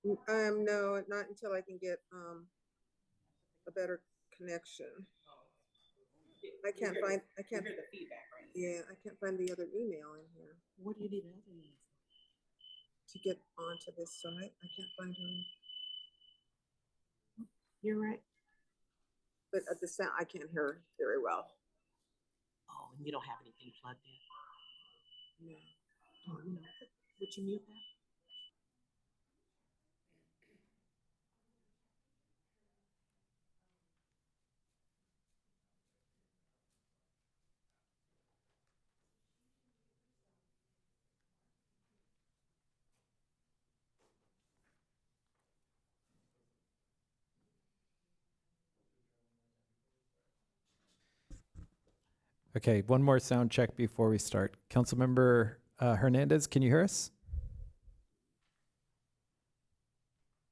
No, not until I can get a better connection. I can't hear the feedback, right? Yeah, I can't find the other email in here. What do you need another email to get onto this site? I can't find her. You're right. But at the sound, I can't hear her very well. Oh, and you don't have anything plugged in? No. Oh, no. Would you mute that? Okay, one more sound check before we start. Councilmember Hernandez, can you hear us?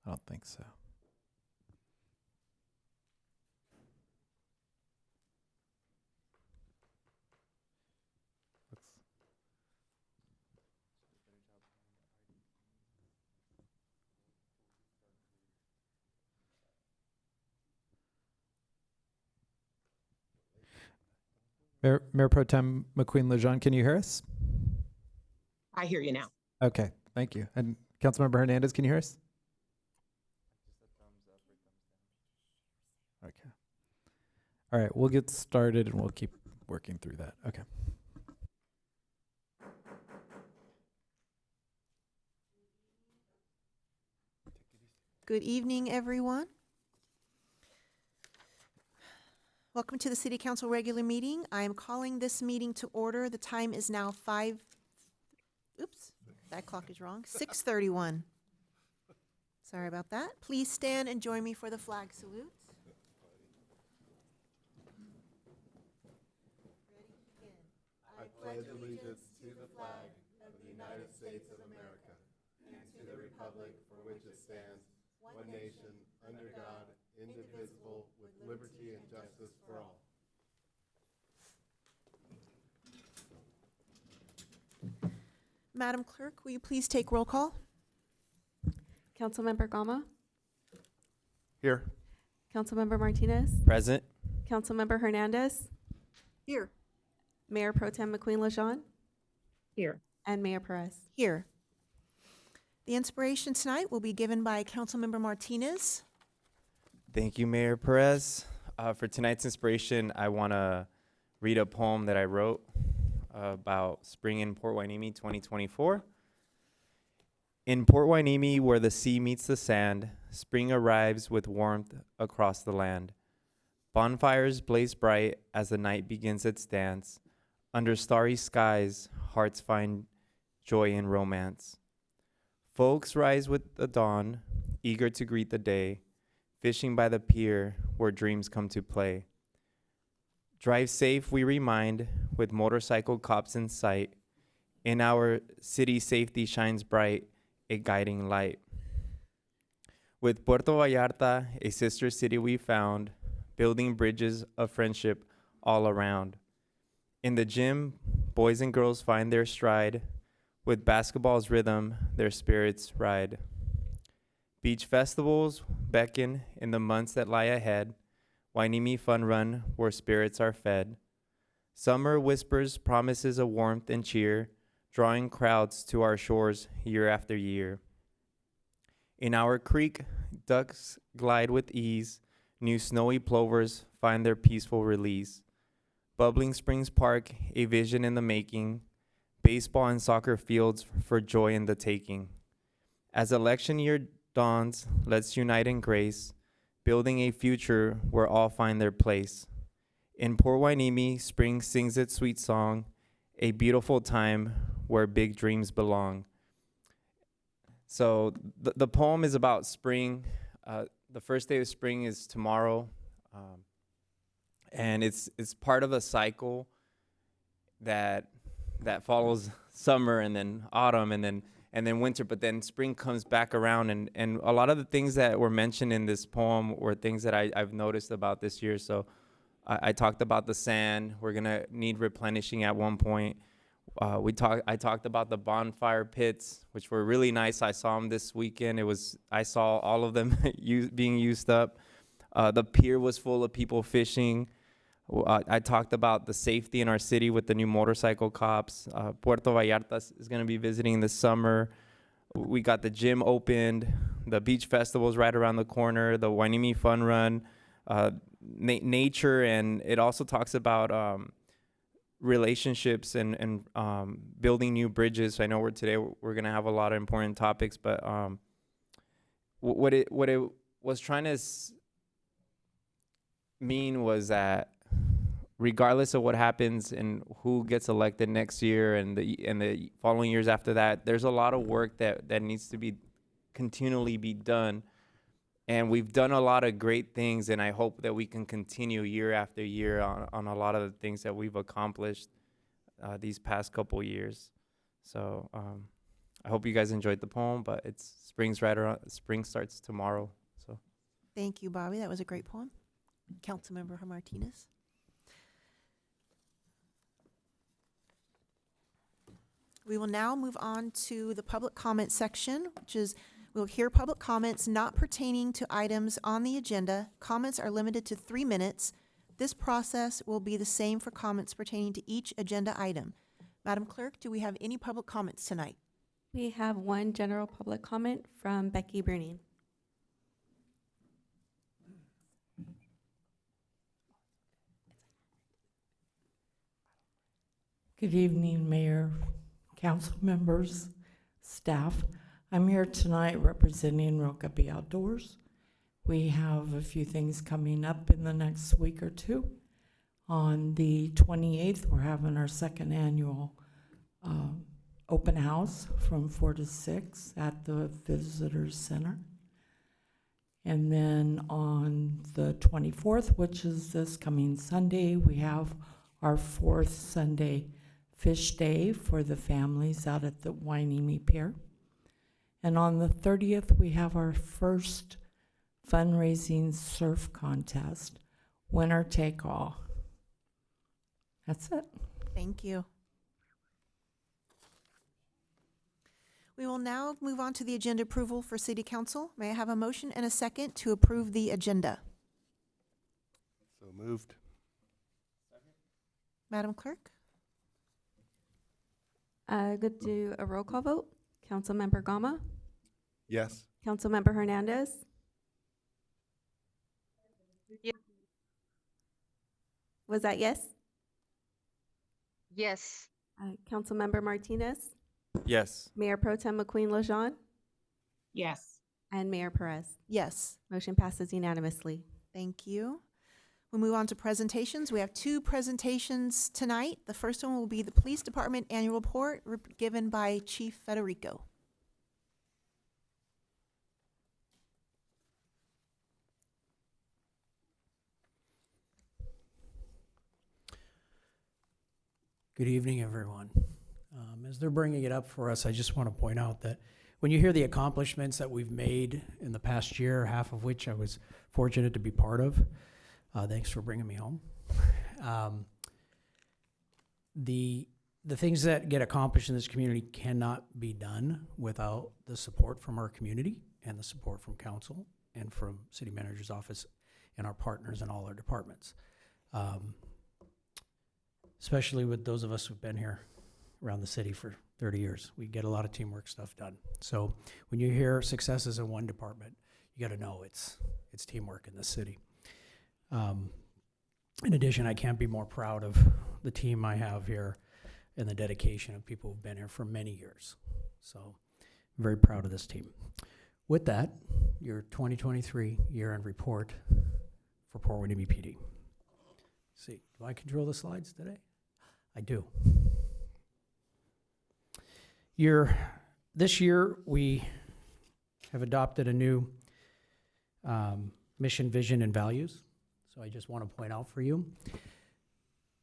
I don't think so. Mayor Pro Tem McQueen-Lejeune, can you hear us? I hear you now. Okay, thank you. And Councilmember Hernandez, can you hear us? Okay. All right, we'll get started and we'll keep working through that. Okay. Good evening, everyone. Welcome to the City Council regular meeting. I am calling this meeting to order. The time is now oops, that clock is wrong, 6:31. Sorry about that. Please stand and join me for the flag salute. I pledge allegiance to the flag of the United States of America and to the republic for which it stands, one nation, under God, indivisible, with liberty and justice for all. Madam Clerk, will you please take roll call? Councilmember Gama, Here. Councilmember Martinez, Present. Councilmember Hernandez, Here. Mayor Pro Tem McQueen-Lejeune, Here. and Mayor Perez. Here. The inspiration tonight will be given by Councilmember Martinez. Thank you, Mayor Perez. For tonight's inspiration, I want to read a poem that I wrote about spring in Port Hueneme 2024. In Port Hueneme, where the sea meets the sand, spring arrives with warmth across the land. Bonfires blaze bright as the night begins its dance. Under starry skies, hearts find joy and romance. Folks rise with the dawn, eager to greet the day, fishing by the pier where dreams come to play. Drive safe, we remind, with motorcycle cops in sight. In our city, safety shines bright, a guiding light. With Puerto Vallarta, a sister city we found, building bridges of friendship all around. In the gym, boys and girls find their stride. With basketball's rhythm, their spirits ride. Beach festivals beckon in the months that lie ahead. Hueneme Fun Run, where spirits are fed. Summer whispers promises of warmth and cheer, drawing crowds to our shores year after year. In our creek, ducks glide with ease. New snowy plovers find their peaceful release. Bubbling Springs Park, a vision in the making. Baseball and soccer fields for joy in the taking. As election year dawns, let's unite in grace, building a future where all find their place. In Port Hueneme, spring sings its sweet song, a beautiful time where big dreams belong. So the poem is about spring. The first day of spring is tomorrow, and it's part of a cycle that follows summer and then autumn and then winter, but then spring comes back around, and a lot of the things that were mentioned in this poem were things that I've noticed about this year. So I talked about the sand. We're gonna need replenishing at one point. I talked about the bonfire pits, which were really nice. I saw them this weekend. I saw all of them being used up. The pier was full of people fishing. I talked about the safety in our city with the new motorcycle cops. Puerto Vallarta is going to be visiting this summer. We got the gym opened. The beach festival's right around the corner. The Wainimi Fun Run, nature, and it also talks about relationships and building new bridges. I know today we're going to have a lot of important topics, but what it was trying to mean was that regardless of what happens and who gets elected next year and the following years after that, there's a lot of work that needs to be continually be done. And we've done a lot of great things, and I hope that we can continue year after year on a lot of the things that we've accomplished these past couple years. So I hope you guys enjoyed the poem, but spring starts tomorrow. So Thank you, Bobby. That was a great poem. Councilmember Martinez. We will now move on to the public comment section, which is we'll hear public comments not pertaining to items on the agenda. Comments are limited to 3 minutes. This process will be the same for comments pertaining to each agenda item. Madam Clerk, do we have any public comments tonight? We have one general public comment from Becky Bruning. Good evening, Mayor, council members, staff. I'm here tonight representing Rokeby Outdoors. We have a few things coming up in the next week or two. On the 28th, we're having our second annual open house from 4 to 6 at the Visitors Center. And then on the 24th, which is this coming Sunday, we have our 4th Sunday Fish Day for the families out at the Wainimi Pier. And on the 30th, we have our first fundraising surf contest, winner take all. That's it. Thank you. We will now move on to the agenda approval for City Council. May I have a motion and a second to approve the agenda? So moved. Madam Clerk? Good to do a roll call vote. Councilmember Gama, Yes. Councilmember Hernandez. Yeah. Was that yes? Yes. Councilmember Martinez, yes. Mayor Pro Tem McQueen Lejeune, Yes. and Mayor Perez. Yes. Motion passes unanimously. Thank you. We'll move on to presentations. We have 2 presentations tonight. The first one will be the Police Department Annual Report given by Chief Federico. Good evening, everyone. As they're bringing it up for us, I just want to point out that when you hear the accomplishments that we've made in the past year, half of which I was fortunate to be part of, thanks for bringing me home. The things that get accomplished in this community cannot be done without the support from our community and the support from council and from city manager's office and our partners in all our departments. Especially with those of us who've been here around the city for 30 years. We get a lot of teamwork stuff done. So when you hear successes in one department, you gotta know it's teamwork in the city. In addition, I can't be more proud of the team I have here and the dedication of people who've been here for many years. So I'm very proud of this team. With that, your 2023 year-end report for Port Wainimi PD. See, do I control the slides today? I do. This year, we have adopted a new mission, vision, and values. So I just want to point out for you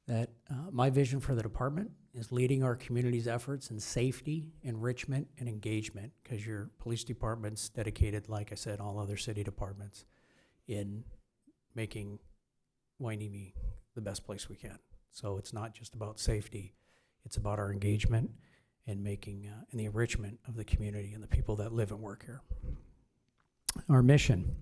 that my vision for the department is leading our community's efforts in safety, enrichment, and engagement, because your police department's dedicated, like I said, all other city departments, in making Wainimi the best place we can. So it's not just about safety, It's about our engagement and making and the enrichment of the community and the people that live and work here. Our mission: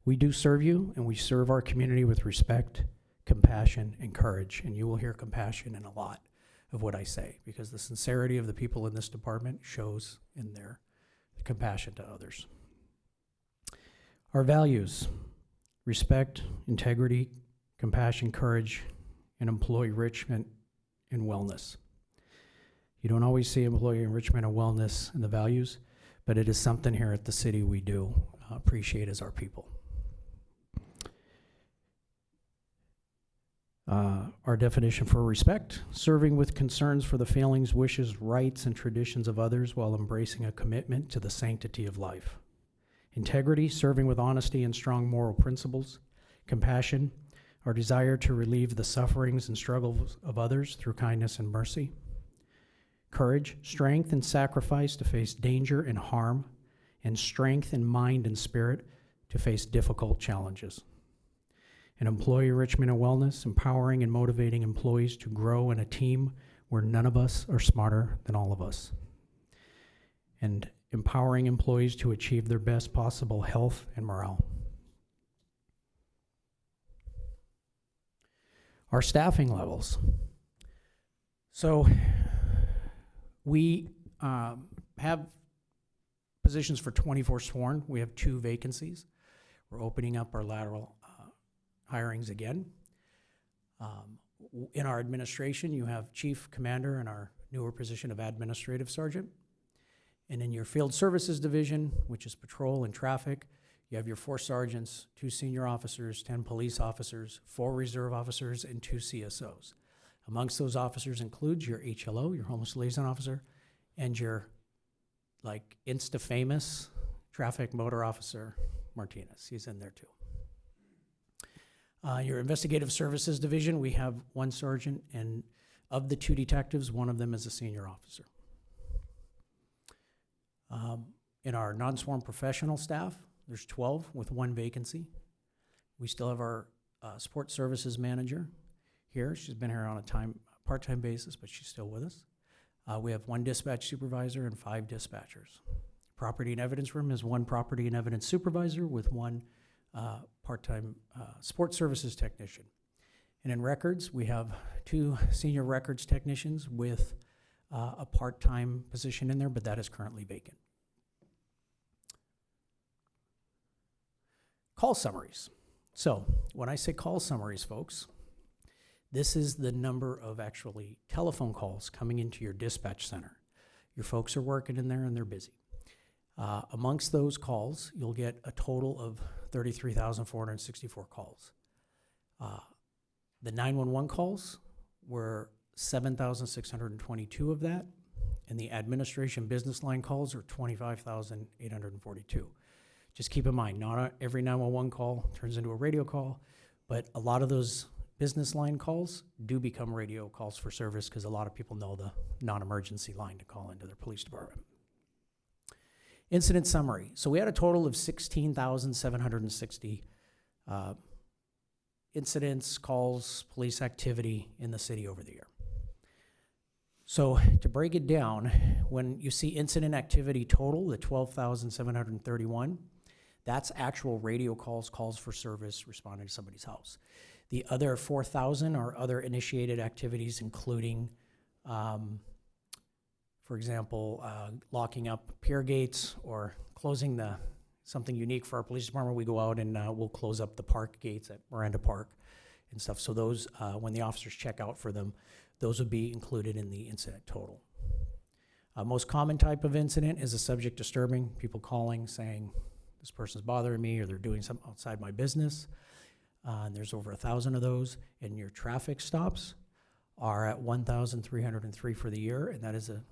we do serve you, and we serve our community with respect, compassion, and courage. And you will hear compassion in a lot of what I say, because the sincerity of the people in this department shows in their compassion to others. Our values: respect, integrity, compassion, courage, and employee enrichment and wellness. You don't always see employee enrichment and wellness in the values, but it is something here at the city we do appreciate as our people. Our definition for respect: serving with concerns for the feelings, wishes, rights, and traditions of others while embracing a commitment to the sanctity of life. Integrity: serving with honesty and strong moral principles. Compassion: our desire to relieve the sufferings and struggles of others through kindness and mercy. Courage: strength and sacrifice to face danger and harm, and strength in mind and spirit to face difficult challenges. And employee enrichment and wellness: empowering and motivating employees to grow in a team where none of us are smarter than all of us. And empowering employees to achieve their best possible health and morale. Our staffing levels. So we have positions for 24 sworn. We have 2 vacancies. We're opening up our lateral hirings again. In our administration, you have chief commander and our newer position of administrative sergeant. And in your field services division, which is patrol and traffic, you have your 4 sergeants, 2 senior officers, 10 police officers, 4 reserve officers, and 2 CSOs. Amongst those officers includes your HLO, your homeless liaison officer, and your insta-famous traffic motor officer, Martinez. He's in there too. Your investigative services division, we have 1 sergeant, and of the 2 detectives, one of them is a senior officer. In our non-sworn professional staff, there's 12 with 1 vacancy. We still have our support services manager here. She's been here on a part-time basis, but she's still with us. We have 1 dispatch supervisor and 5 dispatchers. Property and evidence room is 1 property and evidence supervisor with 1 part-time support services technician. And in records, we have 2 senior records technicians with a part-time position in there, but that is currently vacant. Call summaries. So when I say call summaries, folks, this is the number of actually telephone calls coming into your dispatch center. Your folks are working in there and they're busy. Amongst those calls, you'll get a total of 33,464 calls. The 911 calls were 7,622 of that, and the administration business line calls are 25,842. Just keep in mind, not every 911 call turns into a radio call, but a lot of those business line calls do become radio calls for service because a lot of people know the non-emergency line to call into their police department. Incident summary. So we had a total of 16,760 incidents, calls, police activity in the city over the year. So to break it down, when you see incident activity total, the 12,731, that's actual radio calls, calls for service, responding to somebody's house. The other 4,000 are other initiated activities, including, for example, locking up pier gates or closing something unique for our police department. We go out and we'll close up the park gates at Miranda Park and stuff. So those, when the officers check out for them, those would be included in the incident total. Most common type of incident is a subject disturbing, people calling saying, this person's bothering me or they're doing something outside my business. And there's over 1,000 of those. And your traffic stops are at 1,303 for the year, and that is an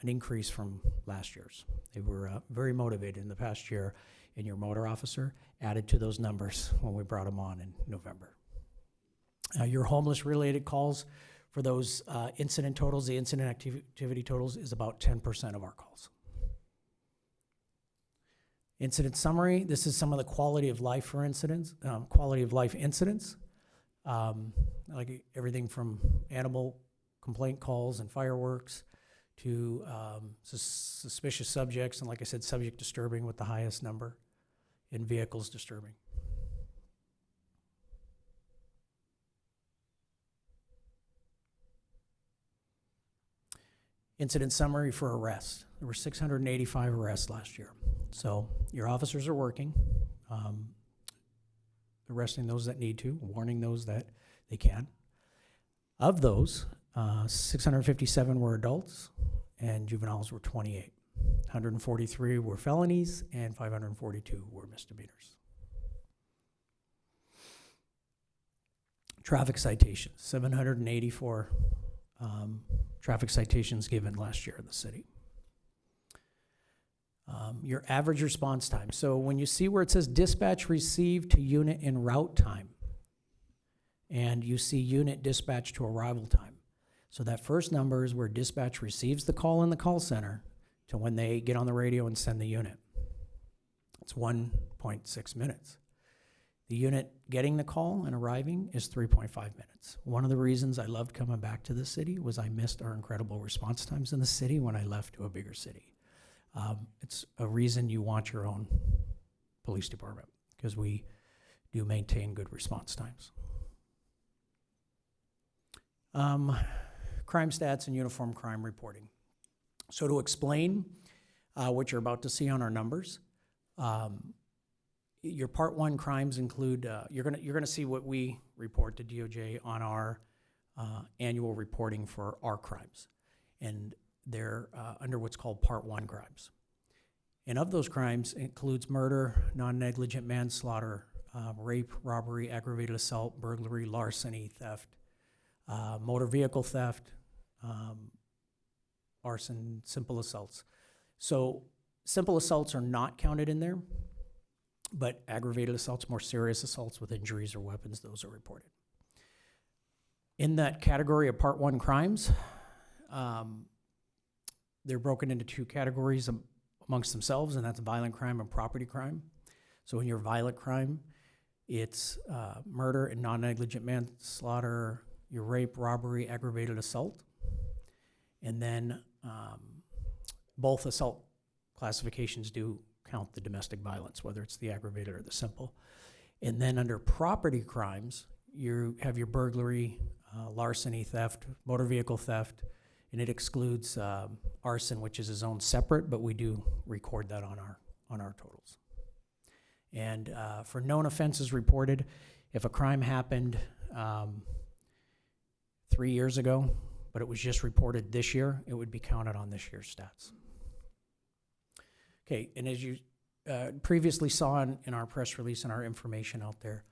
increase from last year's. They were very motivated in the past year, and your motor officer added to those numbers when we brought them on in November. Your homeless-related calls for those incident totals, the incident activity totals, is about 10% of our calls. Incident summary, this is some of the quality of life for incidents, like everything from animal complaint calls and fireworks to suspicious subjects, and like I said, subject disturbing with the highest number, and vehicles disturbing. Incident summary for arrests. There were 685 arrests last year. So your officers are working, arresting those that need to, warning those that they can. Of those, 657 were adults and juveniles were 28. 143 were felonies and 542 were misdemeanors. Traffic citations, 784 traffic citations given last year in the city. Your average response time. So when you see where it says dispatch received to unit en route time, and you see unit dispatch to arrival time. So that first number is where dispatch receives the call in the call center to when they get on the radio and send the unit. It's 1.6 minutes. The unit getting the call and arriving is 3.5 minutes. One of the reasons I loved coming back to the city was I missed our incredible response times in the city when I left to a bigger city. It's a reason you want your own police department, because we do maintain good response times. Crime stats and uniform crime reporting. So to explain what you're about to see on our numbers, your Part 1 crimes include, you're gonna see what we report to DOJ on our annual reporting for our crimes. And they're under what's called Part 1 crimes. And of those crimes includes murder, non-negligent manslaughter, rape, robbery, aggravated assault, burglary, larceny, theft, motor vehicle theft, arson, simple assaults. So simple assaults are not counted in there, but aggravated assaults, more serious assaults with injuries or weapons, those are reported. In that category of Part 1 crimes, they're broken into two categories amongst themselves, and that's violent crime and property crime. So in your violent crime, it's murder and non-negligent manslaughter, your rape, robbery, aggravated assault. And then both assault classifications do count the domestic violence, whether it's the aggravated or the simple. And then under property crimes, you have your burglary, larceny, theft, motor vehicle theft, and it excludes arson, which is its own separate, but we do record that on our totals. And for known offenses reported, if a crime happened 3 years ago, but it was just reported this year, it would be counted on this year's stats. Okay, and as you previously saw in our press release and our information out there,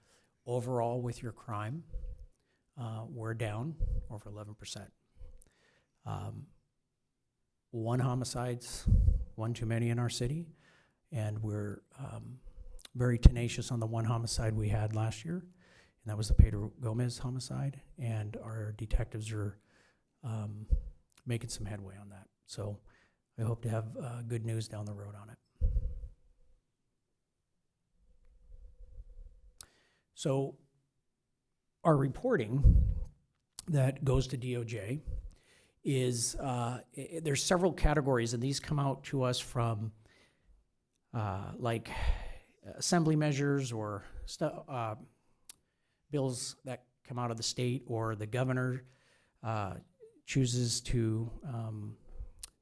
overall with your crime, we're down over 11%. 1 homicide's one too many in our city, and we're very tenacious on the 1 homicide we had last year, and that was the Pedro Gomez homicide, and our detectives are making some headway on that. So I hope to have good news down the road on it. So our reporting that goes to DOJ is, there's several categories, and these come out to us from like assembly measures or bills that come out of the state, or the governor chooses to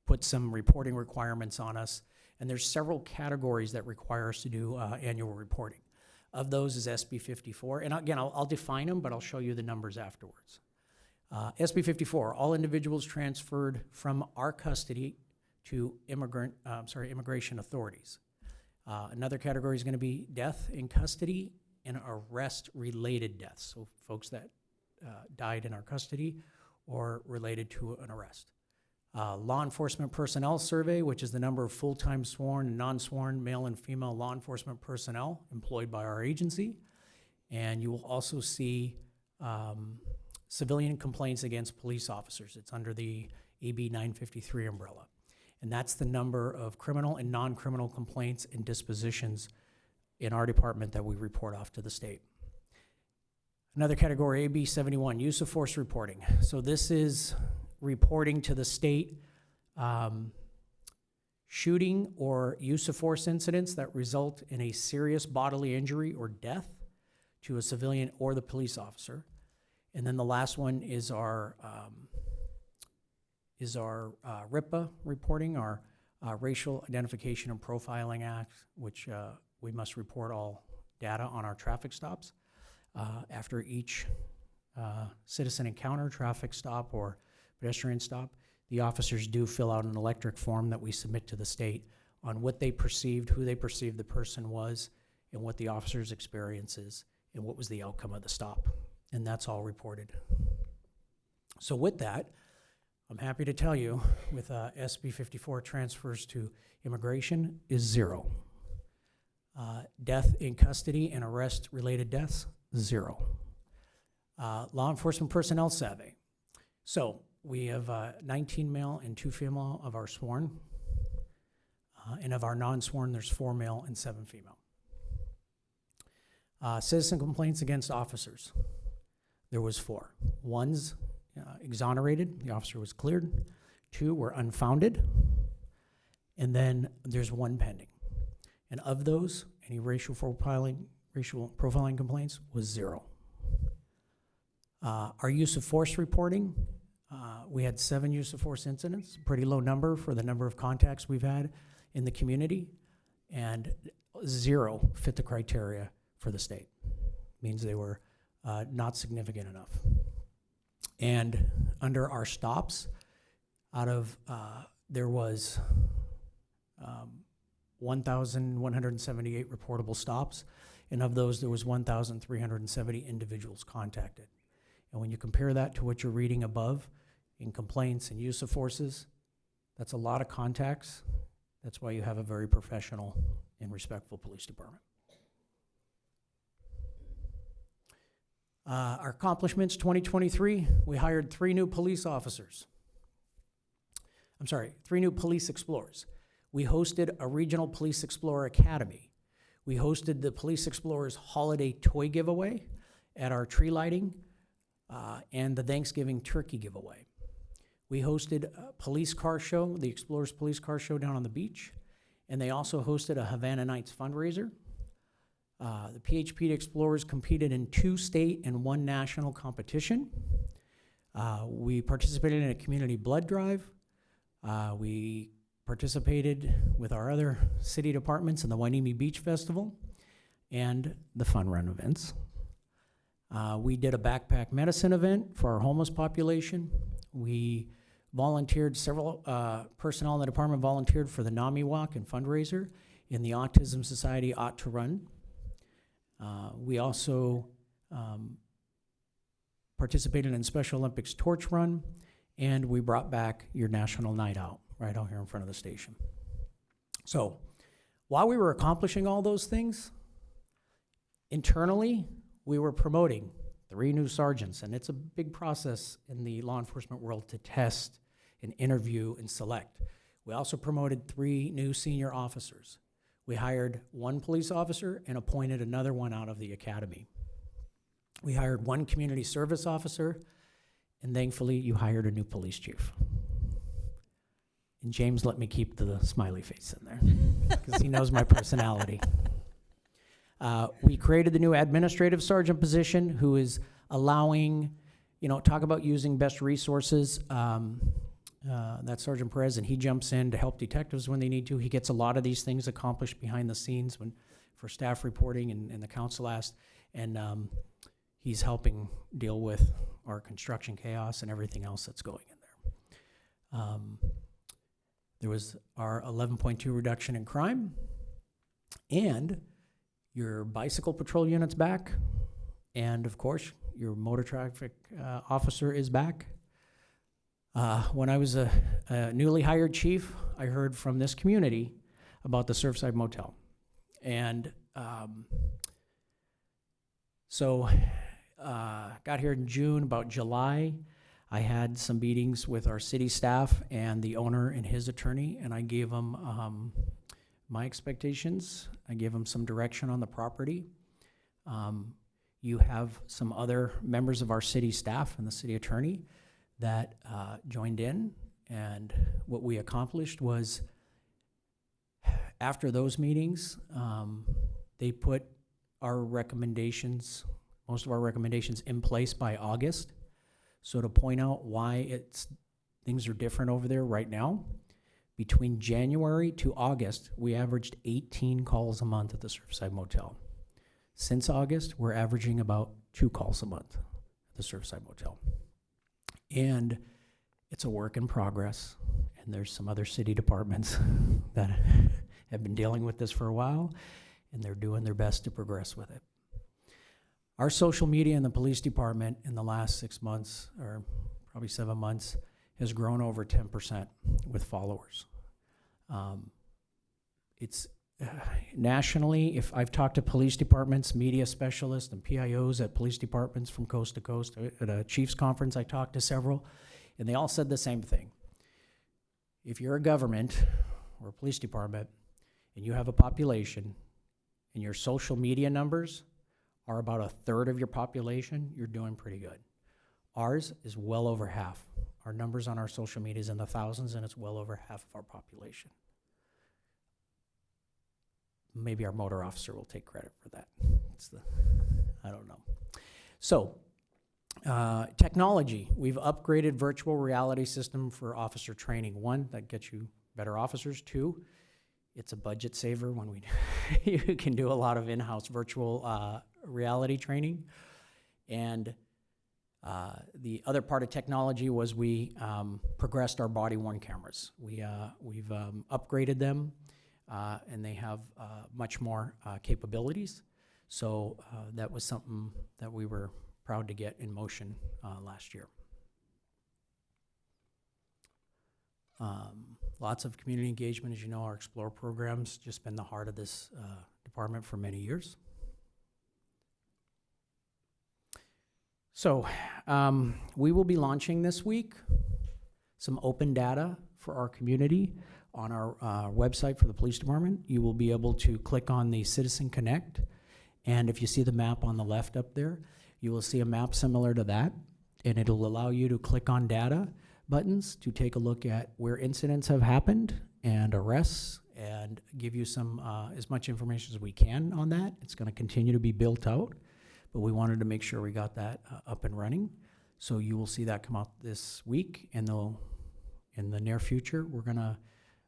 put some reporting requirements on us. And there's several categories that require us to do annual reporting. Of those is SB 54. And again, I'll define them, but I'll show you the numbers afterwards. SB 54, all individuals transferred from our custody to immigration authorities. Another category is going to be death in custody and arrest-related deaths, so folks that died in our custody or related to an arrest. Law enforcement personnel survey, which is the number of full-time sworn and non-sworn male and female law enforcement personnel employed by our agency. And you will also see civilian complaints against police officers. It's under the AB 953 umbrella. And that's the number of criminal and non-criminal complaints and dispositions in our department that we report off to the state. Another category, AB 71, use of force reporting. So this is reporting to the state shooting or use of force incidents that result in a serious bodily injury or death to a civilian or the police officer. And then the last one is our RIPA reporting, our Racial Identification and Profiling Act, which we must report all data on our traffic stops. After each citizen encounter, traffic stop, or pedestrian stop, the officers do fill out an electric form that we submit to the state on what they perceived, who they perceived the person was, and what the officer's experience is, and what was the outcome of the stop. And that's all reported. So with that, I'm happy to tell you, with SB 54 transfers to immigration is 0. Death in custody and arrest-related deaths, 0. Law enforcement personnel survey. So we have 19 male and 2 female of our sworn. And of our non-sworn, there's 4 male and 7 female. Citizen complaints against officers. There was 4. 1's exonerated, the officer was cleared. 2 were unfounded. And then there's 1 pending. And of those, any racial profiling complaints was 0. Our use of force reporting, we had 7 use of force incidents, pretty low number for the number of contacts we've had in the community, and 0 fit the criteria for the state. Means they were not significant enough. And under our stops, out of, there was 1,178 reportable stops, and of those, there was 1,370 individuals contacted. And when you compare that to what you're reading above in complaints and use of forces, that's a lot of contacts. That's why you have a very professional and respectful police department. Our accomplishments, 2023, we hired 3 new police officers. I'm sorry, 3 new police explorers. We hosted a regional police explorer academy. We hosted the Police Explorers Holiday Toy Giveaway at our tree lighting and the Thanksgiving turkey giveaway. We hosted a police car show, the Explorers Police Car Show down on the beach, and they also hosted a Havana Nights fundraiser. The PHP Explorers competed in 2 state and 1 national competition. We participated in a community blood drive. We participated with our other city departments in the Hueneme Beach Festival and the Fun Run events. We did a backpack medicine event for our homeless population. We volunteered, several personnel in the department volunteered for the NAMI Walk and fundraiser in the Autism Society Ought to Run. We also participated in Special Olympics Torch Run, and we brought back your National Night Out right out here in front of the station. So while we were accomplishing all those things, internally, we were promoting 3 new sergeants, and it's a big process in the law enforcement world to test and interview and select. We also promoted 3 new senior officers. We hired 1 police officer and appointed another one out of the academy. We hired 1 community service officer, and thankfully, you hired a new police chief. And James let me keep the smiley face in there because he knows my personality. We created the new administrative sergeant position, who is allowing, talk about using best resources. That's Sergeant Perez, and he jumps in to help detectives when they need to. He gets a lot of these things accomplished behind the scenes for staff reporting and the council asked, and he's helping deal with our construction chaos and everything else that's going in there. There was our 11.2 reduction in crime, and your bicycle patrol unit's back, and of course, your motor traffic officer is back. When I was a newly hired chief, I heard from this community about the Surfside Motel. And so got here in June. About July, I had some meetings with our city staff and the owner and his attorney, and I gave them my expectations. I gave them some direction on the property. You have some other members of our city staff and the city attorney that joined in, and what we accomplished was, after those meetings, they put our recommendations, most of our recommendations, in place by August. So to point out why things are different over there right now, between January to August, we averaged 18 calls a month at the Surfside Motel. Since August, we're averaging about 2 calls a month at the Surfside Motel. And it's a work in progress, and there's some other city departments that have been dealing with this for a while, and they're doing their best to progress with it. Our social media in the police department in the last 6 months, or probably 7 months, has grown over 10% with followers. It's nationally, if I've talked to police departments, media specialists, and PIOs at police departments from coast to coast, at a chief's conference I talked to several, and they all said the same thing. If you're a government or a police department and you have a population and your social media numbers are about 1/3 of your population, you're doing pretty good. Ours is well over half. Our numbers on our social media is in the thousands, and it's well over half of our population. Maybe our motor officer will take credit for that. I don't know. So, technology. We've upgraded virtual reality system for officer training. 1, that gets you better officers. 2, it's a budget saver when you can do a lot of in-house virtual reality training. And the other part of technology was we progressed our body-worn cameras. We've upgraded them, and they have much more capabilities. So that was something that we were proud to get in motion last year. Lots of community engagement. As you know, our Explore program's just been the heart of this department for many years. So we will be launching this week some open data for our community on our website for the police department. You will be able to click on the Citizen Connect, and if you see the map on the left up there, you will see a map similar to that, and it'll allow you to click on data buttons to take a look at where incidents have happened and arrests, and give you some as much information as we can on that. It's going to continue to be built out, but we wanted to make sure we got that up and running. So you will see that come out this week, and in the near future, we're going to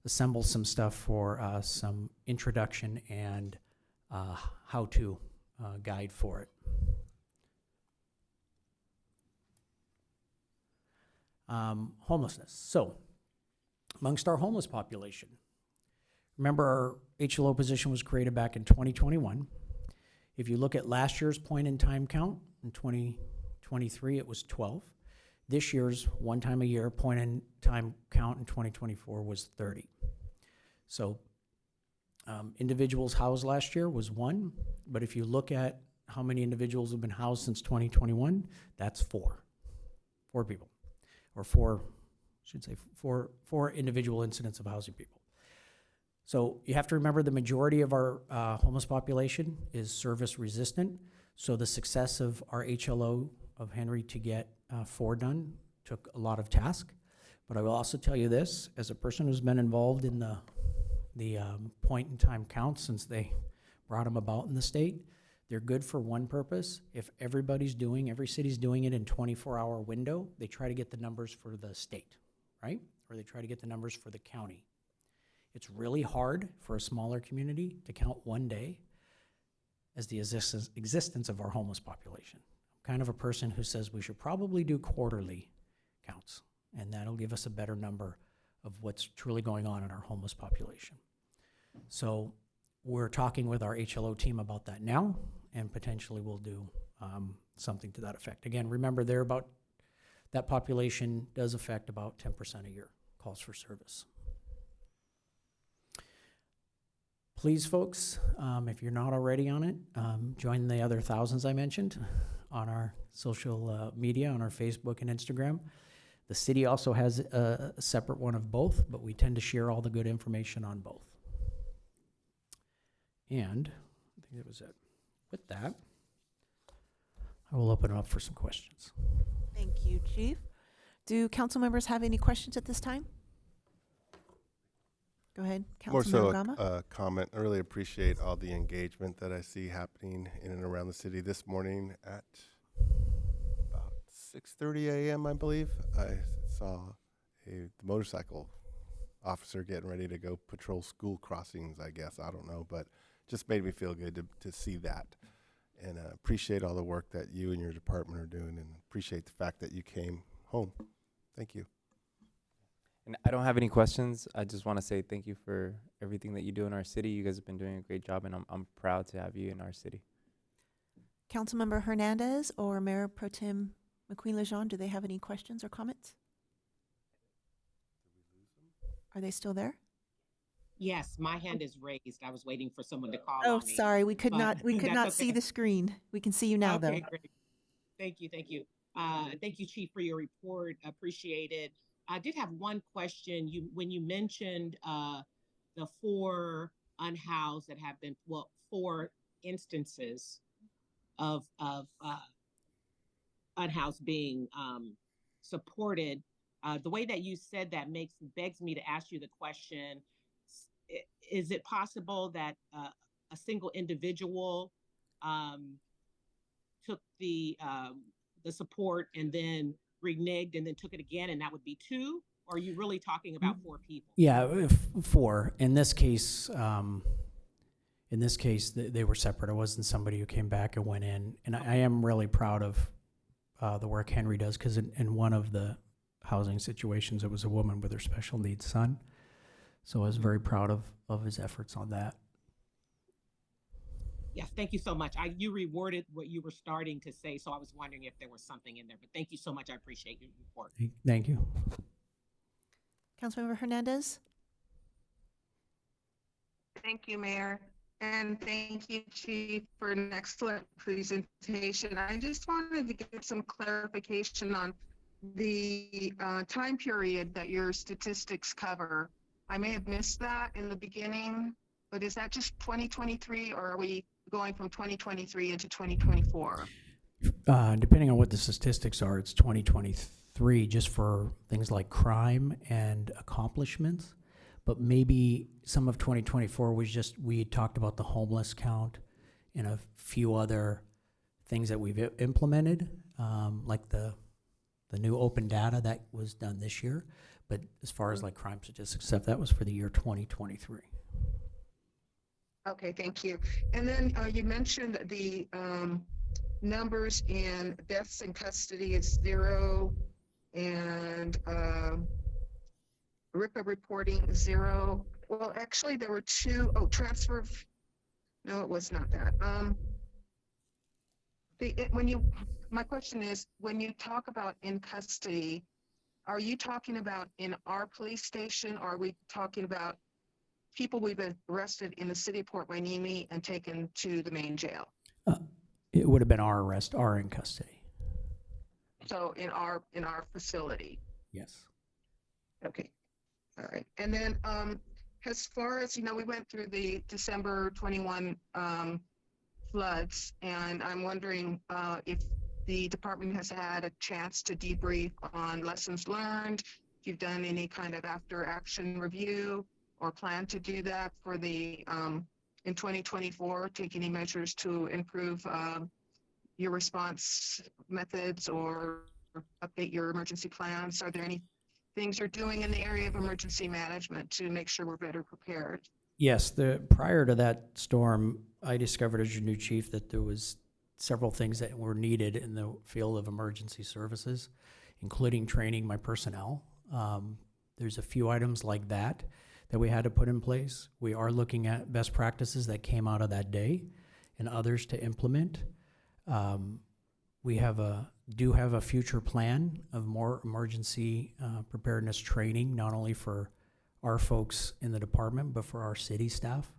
assemble some stuff for some introduction and how-to guide for it. Homelessness. So, amongst our homeless population, remember our HLO position was created back in 2021. If you look at last year's point-in-time count, in 2023 it was 12. This year's one-time-a-year point-in-time count in 2024 was 30. So individuals housed last year was 1, but if you look at how many individuals have been housed since 2021, that's 4. 4 people, or 4 individual incidents of housing people. So you have to remember the majority of our homeless population is service resistant. So the success of our HLO of Henry to get 4 done took a lot of task. But I will also tell you this, as a person who's been involved in the point-in-time counts since they brought them about in the state, they're good for one purpose. If every city's doing it in 24-hour window, they try to get the numbers for the state, right? Or they try to get the numbers for the county. It's really hard for a smaller community to count one day as the existence of our homeless population. I'm kind of a person who says we should probably do quarterly counts, and that'll give us a better number of what's truly going on in our homeless population. So we're talking with our HLO team about that now, and potentially we'll do something to that effect. Again, remember that population does affect about 10% a year, calls for service. Please, folks, if you're not already on it, join the other thousands I mentioned on our social media, on our Facebook and Instagram. The city also has a separate one of both, but we tend to share all the good information on both. And I think that was it. With that, I will open it up for some questions. Thank you, Chief. Do council members have any questions at this time? Go ahead, More so Councilmember Gama. a comment. I really appreciate all the engagement that I see happening in and around the city. This morning at about 6:30 a.m., I believe, I saw the motorcycle officer getting ready to go patrol school crossings, I guess. I don't know, but just made me feel good to see that. And appreciate all the work that you and your department are doing, and appreciate the fact that you came home. Thank you. And I don't have any questions. I just want to say thank you for everything that you do in our city. You guys have been doing a great job, and I'm proud to have you in our city. Councilmember Hernandez or Mayor Pro Tem McQueen-Lejeune, do they have any questions or comments? Are they still there? Yes, my hand is raised. I was waiting for someone to call Oh, on me. sorry, we could but not that's not see okay. the screen. We can see you now, though. Okay, great. Thank you, thank you. Thank you, Chief, for your report. Appreciate it. I did have one question. When you mentioned the 4 unhoused that have been, 4 instances of unhoused being supported. The way that you said that begs me to ask you the question: is it possible that a single individual took the support and then reneged and then took it again, and that would be 2? Or are you really talking about 4 people? Yeah, 4. In this case, they were separate. It wasn't somebody who came back and went in. And I am really proud of the work Henry does, because in one of the housing situations, it was a woman with her special needs son. So I was very proud of his efforts on that. Yes, thank you so much. You reworded what you were starting to say, so I was wondering if there was something in there. But thank you so much. I appreciate your report. Thank you. Councilmember Hernandez? Thank you, Mayor. And thank you, Chief, for an excellent presentation. I just wanted to get some clarification on the time period that your statistics cover. I may have missed that in the beginning, but is that just 2023, or are we going from 2023 into 2024? Depending on what the statistics are, it's 2023 just for things like crime and accomplishments. But maybe some of 2024 was just, we had talked about the homeless count and a few other things that we've implemented, like the new open data that was done this year. But as far as like crime statistics stuff, that was for the year 2023. Okay, thank you. And then you mentioned the numbers in deaths in custody is 0, and RIPA reporting 0. Well, actually, there were 2. Oh, transfer. No, it was not that. My question is, when you talk about in custody, are you talking about in our police station, or are we talking about people we've arrested in the city of Port Hueneme and taken to the main jail? It would have been our arrest, our in custody. So in our facility. Yes. Okay. All right. And then as far as, we went through the December 21 floods, and I'm wondering if the department has had a chance to debrief on lessons learned, if you've done any kind of after action review or plan to do that for the in 2024, take any measures to improve your response methods or update your emergency plans? Are there any things you're doing in the area of emergency management to make sure we're better prepared? Yes, prior to that storm, I discovered as your new chief that there was several things that were needed in the field of emergency services, including training my personnel. There's a few items like that we had to put in place. We are looking at best practices that came out of that day and others to implement. We do have a future plan of more emergency preparedness training, not only for our folks in the department, but for our city staff,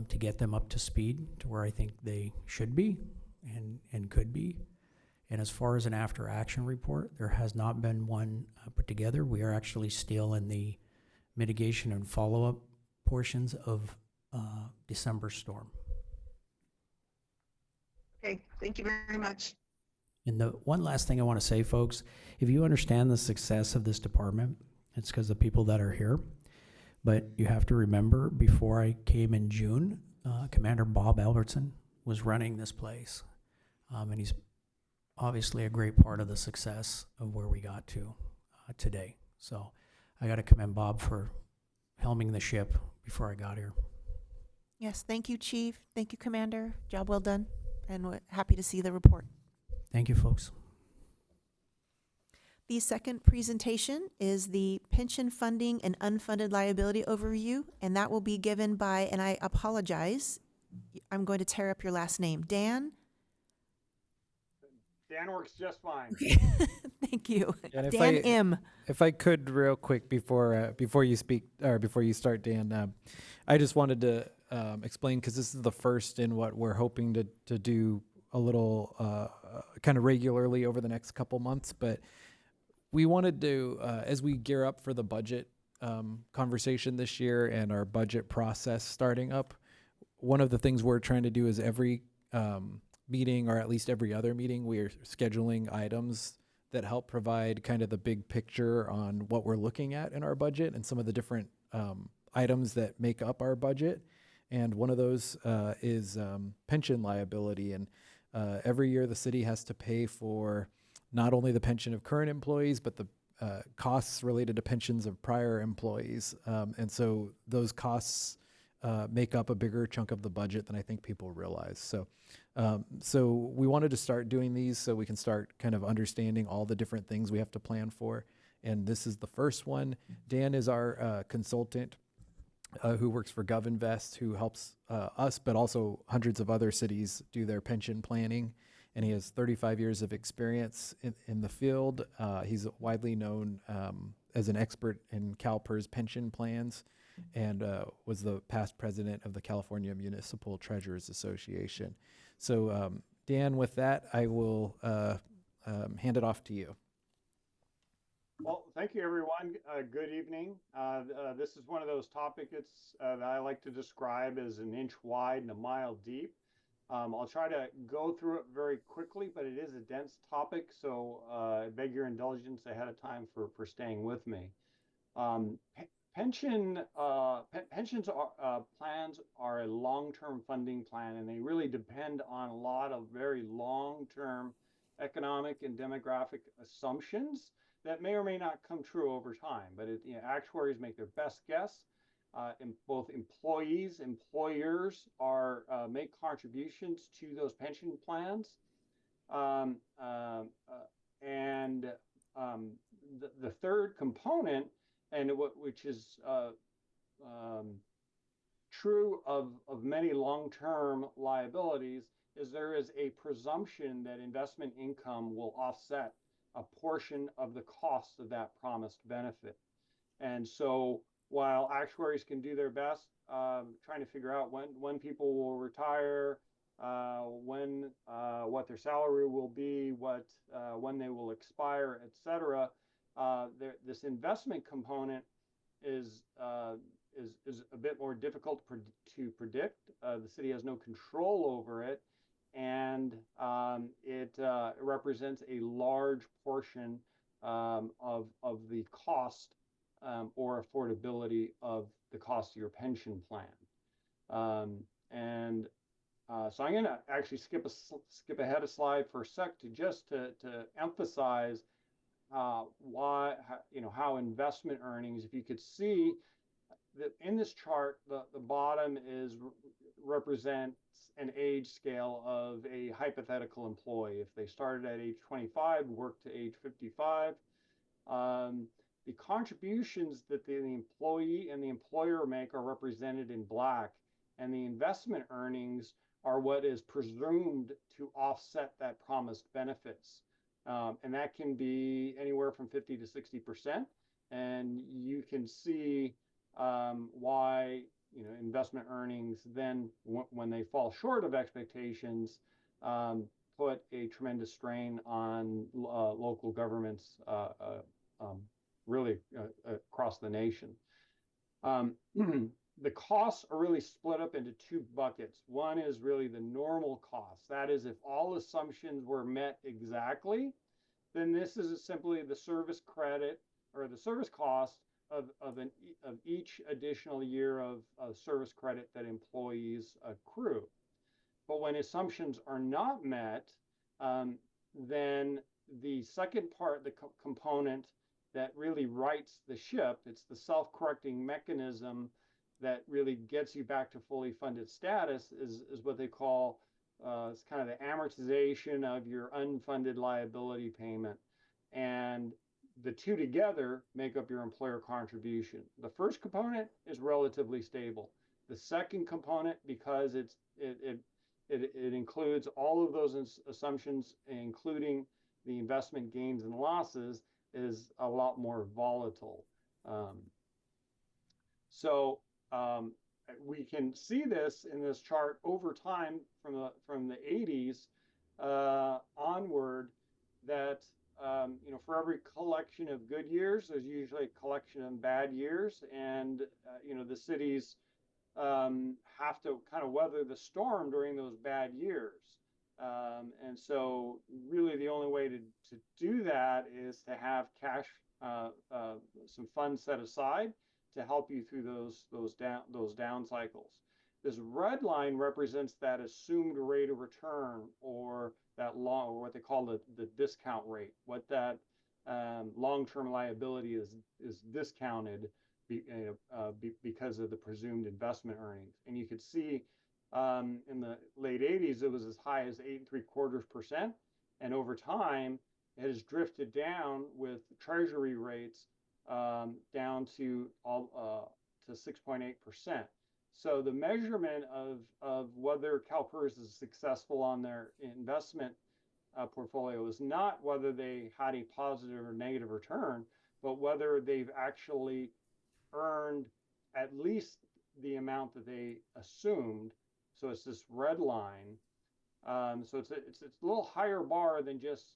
to get them up to speed to where I think they should be and could be. And as far as an after action report, there has not been one put together. We are actually still in the mitigation and follow-up portions of December storm. Okay, thank you very much. And the one last thing I want to say, folks, if you understand the success of this department, it's because of the people that are here. But you have to remember, before I came in June, Commander Bob Albertson was running this place. And he's obviously a great part of the success of where we got to today. So I got to commend Bob for helming the ship before I got here. Yes, thank you, Chief. Thank you, Commander. Job well done. And we're happy to see the report. Thank you, folks. The second presentation is the pension funding and unfunded liability overview, and that will be given by, and I apologize, I'm going to tear up your last name, Dan? Dan works just fine. Thank you. And if Dan M. If I could, real quick, before you speak, or before you start, Dan, I just wanted to explain, because this is the first in what we're hoping to do a little kind of regularly over the next couple months. But we wanted to, as we gear up for the budget conversation this year and our budget process starting up, one of the things we're trying to do is every meeting, or at least every other meeting, we are scheduling items that help provide kind of the big picture on what we're looking at in our budget and some of the different items that make up our budget. And one of those is pension liability. And every year the city has to pay for not only the pension of current employees, but the costs related to pensions of prior employees. And so those costs make up a bigger chunk of the budget than I think people realize. So we wanted to start doing these so we can start kind of understanding all the different things we have to plan for. And this is the first one. Dan is our consultant who works for GovInvest, who helps us, but also hundreds of other cities do their pension planning. And he has 35 years of experience in the field. He's widely known as an expert in CalPERS pension plans, and was the past president of the California Municipal Treasurers Association. So Dan, with that, I will hand it off to you. Well, thank you, everyone. Good evening. This is one of those topics that I like to describe as an inch wide and a mile deep. I'll try to go through it very quickly, but it is a dense topic, so I beg your indulgence ahead of time for staying with me. Pensions plans are a long-term funding plan, and they really depend on a lot of very long-term economic and demographic assumptions that may or may not come true over time. But actuaries make their best guess. Both employees, employers make contributions to those pension plans, and the third component, and which is true of many long-term liabilities, is there is a presumption that investment income will offset a portion of the cost of that promised benefit. And so while actuaries can do their best trying to figure out when people will retire, what their salary will be, when they will expire, etc., this investment component is a bit more difficult to predict. The city has no control over it, and it represents a large portion of the cost or affordability of the cost of your pension plan. So I'm going to actually skip ahead a slide for a sec to emphasize why, how investment earnings, if you could see that in this chart, the bottom represents an age scale of a hypothetical employee. If they started at age 25, worked to age 55, the contributions that the employee and the employer make are represented in black, and the investment earnings are what is presumed to offset that promised benefits. And that can be anywhere from 50 to 60%. And you can see why investment earnings then, when they fall short of expectations, put a tremendous strain on local governments really across the nation. the costs are really split up into two buckets. One is really the normal cost. That is, if all assumptions were met exactly, then this is simply the service credit or the service cost of each additional year of service credit that employees accrue. But when assumptions are not met, then the second part, the component that really rights the ship, it's the self-correcting mechanism that really gets you back to fully funded status, is what they call it's kind of the amortization of your unfunded liability payment. And the two together make up your employer contribution. The first component is relatively stable. The second component, because it includes all of those assumptions, including the investment gains and losses, is a lot more volatile. We can see this in this chart over time from the 80s onward, that for every collection of good years, there's usually a collection of bad years, and the cities have to kind of weather the storm during those bad years. And so really the only way to do that is to have cash, some funds set aside to help you through those down cycles. This red line represents that assumed rate of return, or that or what they call the discount rate, what that long-term liability is discounted because of the presumed investment earnings. And you could see in the late 80s, it was as high as 8.75%. And over time, it has drifted down with treasury rates down to 6.8%. So the measurement of whether CalPERS is successful on their investment portfolio is not whether they had a positive or negative return, but whether they've actually earned at least the amount that they assumed. So it's this red line. So it's a little higher bar than just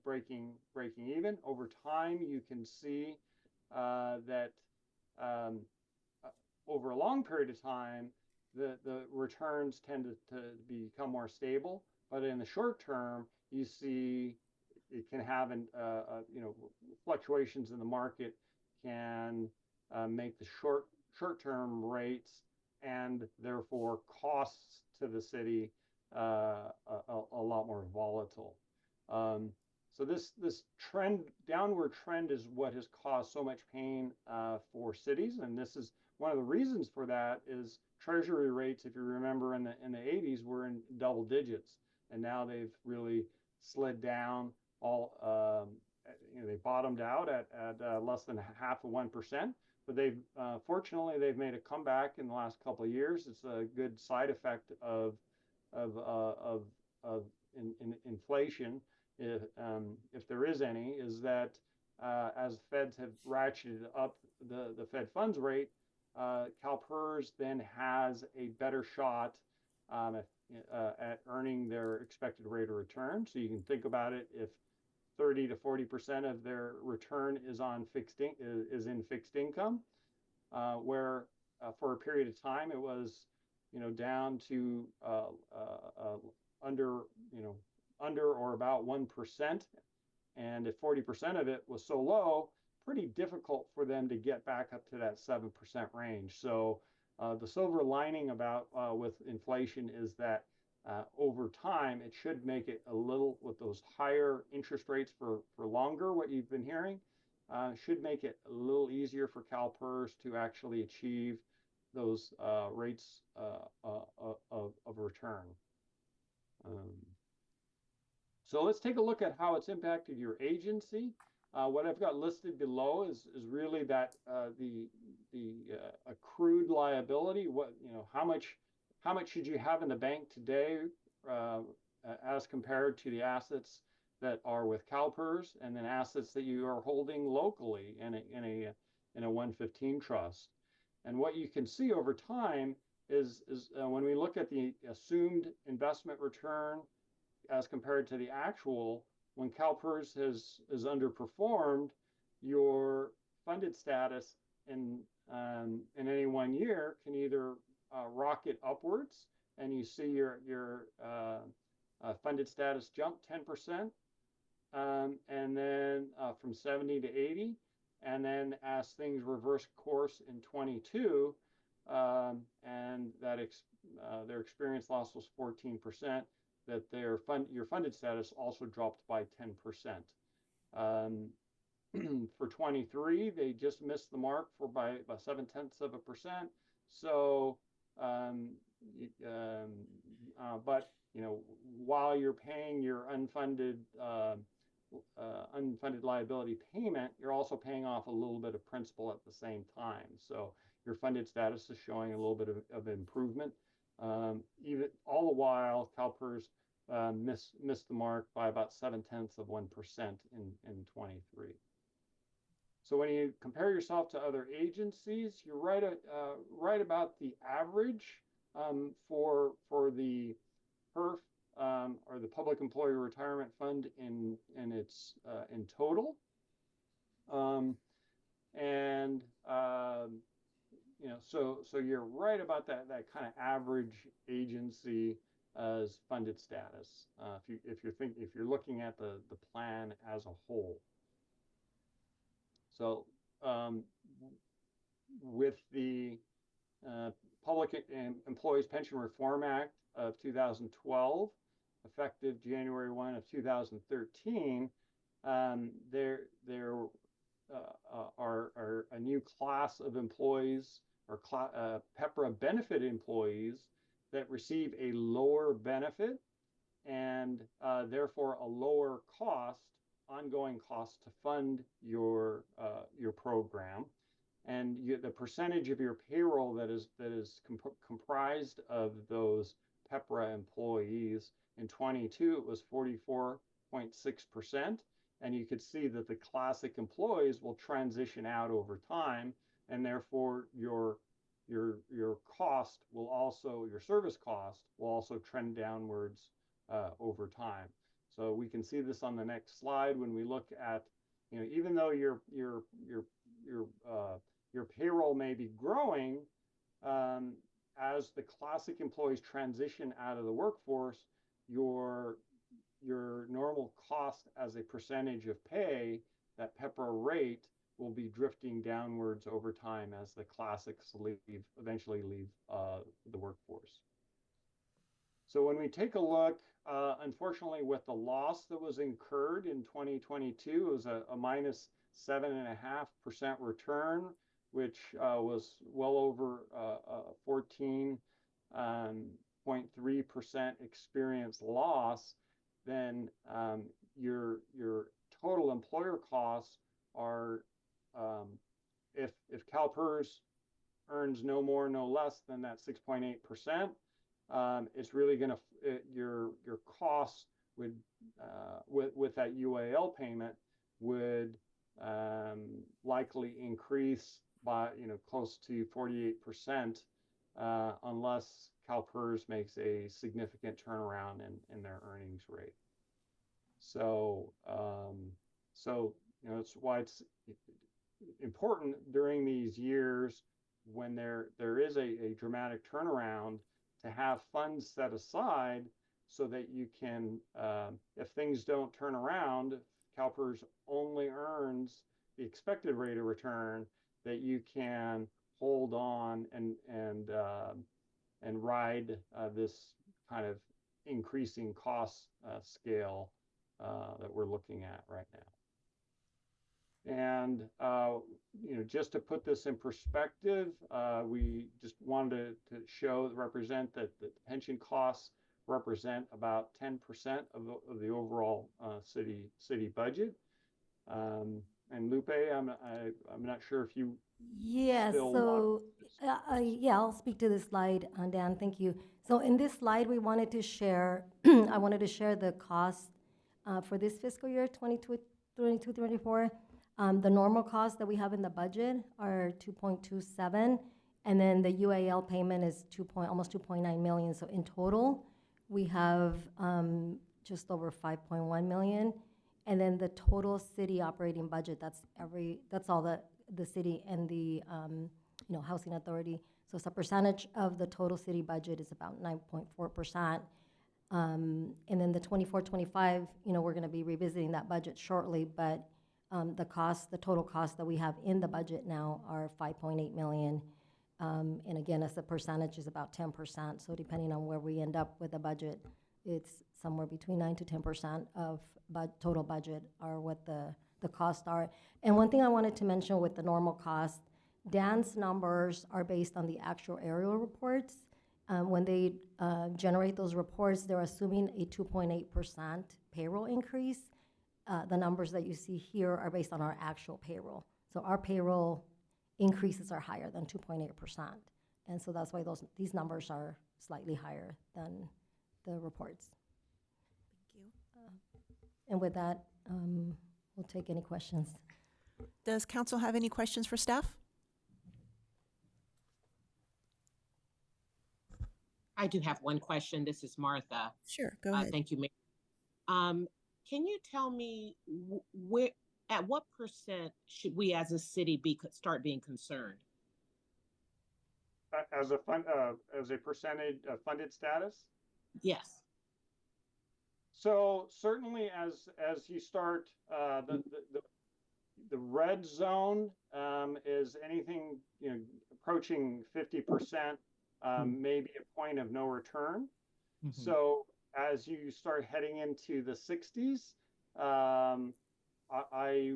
breaking even. Over time, you can see that over a long period of time, the returns tend to become more stable. But in the short term, you see it can have fluctuations in the market can make the short-term rates and therefore costs to the city a lot more volatile. So this downward trend is what has caused so much pain for cities, and this is one of the reasons for that is treasury rates, if you remember in the 80s, were in double digits, and now they've really slid down. They bottomed out at less than 0.5%, but fortunately they've made a comeback in the last couple of years. It's a good side effect of inflation, if there is any, is that as feds have ratcheted up the Fed funds rate, CalPERS then has a better shot at earning their expected rate of return. So you can think about it, if 30 to 40% of their return is in fixed income, where for a period of time it was down to under or about 1%, and if 40% of it was so low, pretty difficult for them to get back up to that 7% range. So the silver lining about with inflation is that over time, it should make it a little, with those higher interest rates for longer, what you've been hearing, should make it a little easier for CalPERS to actually achieve those rates of return. So let's take a look at how it's impacted your agency. What I've got listed below is really that the accrued liability. How much should you have in the bank today as compared to the assets that are with CalPERS, and then assets that you are holding locally in a 115 trust. And what you can see over time is when we look at the assumed investment return as compared to the actual, when CalPERS is underperformed, your funded status in any one year can either rocket upwards, and you see your funded status jump 10%, and then from 70 to 80, and then as things reverse course in 22, and that their experience loss was 14%, that your funded status also dropped by 10%. For 23, they just missed the mark by 0.7%. So, but while you're paying your unfunded liability payment, you're also paying off a little bit of principal at the same time. So your funded status is showing a little bit of improvement. Even all the while, CalPERS missed the mark by about 0.7% in 23. So when you compare yourself to other agencies, you're right about the average for the PERF or the Public Employee Retirement Fund in total, so you're right about that kind of average agency as funded status. If you're looking at the plan as a whole. So with the Public Employees Pension Reform Act of 2012, effective January 1 of 2013, there are a new class of employees, or PEPRA benefit employees, that receive a lower benefit and therefore a lower ongoing cost to fund your program. And the percentage of your payroll that is comprised of those PEPRA employees in 22, it was 44.6%. And you could see that the classic employees will transition out over time, and therefore your cost will also, your service cost will also trend downwards over time. So we can see this on the next slide when we look at, even though your payroll may be growing, as the classic employees transition out of the workforce, your normal cost as a percentage of pay, that PEPRA rate, will be drifting downwards over time as the classics eventually leave the workforce. So when we take a look, unfortunately, with the loss that was incurred in 2022, it was a minus 7.5% return, which was well over 14.3% experience loss. Then your total employer costs are, if CalPERS earns no more, no less than that 6.8%, it's really going to, your costs would, with that UAL payment, would likely increase by, close to 48%, unless CalPERS makes a significant turnaround in their earnings rate. So, that's why it's important during these years when there is a dramatic turnaround to have funds set aside so that you can, if things don't turn around, CalPERS only earns the expected rate of return, that you can hold on and ride this kind of increasing cost scale that we're looking at right now. And just to put this in perspective, we just wanted to represent that the pension costs represent about 10% of the overall city budget. And Lupe, I'm not sure if you I'll speak to this slide, Dan. Thank you. So in this slide, we wanted to share, I wanted to share the cost for this fiscal year, 22-24. The normal costs that we have in the budget are 2.27, and then the UAL payment is almost 2.9 million. So in total, we have just over 5.1 million. And then the total city operating budget, that's all the city and the, housing authority. So it's a percentage of the total city budget is about 9.4%. And then the 24-25, we're gonna be revisiting that budget shortly, but the total cost that we have in the budget now are 5.8 million. And again, as a percentage is about 10%. So depending on where we end up with the budget, it's somewhere between 9 to 10% of total budget are what the costs are. And one thing I wanted to mention with the normal cost, Dan's numbers are based on the actuarial reports. When they generate those reports, they're assuming a 2.8% payroll increase. The numbers that you see here are based on our actual payroll. So our payroll increases are higher than 2.8%. And so that's why these numbers are slightly higher than the reports. Thank you. And with that, we'll take any questions. Does council have any questions for staff? I do have one question. This is Martha. Sure, go ahead. Thank you, Mayor. Can you tell me at what percent should we as a city start being concerned? As a percentage of funded status? Yes. So certainly as you start, the red zone is anything, approaching 50%, maybe a point of no return. Mm-hmm. So as you start heading into the 60s, I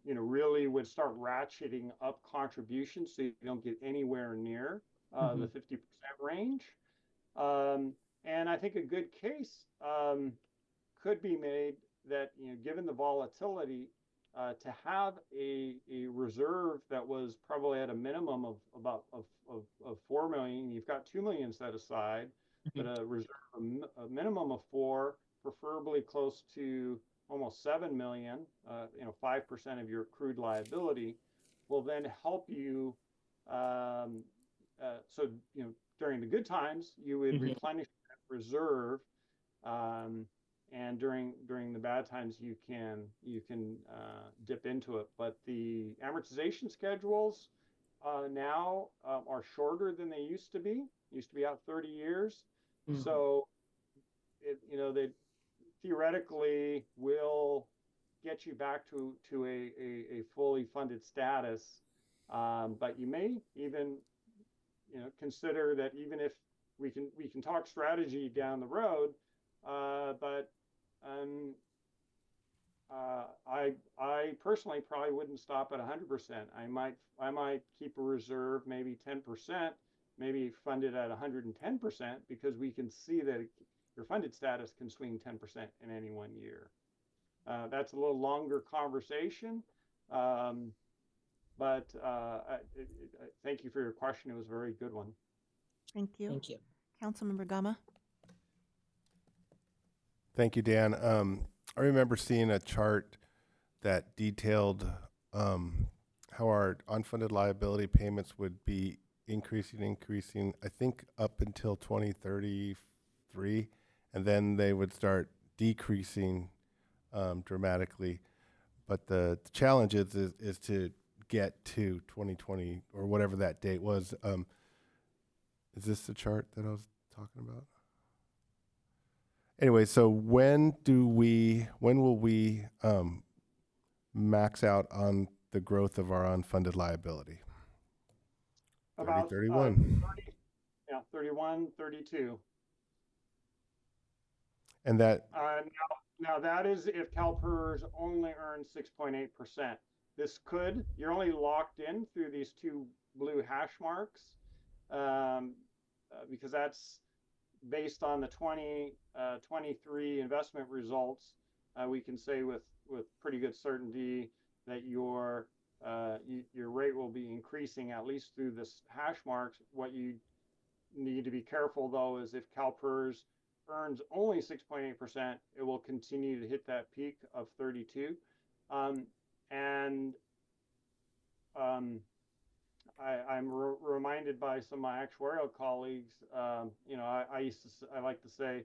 really would start ratcheting up contributions so you don't get anywhere near the 50% range. And I think a good case could be made that, given the volatility, to have a reserve that was probably at a minimum of about of 4 million. You've got 2 million set aside, but a reserve a minimum of 4, preferably close to almost 7 million. 5% of your accrued liability will then help you. So during the good times, you would replenish that reserve. And during the bad times, you can dip into it. But the amortization schedules now are shorter than they used to be. Used to be out 30 years. So they theoretically will get you back to a fully funded status. But you may even consider that even if we can talk strategy down the road, but I personally probably wouldn't stop at 100%. I might keep a reserve, maybe 10%, maybe fund it at 110%, because we can see that your funded status can swing 10% in any one year. That's a little longer conversation, but thank you for your question. It was a very good one. Thank you. Thank you. Councilmember Gama. Thank you, Dan. I remember seeing a chart that detailed how our unfunded liability payments would be increasing, I think up until 2033, and then they would start decreasing dramatically. But the challenge is to get to 2020 or whatever that date was. Is this the chart that I was talking about? Anyway, so when will we max out on the growth of our unfunded liability? About 31. 31, 32. And that now that is if CalPERS only earns 6.8%. You're only locked in through these two blue hash marks, because that's based on the 2023 investment results. We can say with pretty good certainty that your rate will be increasing at least through this hash marks. What you need to be careful though is if CalPERS earns only 6.8%, it will continue to hit that peak of 32. I'm reminded by some of my actuarial colleagues. I like to say,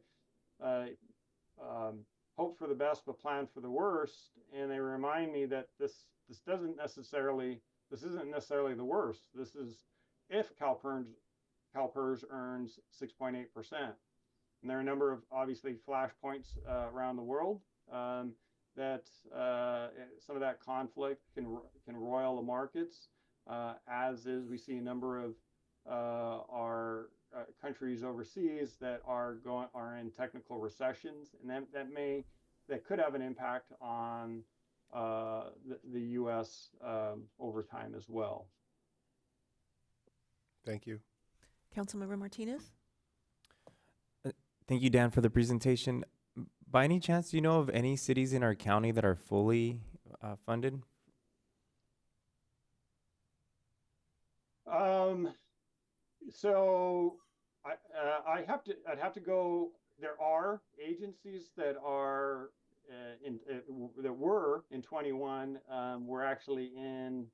hope for the best but plan for the worst, and they remind me that this isn't necessarily the worst. This is if CalPERS earns 6.8%. And there are a number of obviously flashpoints around the world that some of that conflict can roil the markets, as is we see a number of our countries overseas that are in technical recessions, and that could have an impact on the U.S. Over time as well. Thank you. Councilmember Martinez? Thank you, Dan, for the presentation. By any chance, do you know of any cities in our county that are fully funded? So I'd have to go. There are agencies that are that were in 21 were actually in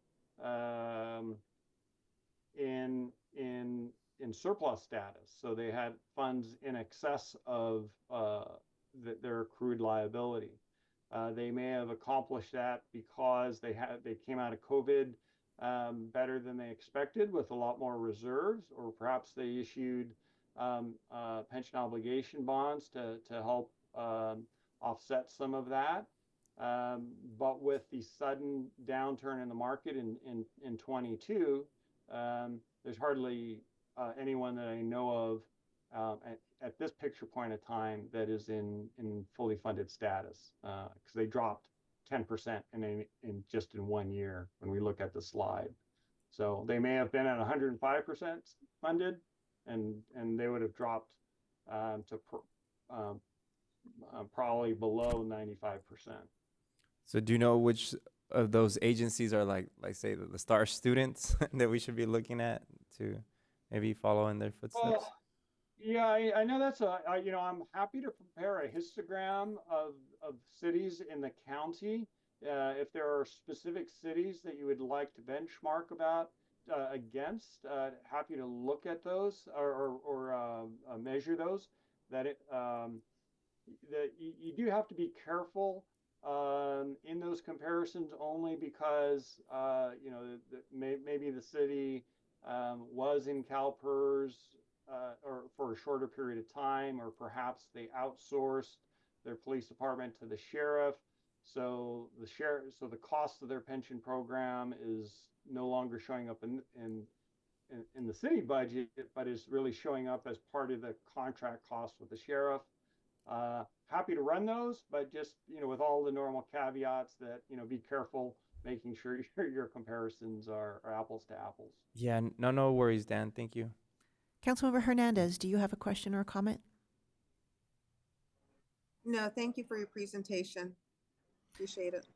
surplus status. So they had funds in excess of their accrued liability. They may have accomplished that because they came out of COVID better than they expected with a lot more reserves, or perhaps they issued pension obligation bonds to help offset some of that. But with the sudden downturn in the market in 22, there's hardly anyone that I know of at this picture point of time that is in fully funded status, because they dropped 10% in just in 1 year when we look at the slide. So they may have been at 105% funded, and they would have dropped to probably below 95%. So do you know which of those agencies are like say the STAR students that we should be looking at to maybe follow in their footsteps? Well, yeah, I know that's I'm happy to prepare a histogram of cities in the county. If there are specific cities that you would like to benchmark against, happy to look at those or measure those. You do have to be careful in those comparisons, only because maybe the city was in CalPERS or for a shorter period of time, or perhaps they outsourced their police department to the sheriff. So the cost of their pension program is no longer showing up in the city budget, but is really showing up as part of the contract cost with the sheriff. Happy to run those, but just with all the normal caveats that be careful making sure your comparisons are apples to apples. Yeah, no worries, Dan. Thank you. Councilmember Hernandez, do you have a question or a comment? No, thank you for your presentation. Appreciate it.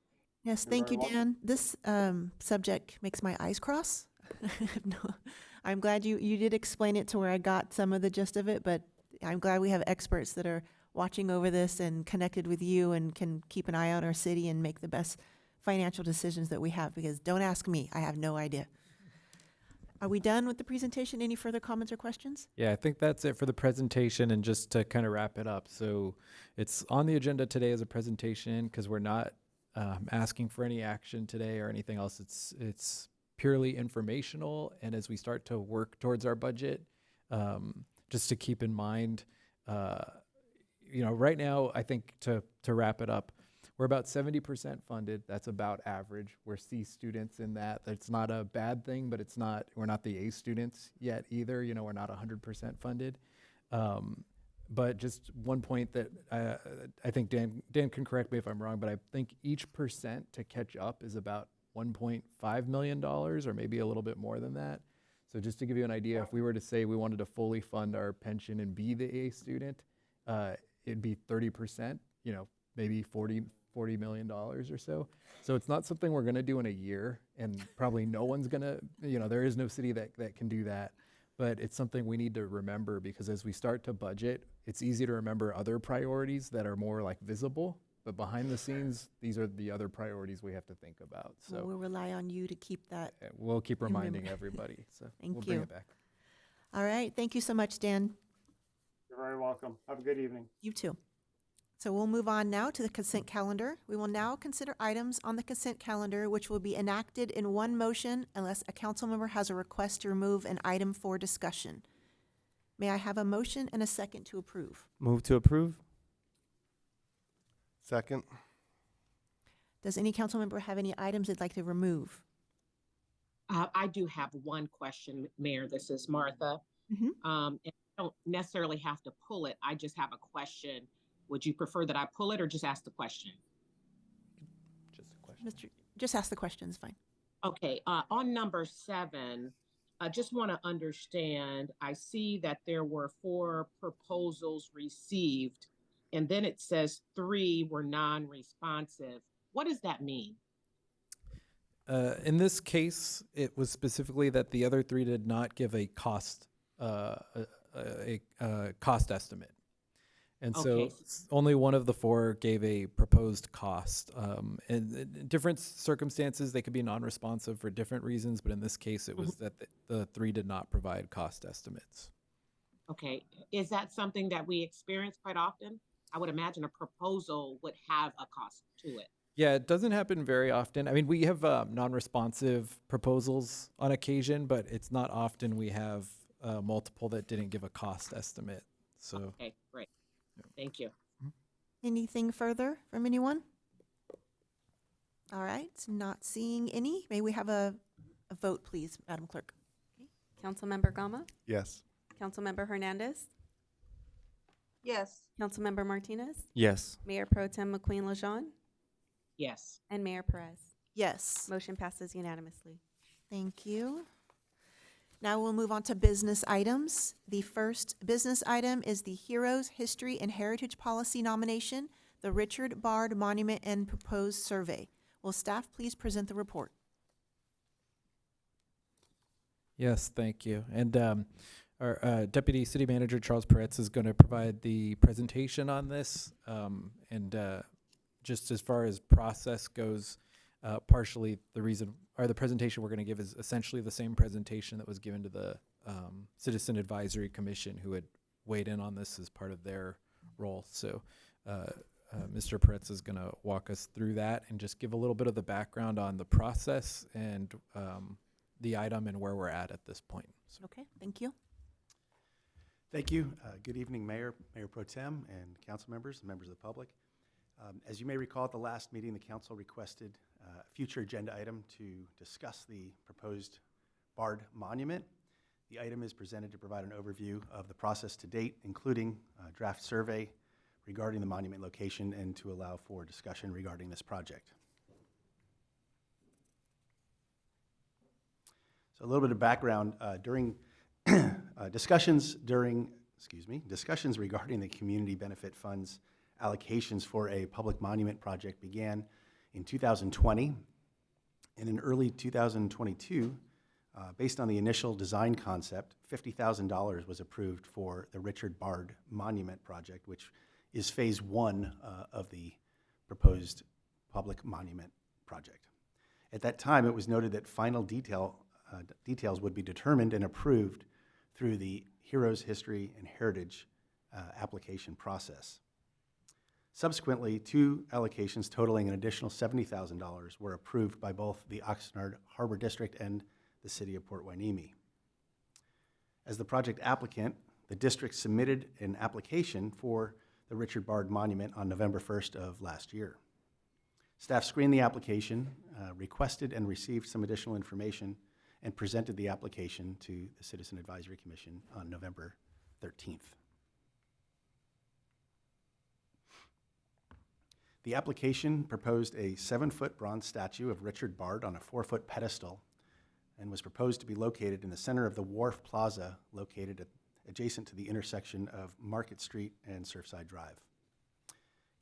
Yes, You're thank very you, welcome. Dan. This subject makes my eyes cross. No, I'm glad you did explain it to where I got some of the gist of it, but I'm glad we have experts that are watching over this and connected with you and can keep an eye on our city and make the best financial decisions that we have, because don't ask me, I have no idea. Are we done with the presentation? Any further comments or questions? Yeah, I think that's it for the presentation. And just to kind of wrap it up, so it's on the agenda today as a presentation because we're not asking for any action today or anything else. It's purely informational. And as we start to work towards our budget, just to keep in mind, right now, I think to wrap it up, we're about 70% funded. That's about average. We're C students in that. That's not a bad thing, but we're not the A students yet either. We're not 100% funded. But just one point that I think Dan can correct me if I'm wrong, but I think each percent to catch up is about $1.5 million or maybe a little bit more than that. So just to give you an idea, if we were to say we wanted to fully fund our pension and be the A student, it'd be 30%, maybe $40 million or so. So it's not something we're going to do in a year, and probably no one's going to, there is no city that can do that. But it's something we need to remember, because as we start to budget, it's easy to remember other priorities that are more like visible, but behind the scenes, these are the other priorities we have to think about. So We'll rely on you to keep that. we'll keep in reminding memory. everybody. So Thank we'll bring you. it back. All right. Thank you so much, Dan. You're very welcome. Have a good evening. You too. So we'll move on now to the consent calendar. We will now consider items on the consent calendar which will be enacted in one motion unless a council member has a request to remove an item for discussion. May I have a motion and a second to approve? Move to approve? Second. Does any council member have any items they'd like to remove? I do have one question, Mayor. This is Martha. Mhm. And I don't necessarily have to pull it. I just have a question. Would you prefer that I pull it or just ask the question? Just a question. Just ask the question, it's fine. Okay, on number 7, I just want to understand, I see that there were 4 proposals received, and then it says 3 were non-responsive. What does that mean? In this case, it was specifically that the other 3 did not give a cost cost estimate. And so Okay. only one of the 4 gave a proposed cost. And in different circumstances, they could be non-responsive for different reasons, but in this case, it was that the 3 did not provide cost estimates. Okay, is that something that we experience quite often? I would imagine a proposal would have a cost to it. Yeah, it doesn't happen very often. I mean, we have non-responsive proposals on occasion, but it's not often we have multiple that didn't give a cost estimate. So Okay, great. Thank you. Anything further from anyone? All right, not seeing any. May we have a vote, please, Madam Clerk? Councilmember Gama, Yes. Councilmember Hernandez, Yes. Councilmember Martinez, Yes. Mayor Pro Tem McQueen Lejeune, Yes. and Mayor Perez. Yes. Motion passes unanimously. Thank you. Now we'll move on to business items. The first business item is the Heroes, History, and Heritage Policy nomination, the Richard Bard Monument and Proposed Survey. Will staff please present the report? yes, thank you. And our Deputy City Manager Charles Peretz is going to provide the presentation on this. Just as far as process goes, partially the reason or the presentation we're going to give is essentially the same presentation that was given to the Citizen Advisory Commission, who had weighed in on this as part of their role. So Mr. Peretz is going to walk us through that and just give a little bit of the background on the process and the item and where we're at this point. So. Okay, thank you. Thank you. Good evening, Mayor Pro Tem, and council members and members of the public. As you may recall, at the last meeting, the council requested a future agenda item to discuss the proposed Bard Monument. The item is presented to provide an overview of the process to date, including a draft survey regarding the monument location and to allow for discussion regarding this project. So a little bit of background, during discussions regarding the Community Benefit Fund's allocations for a public monument project began in 2020. And in early 2022, based on the initial design concept, $50,000 was approved for the Richard Bard Monument project, which is phase 1 of the proposed public monument project. At that time, it was noted that final details would be determined and approved through the Heroes, History, and Heritage application process. Subsequently, 2 allocations totaling an additional $70,000 were approved by both the Oxnard Harbor District and the City of Port Hueneme. As the project applicant, the district submitted an application for the Richard Bard Monument on November 1st of last year. Staff screened the application, requested and received some additional information, and presented the application to the Citizen Advisory Commission on November 13th. The application proposed a 7-foot bronze statue of Richard Bard on a 4-foot pedestal and was proposed to be located in the center of the Wharf Plaza, located adjacent to the intersection of Market Street and Surfside Drive.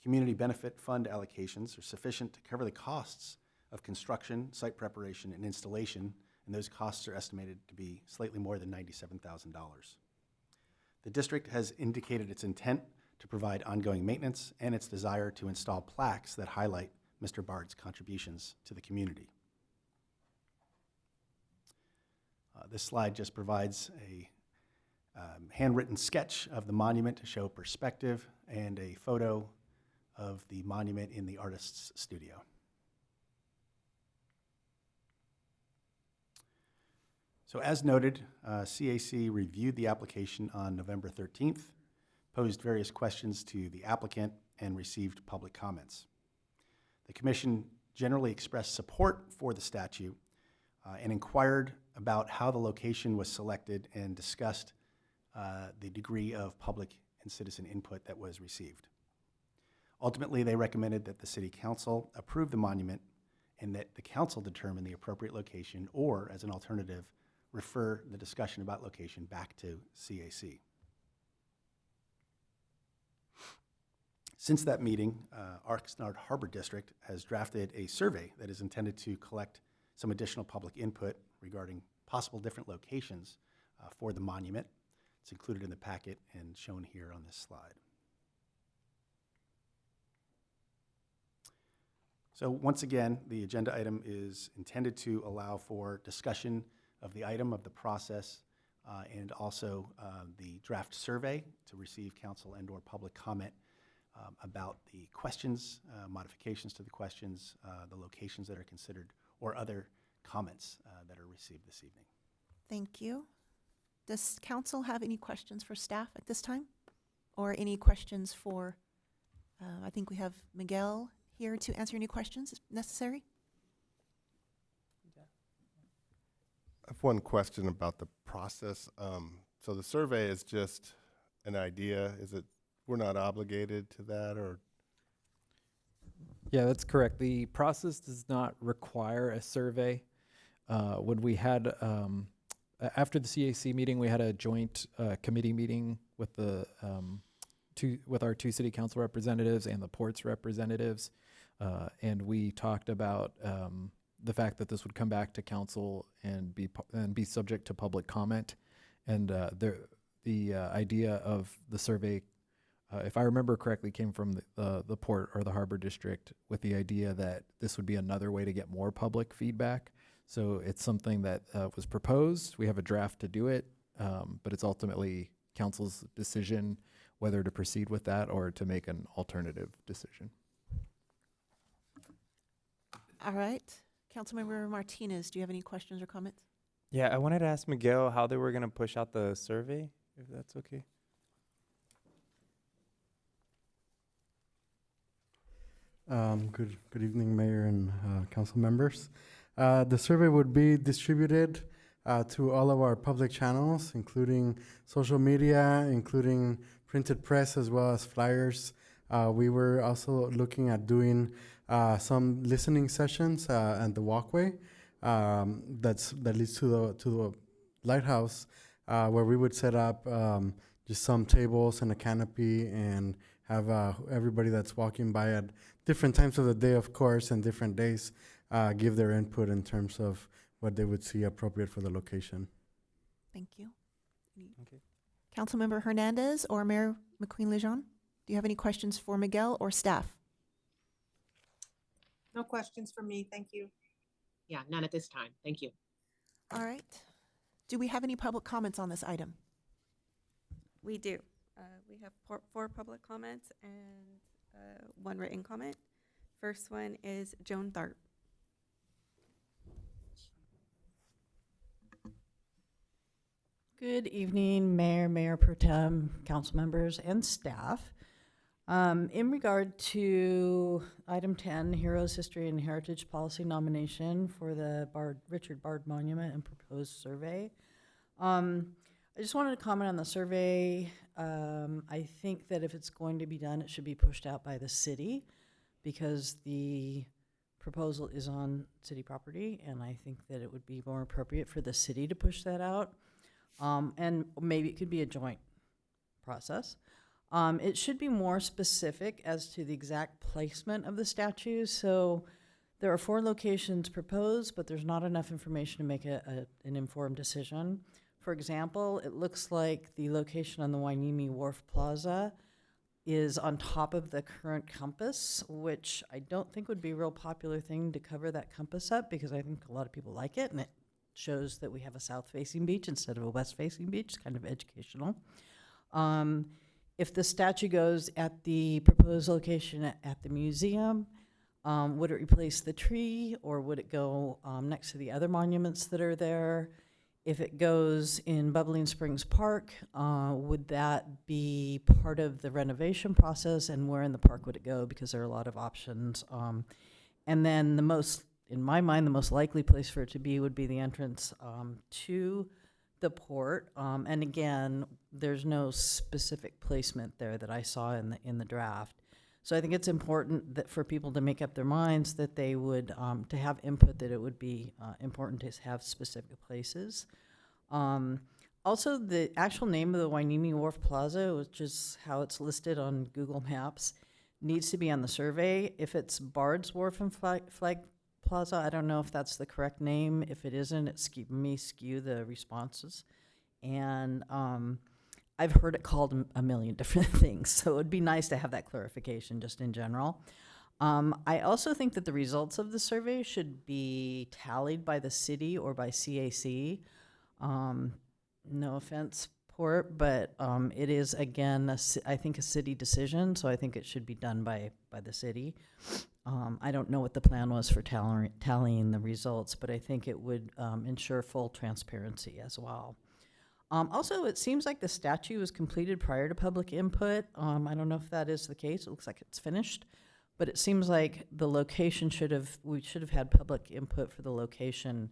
Community Benefit Fund allocations are sufficient to cover the costs of construction, site preparation, and installation, and those costs are estimated to be slightly more than $97,000. The district has indicated its intent to provide ongoing maintenance and its desire to install plaques that highlight Mr. Bard's contributions to the community. This slide just provides a handwritten sketch of the monument to show perspective and a photo of the monument in the artist's studio. So as noted, CAC reviewed the application on November 13th, posed various questions to the applicant, and received public comments. The commission generally expressed support for the statute and inquired about how the location was selected and discussed the degree of public and citizen input that was received. Ultimately, they recommended that the City Council approve the monument and that the council determine the appropriate location, or as an alternative, refer the discussion about location back to CAC. Since that meeting, Oxnard Harbor District has drafted a survey that is intended to collect some additional public input regarding possible different locations for the monument. It's included in the packet and shown here on this slide. So once again, the agenda item is intended to allow for discussion of the item, of the process, and also the draft survey to receive council and/or public comment about the questions, modifications to the questions, the locations that are considered, or other comments that are received this evening. Thank you. Does council have any questions for staff at this time? Or any questions for, I think we have Miguel here to answer any questions if necessary. I have one question about the process. So the survey is just an idea. Is it, we're not obligated to that, or? Yeah, that's correct. The process does not require a survey. When we had, after the CAC meeting, we had a joint committee meeting with the with our two city council representatives and the ports representatives, and we talked about the fact that this would come back to council and be subject to public comment, and the idea of the survey, if I remember correctly, came from the port or the harbor district with the idea that this would be another way to get more public feedback. So it's something that was proposed. We have a draft to do it, but it's ultimately council's decision whether to proceed with that or to make an alternative decision. All right. Councilmember Martinez, do you have any questions or comments? Yeah, I wanted to ask Miguel how they were going to push out the survey, if that's okay. Good evening, Mayor and council members. The survey would be distributed to all of our public channels, including social media, including printed press, as well as flyers. We were also looking at doing some listening sessions at the walkway that leads to the lighthouse, where we would set up just some tables and a canopy and have everybody that's walking by at different times of the day, of course, and different days, give their input in terms of what they would see appropriate for the location. Thank you. Okay. Councilmember Hernandez or Mayor McQueen-Lejeune, do you have any questions for Miguel or staff? No questions for me. Thank you. Yeah, none at this time. Thank you. All right. Do we have any public comments on this item? We do. We have four public comments and one written comment. First one is Joan Tharp. Good evening, Mayor, Mayor Pro Tem, council members, and staff. In regard to item 10, Heroes, History, and Heritage Policy nomination for the Richard Bard Monument and proposed survey. I just wanted to comment on the survey. I think that if it's going to be done, it should be pushed out by the city because the proposal is on city property, and I think that it would be more appropriate for the city to push that out. And maybe it could be a joint process. It should be more specific as to the exact placement of the statues. So there are 4 locations proposed, but there's not enough information to make an informed decision. For example, it looks like the location on the Hueneme Wharf Plaza is on top of the current campus, which I don't think would be a real popular thing to cover that campus up because I think a lot of people like it, and it shows that we have a south-facing beach instead of a west-facing beach. It's kind of educational. if the statue goes at the proposed location at the museum, would it replace the tree, or would it go next to the other monuments that are there? If it goes in Bubbling Springs Park, would that be part of the renovation process, and where in the park would it go? Because there are a lot of options. And then in my mind, the most likely place for it to be would be the entrance to the port. And again, there's no specific placement there that I saw in the draft. So I think it's important that for people to make up their minds that they would, to have input, that it would be important to have specific places. Also, the actual name of the Hueneme Wharf Plaza, which is how it's listed on Google Maps, needs to be on the survey. If it's Bard's Wharf and Flag Plaza, I don't know if that's the correct name. If it isn't, it may skew the responses. And I've heard it called a million different things, so it would be nice to have that clarification just in general. I also think that the results of the survey should be tallied by the city or by CAC. No offense, Port, but it is, again, I think a city decision, so I think it should be done by the city. I don't know what the plan was for tallying the results, but I think it would ensure full transparency as well. Also, it seems like the statue was completed prior to public input. I don't know if that is the case. It looks like it's finished, but it seems like the location we should have had public input for the location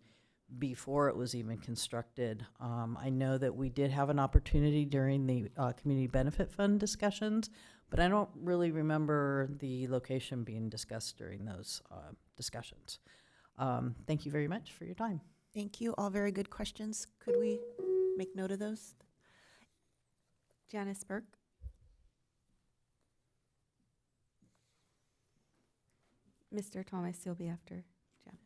before it was even constructed. I know that we did have an opportunity during the Community Benefit Fund discussions, but I don't really remember the location being discussed during those discussions. Thank you very much for your time. Thank you. All very good questions. Could we make note of those? Janice Burke. Mr. Thomas, you'll be after Janice.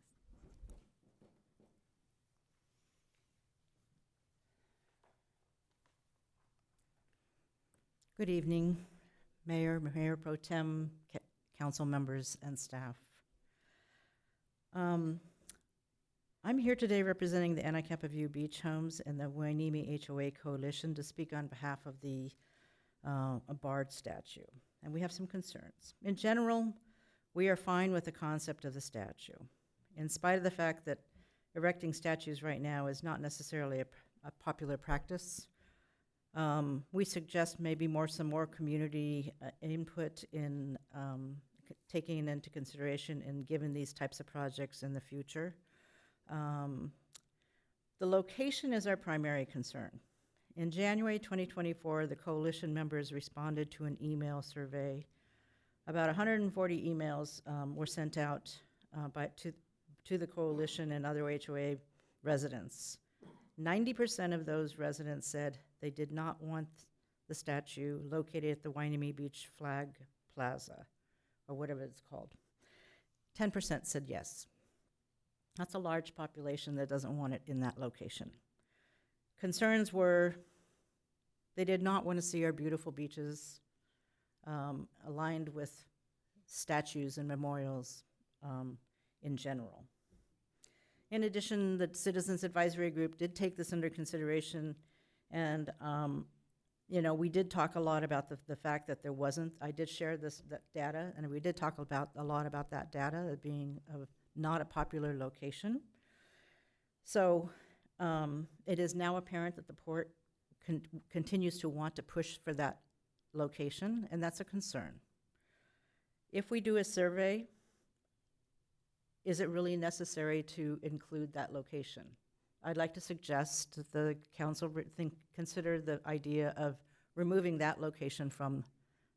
Good evening, Mayor, Mayor Pro Tem, council members, and staff. I'm here today representing the Anacapa View Beach Homes and the Hueneme HOA Coalition to speak on behalf of the Bard statue, and we have some concerns. In general, we are fine with the concept of the statue, in spite of the fact that erecting statues right now is not necessarily a popular practice. We suggest maybe some more community input in taking into consideration and given these types of projects in the future. The location is our primary concern. In January 2024, the coalition members responded to an email survey. About 140 emails were sent out to the coalition and other HOA residents. 90% of those residents said they did not want the statue located at the Hueneme Beach Flag Plaza, or whatever it's called. 10% said yes. That's a large population that doesn't want it in that location. Concerns were they did not want to see our beautiful beaches aligned with statues and memorials in general. In addition, the Citizens Advisory Group did take this under consideration, and we did talk a lot about the fact that there wasn't, I did share that data, and we did talk a lot about that data being not a popular location. So it is now apparent that the port continues to want to push for that location, and that's a concern. If we do a survey, is it really necessary to include that location? I'd like to suggest that the council consider the idea of removing that location from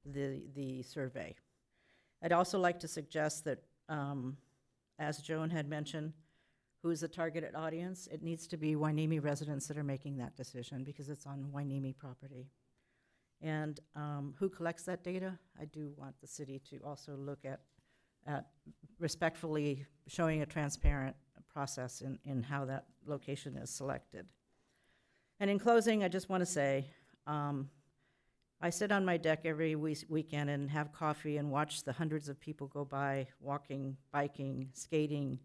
the survey. I'd also like to suggest that, as Joan had mentioned, who's the targeted audience? It needs to be Hueneme residents that are making that decision because it's on Hueneme property. And who collects that data? I do want the city to also look at respectfully showing a transparent process in how that location is selected. And in closing, I just want to say, I sit on my deck every weekend and have coffee and watch the hundreds of people go by, walking, biking, skating,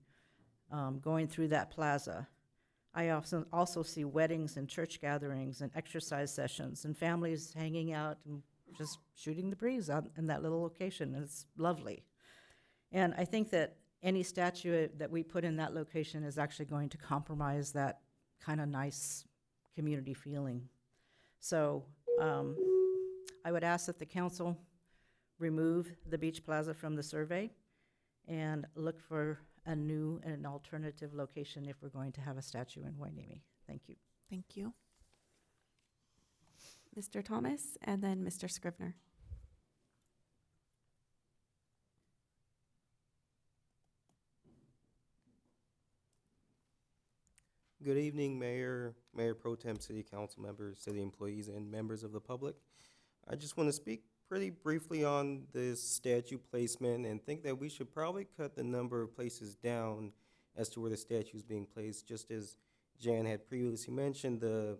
going through that plaza. I also see weddings and church gatherings and exercise sessions and families hanging out and just shooting the breeze out in that little location. It's lovely. And I think that any statue that we put in that location is actually going to compromise that kind of nice community feeling. So I would ask that the council remove the Beach Plaza from the survey and look for a new and an alternative location if we're going to have a statue in Hueneme. Thank you. Thank you. Mr. Thomas, and then Mr. Scrivener. Good evening, Mayor, Mayor Pro Tem, City Council members, city employees, and members of the public. I just want to speak pretty briefly on this statue placement and think that we should probably cut the number of places down as to where the statue is being placed. Just as Jan had previously mentioned, the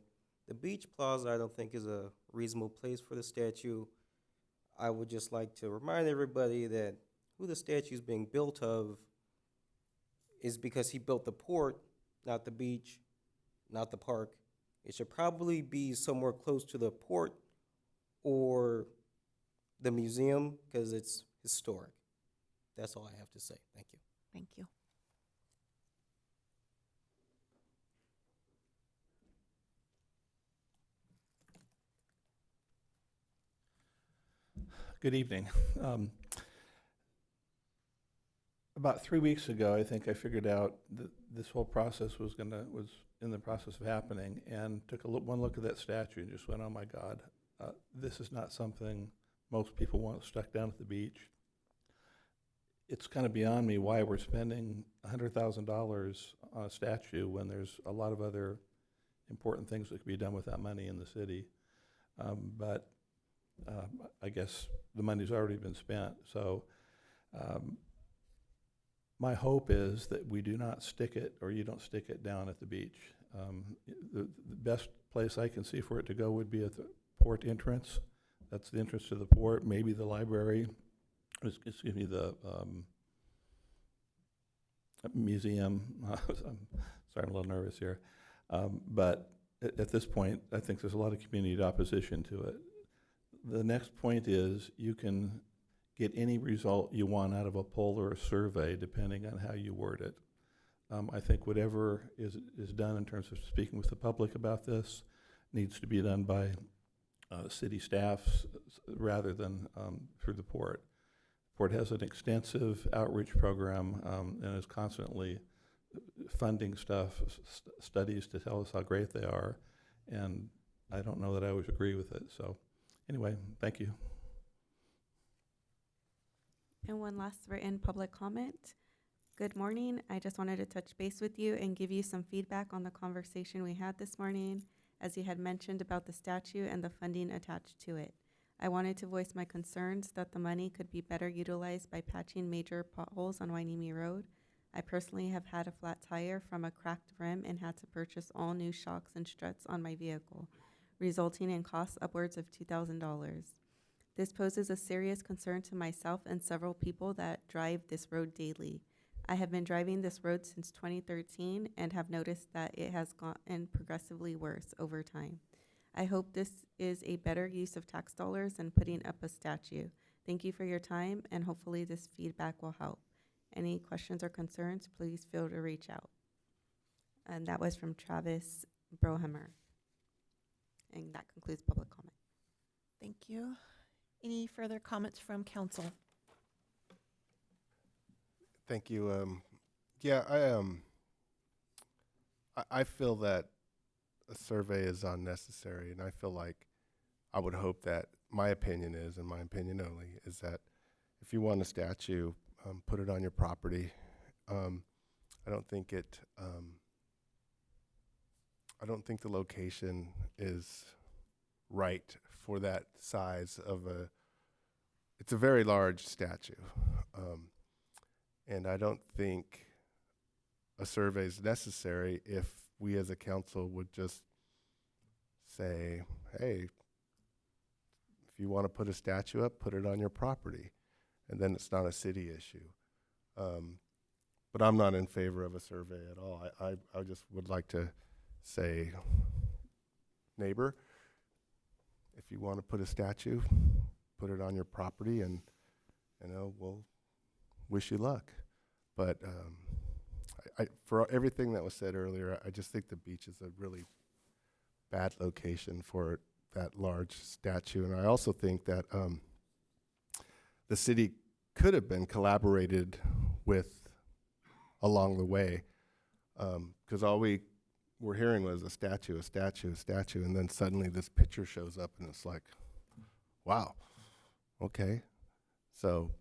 Beach Plaza I don't think is a reasonable place for the statue. I would just like to remind everybody that who the statue is being built of is because he built the port, not the beach, not the park. It should probably be somewhere close to the port or the museum because it's historic. That's all I have to say. Thank you. Thank you. Good evening. About 3 weeks ago, I think I figured out that this whole process was in the process of happening, and took one look at that statue and just went, oh my God, this is not something most people want stuck down at the beach. It's kind of beyond me why we're spending $100,000 on a statue when there's a lot of other important things that could be done with that money in the city. But I guess the money's already been spent. So my hope is that we do not stick it, or you don't stick it down at the beach. The best place I can see for it to go would be at the port entrance. That's the entrance to the port, maybe the library, excuse me, the museum. I'm sorry, I'm a little nervous here. But at this point, I think there's a lot of community opposition to it. The next point is you can get any result you want out of a poll or a survey, depending on how you word it. I think whatever is done in terms of speaking with the public about this needs to be done by city staff rather than through the port. The port has an extensive outreach program and is constantly funding studies to tell us how great they are, and I don't know that I always agree with it. So anyway, thank you. And one last written public comment. Good morning. I just wanted to touch base with you and give you some feedback on the conversation we had this morning, as you had mentioned about the statue and the funding attached to it. I wanted to voice my concerns that the money could be better utilized by patching major potholes on Hueneme Road. I personally have had a flat tire from a cracked rim and had to purchase all new shocks and struts on my vehicle, resulting in costs upwards of $2,000. This poses a serious concern to myself and several people that drive this road daily. I have been driving this road since 2013 and have noticed that it has gotten progressively worse over time. I hope this is a better use of tax dollars than putting up a statue. Thank you for your time, and hopefully this feedback will help. Any questions or concerns, please feel to reach out. And that was from Travis Brohammer. And that concludes public comment. Thank you. Any further comments from council? Thank you. Yeah, I feel that a survey is unnecessary, and I feel like I would hope that my opinion is, and my opinion only, is that if you want a statue, put it on your property. I don't think the location is right for that size of it's a very large statue. And I don't think a survey is necessary if we as a council would just say, hey, if you want to put a statue up, put it on your property. And then it's not a city issue. But I'm not in favor of a survey at all. I just would like to say, neighbor, if you want to put a statue, put it on your property, and we'll wish you luck. But for everything that was said earlier, I just think the beach is a really bad location for that large statue, and I also think that the city could have been collaborated with along the way, because all we were hearing was a statue, and then suddenly this picture shows up, and it's like, wow, okay. So,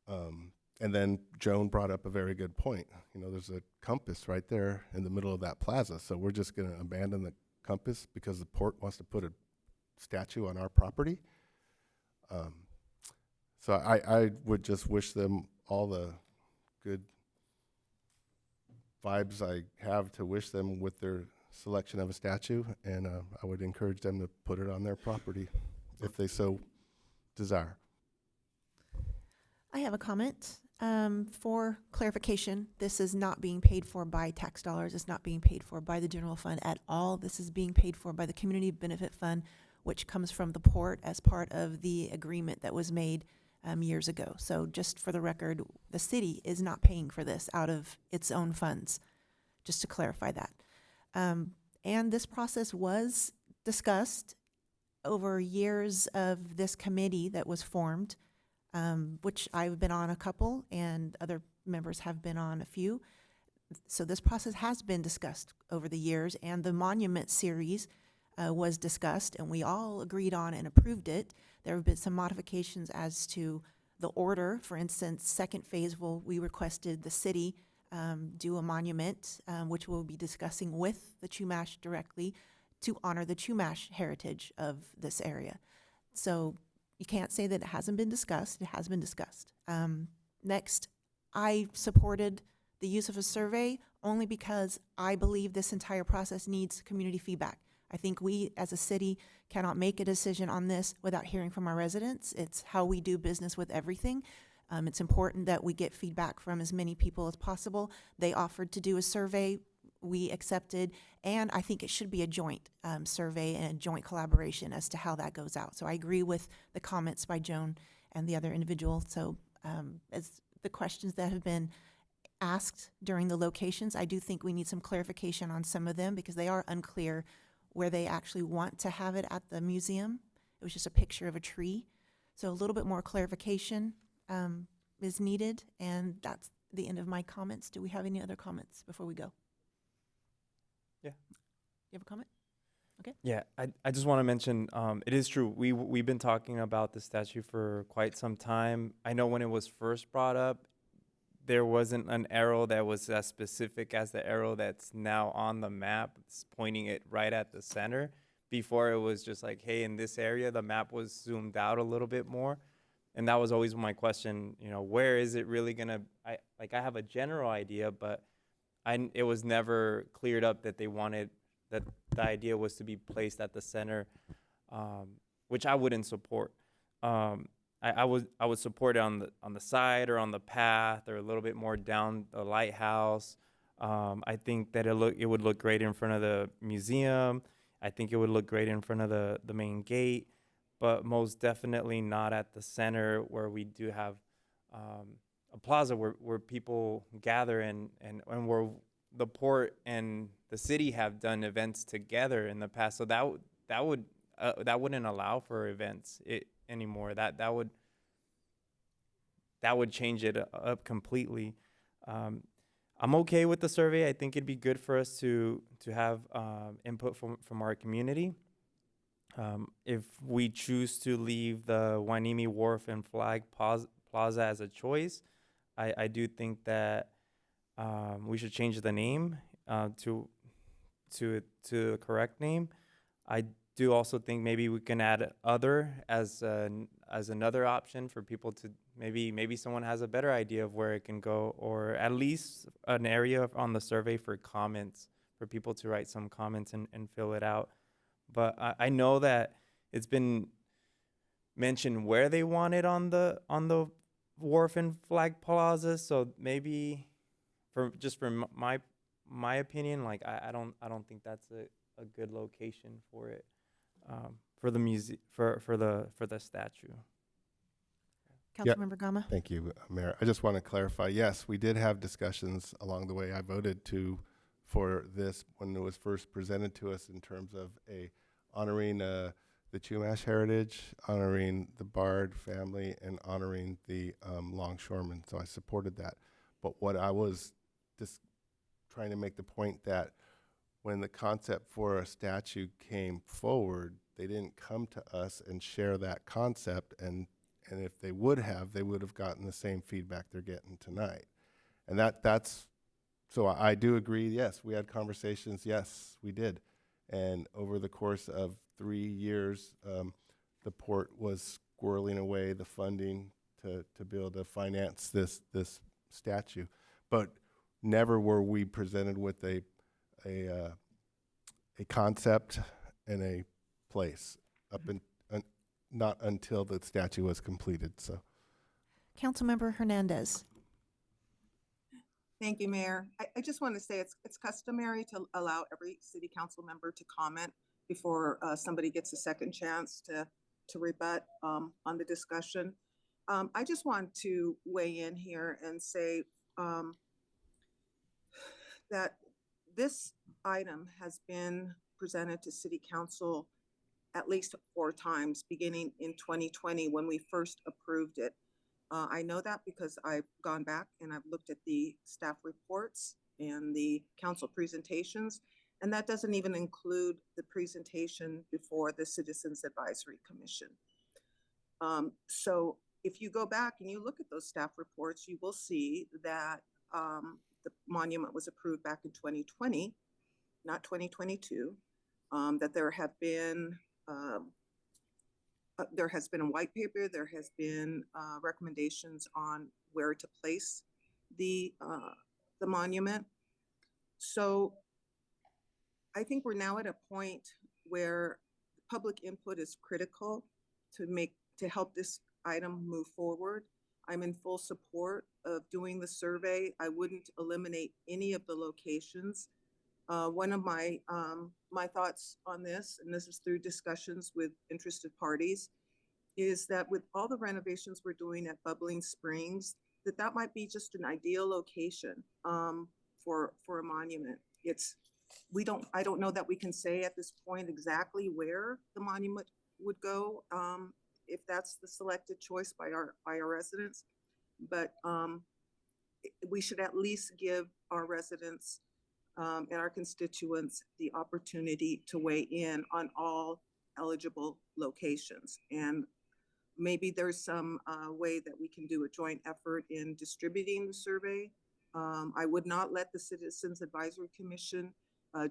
and then Joan brought up a very good point. There's a compass right there in the middle of that plaza, so we're just going to abandon the compass because the port wants to put a statue on our property. So I would just wish them all the good vibes I have to wish them with their selection of a statue, and I would encourage them to put it on their property if they so desire. I have a comment. For clarification, this is not being paid for by tax dollars. It's not being paid for by the general fund at all. This is being paid for by the Community Benefit Fund, which comes from the port as part of the agreement that was made years ago. So just for the record, the city is not paying for this out of its own funds, just to clarify that. And this process was discussed over years of this committee that was formed, which I've been on a couple and other members have been on a few. So this process has been discussed over the years, and the monument series was discussed, and we all agreed on and approved it. There have been some modifications as to the order. For instance, second phase, we requested the city do a monument, which we'll be discussing with the Chumash directly to honor the Chumash heritage of this area. So you can't say that it hasn't been discussed. It has been discussed. Next, I supported the use of a survey only because I believe this entire process needs community feedback. I think we as a city cannot make a decision on this without hearing from our residents. It's how we do business with everything. It's important that we get feedback from as many people as possible. They offered to do a survey. We accepted, and I think it should be a joint survey and a joint collaboration as to how that goes out. So I agree with the comments by Joan and the other individual. So as the questions that have been asked during the locations, I do think we need some clarification on some of them because they are unclear where they actually want to have it at the museum. It was just a picture of a tree. So a little bit more clarification is needed, and that's the end of my comments. Do we have any other comments before we go? Yeah. You have a comment? Okay. Yeah, I just want to mention, it is true. We've been talking about the statue for quite some time. I know when it was first brought up, there wasn't an arrow that was as specific as the arrow that's now on the map. It's pointing it right at the center. Before it was just like, hey, in this area, the map was zoomed out a little bit more. And that was always my question, where is it really gonna, I have a general idea, but it was never cleared up that they wanted, that the idea was to be placed at the center, which I wouldn't support. I would support it on the side or on the path or a little bit more down the lighthouse. I think that it would look great in front of the museum. I think it would look great in front of the main gate, but most definitely not at the center where we do have a plaza where people gather and where the port and the city have done events together in the past. So that wouldn't allow for events anymore. That would change it up completely. I'm okay with the survey. I think it'd be good for us to have input from our community. If we choose to leave the Hueneme Wharf and Flag Plaza as a choice, I do think that we should change the name to the correct name. I do also think maybe we can add other as another option for people to maybe someone has a better idea of where it can go, or at least an area on the survey for comments, for people to write some comments and fill it out. But I know that it's been mentioned where they want it on the Wharf and Flag Plaza, so maybe for my opinion, like I don't think that's a good location for it. for the for the statue. Yeah. Councilmember Gama? Thank you, Mayor. I just want to clarify, yes, we did have discussions along the way. I voted for this when it was first presented to us in terms of honoring the Chumash heritage, honoring the Bard family, and honoring the longshoremen. So I supported that. But what I was just trying to make the point that when the concept for a statue came forward, they didn't come to us and share that concept, and if they would have gotten the same feedback they're getting tonight. And that's, so I do agree, yes, we had conversations, yes, we did. And over the course of 3 years, the port was squirreling away the funding to be able to finance this statue. But never were we presented with a concept and a place not until the statue was completed. So, Councilmember Hernandez. Thank you, Mayor. I just want to say it's customary to allow every city council member to comment before somebody gets a second chance to rebut on the discussion. I just want to weigh in here and say that this item has been presented to city council at least 4 times, beginning in 2020 when we first approved it. I know that because I've gone back and I've looked at the staff reports and the council presentations, and that doesn't even include the presentation before the Citizens Advisory Commission. So if you go back and you look at those staff reports, you will see that the monument was approved back in 2020, not 2022, that there has been a white paper, there has been recommendations on where to place the monument. So I think we're now at a point where public input is critical to help this item move forward. I'm in full support of doing the survey. I wouldn't eliminate any of the locations. One of my thoughts on this, and this is through discussions with interested parties, is that with all the renovations we're doing at Bubbling Springs, that might be just an ideal location for a monument. I don't know that we can say at this point exactly where the monument would go if that's the selected choice by our residents, but we should at least give our residents and our constituents the opportunity to weigh in on all eligible locations. And maybe there's some way that we can do a joint effort in distributing the survey. I would not let the Citizens Advisory Commission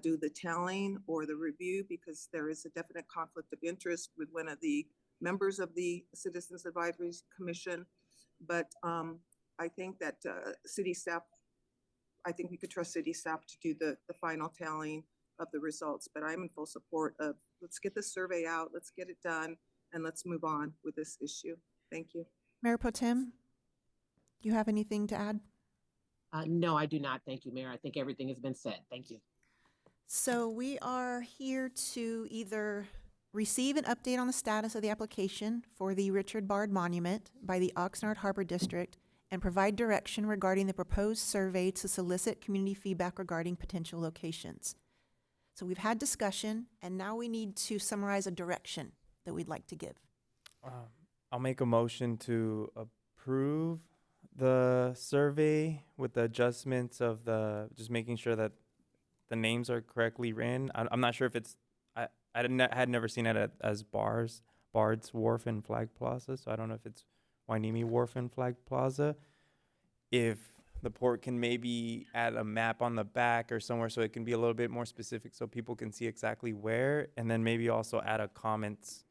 do the tallying or the review, because there is a definite conflict of interest with one of the members of the Citizens Advisory Commission. But I think that city staff, I think we could trust city staff to do the final tallying of the results. But I'm in full support of, let's get the survey out, let's get it done, and let's move on with this issue. Thank you. Mayor Pro Tem, do you have anything to add? No, I do not. Thank you, Mayor. I think everything has been said. Thank you. So we are here to either receive an update on the status of the application for the Richard Bard Monument by the Oxnard Harbor District and provide direction regarding the proposed survey to solicit community feedback regarding potential locations. So we've had discussion, and now we need to summarize a direction that we'd like to give. I'll make a motion to approve the survey with the adjustments of just making sure that the names are correctly written. I'm not sure if it's, I had never seen it as Bard's Wharf and Flag Plaza, so I don't know if it's Hueneme Wharf and Flag Plaza. If the port can maybe add a map on the back or somewhere so it can be a little bit more specific so people can see exactly where, and then maybe also add a comments.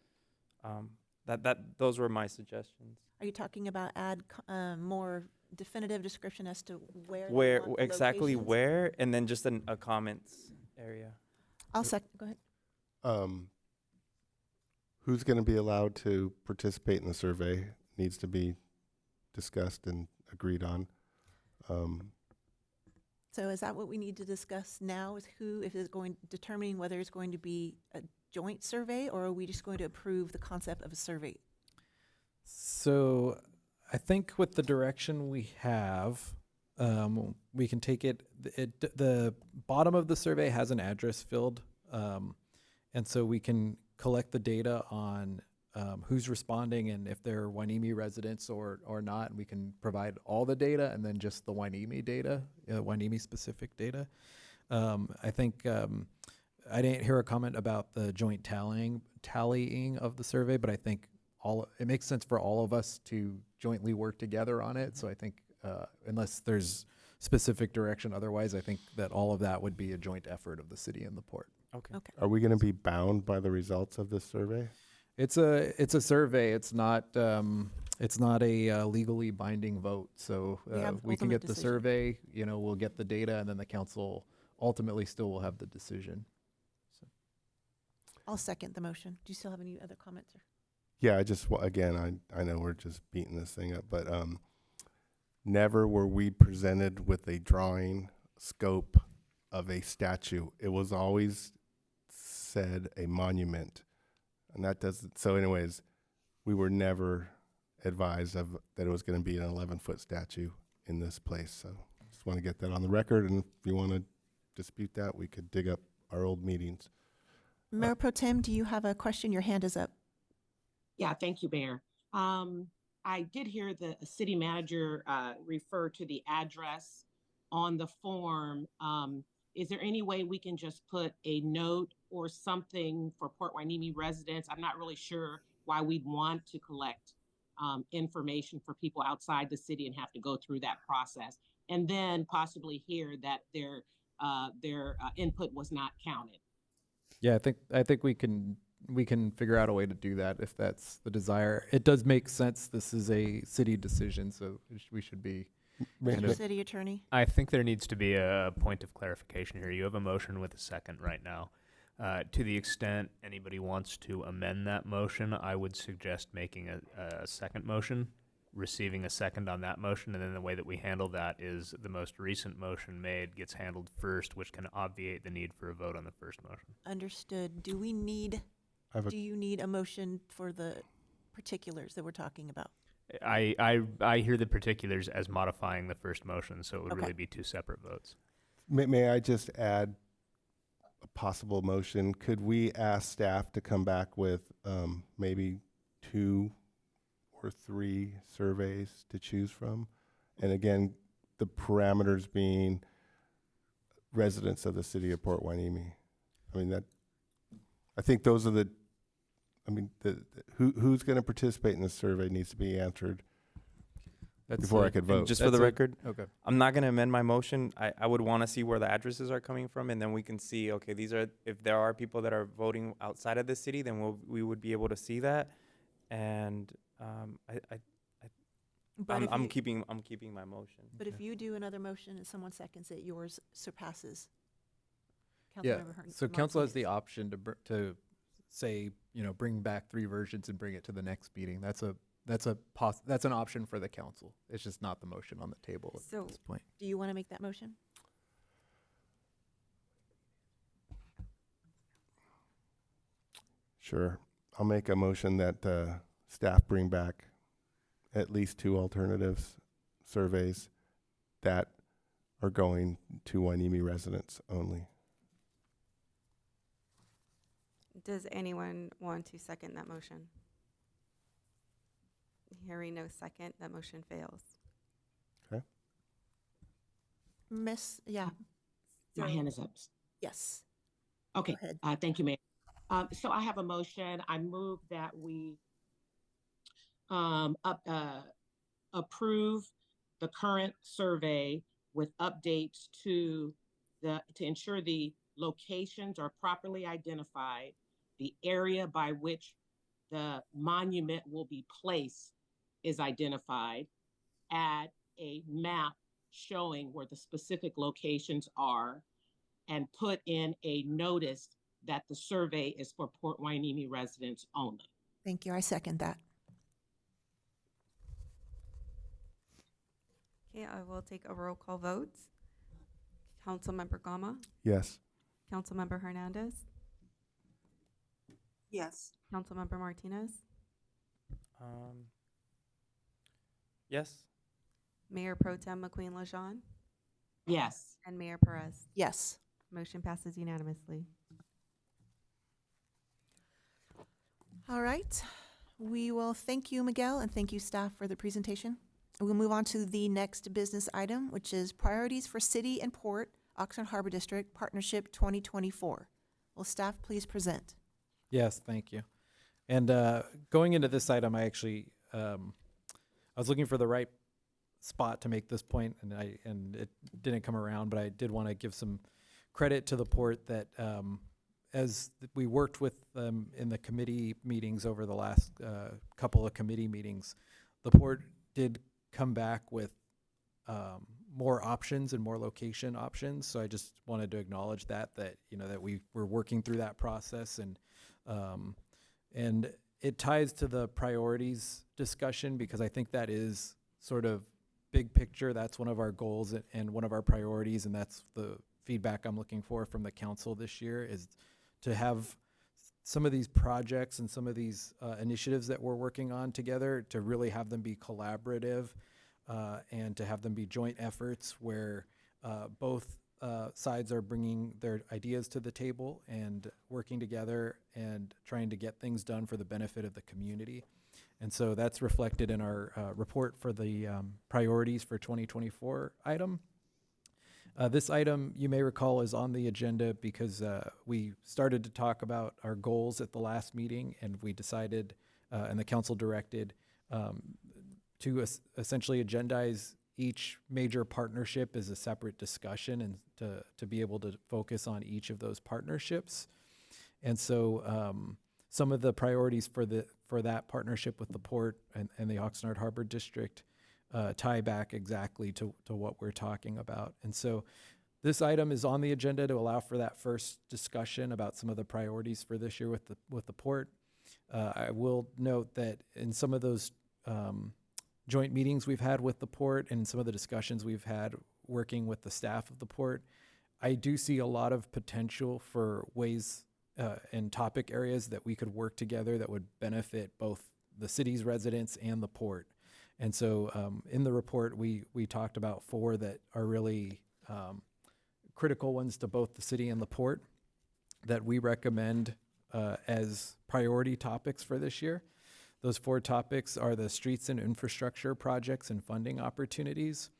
Those were my suggestions. Are you talking about add more definitive description as to where? Where exactly where, and then just a comments area. I'll second. Go ahead. Who's going to be allowed to participate in the survey needs to be discussed and agreed on. So is that what we need to discuss now? Is who, if it's going, determining whether it's going to be a joint survey, or are we just going to approve the concept of a survey? So I think with the direction we have, we can take it, the bottom of the survey has an address field. And so we can collect the data on who's responding and if they're Hueneme residents or not. And we can provide all the data and then just the Hueneme data, Hueneme specific data. I think I didn't hear a comment about the joint tallying of the survey, but I think it makes sense for all of us to jointly work together on it. So I think unless there's specific direction otherwise, I think that all of that would be a joint effort of the city and the port. Okay. Are we going to be bound by the results of this survey? It's a survey. It's not a legally binding vote. So we can get the survey, we'll get the data, and then the council ultimately still will have the decision. So. I'll second the motion. Do you still have any other comments? Yeah, again, I know we're just beating this thing up, but never were we presented with a drawing scope of a statue. It was always said a monument. And that doesn't, so anyways, we were never advised that it was going to be an 11-foot statue in this place. So just want to get that on the record. And if you want to dispute that, we could dig up our old meetings. Mayor Pro Tem, do you have a question? Your hand is up. Yeah, thank you, Mayor. I did hear the city manager refer to the address on the form. Is there any way we can just put a note or something for Port Hueneme residents? I'm not really sure why we'd want to collect information for people outside the city and have to go through that process, and then possibly hear that their input was not counted. Yeah, I think we can figure out a way to do that if that's the desire. It does make sense. This is a city decision, so we should be. Mr. City Attorney? I think there needs to be a point of clarification here. You have a motion with a second right now. To the extent anybody wants to amend that motion, I would suggest making a second motion, receiving a second on that motion, and then the way that we handle that is the most recent motion made gets handled first, which can obviate the need for a vote on the first motion. Understood. Do you need a motion for the particulars that we're talking about? I hear the particulars as modifying the first motion, so it would really be two separate votes. May I just add a possible motion? Could we ask staff to come back with maybe 2 or 3 surveys to choose from? And again, the parameters being residents of the city of Port Hueneme. I mean, I think those are who's going to participate in this survey needs to be answered before I could vote. Just for the record, okay. I'm not going to amend my motion. I would want to see where the addresses are coming from, and then we can see, okay, if there are people that are voting outside of the city, then we would be able to see that. And I'm keeping my motion. But if you do another motion and someone seconds it, yours surpasses. Yeah, so council has the option to say, bring back 3 versions and bring it to the next meeting. That's an option for the council. It's just not the motion on the table at this point. Do you want to make that motion? Sure. I'll make a motion that staff bring back at least 2 alternatives surveys that are going to Hueneme residents only. Does anyone want to second that motion? Hearing no second, that motion fails. Okay. Yeah. My hand is up. Yes. Okay. Thank you, Mayor. So I have a motion. I move that we approve the current survey with updates to ensure the locations are properly identified, the area by which the monument will be placed is identified, add a map showing where the specific locations are, and put in a notice that the survey is for Port Hueneme residents only. Thank you. I second that. Okay, I will take a roll call vote. Councilmember Gama, Yes. Councilmember Hernandez, Yes. Councilmember Martinez, Yes. Mayor Pro Tem McQueen Lejeune, Yes. and Mayor Perez. Yes. Motion passes unanimously. All right. We will thank you, Miguel, and thank you, staff, for the presentation. We'll move on to the next business item, which is Priorities for City and Port, Oxnard Harbor District Partnership 2024. Will staff please present? Yes, thank you. And going into this item, I actually I was looking for the right spot to make this point, and it didn't come around. But I did want to give some credit to the port that as we worked with them in the committee meetings over the last couple of committee meetings, the port did come back with more options and more location options. So I just wanted to acknowledge that we were working through that process, and it ties to the priorities discussion, because I think that is sort of big picture. That's one of our goals and one of our priorities, and that's the feedback I'm looking for from the council this year, is to have some of these projects and some of these initiatives that we're working on together, to really have them be collaborative and to have them be joint efforts where both sides are bringing their ideas to the table and working together and trying to get things done for the benefit of the community. And so that's reflected in our report for the priorities for 2024 item. This item, you may recall, is on the agenda because we started to talk about our goals at the last meeting, and we decided, and the council directed, to essentially agendize each major partnership as a separate discussion, and to be able to focus on each of those partnerships. And so some of the priorities for that partnership with the port and the Oxnard Harbor District tie back exactly to what we're talking about. And so this item is on the agenda to allow for that first discussion about some of the priorities for this year with the port. I will note that in some of those joint meetings we've had with the port and some of the discussions we've had working with the staff of the port, I do see a lot of potential for ways and topic areas that we could work together that would benefit both the city's residents and the port. And so in the report, we talked about 4 that are really critical ones to both the city and the port that we recommend as priority topics for this year. Those 4 topics are the streets and infrastructure projects and funding opportunities.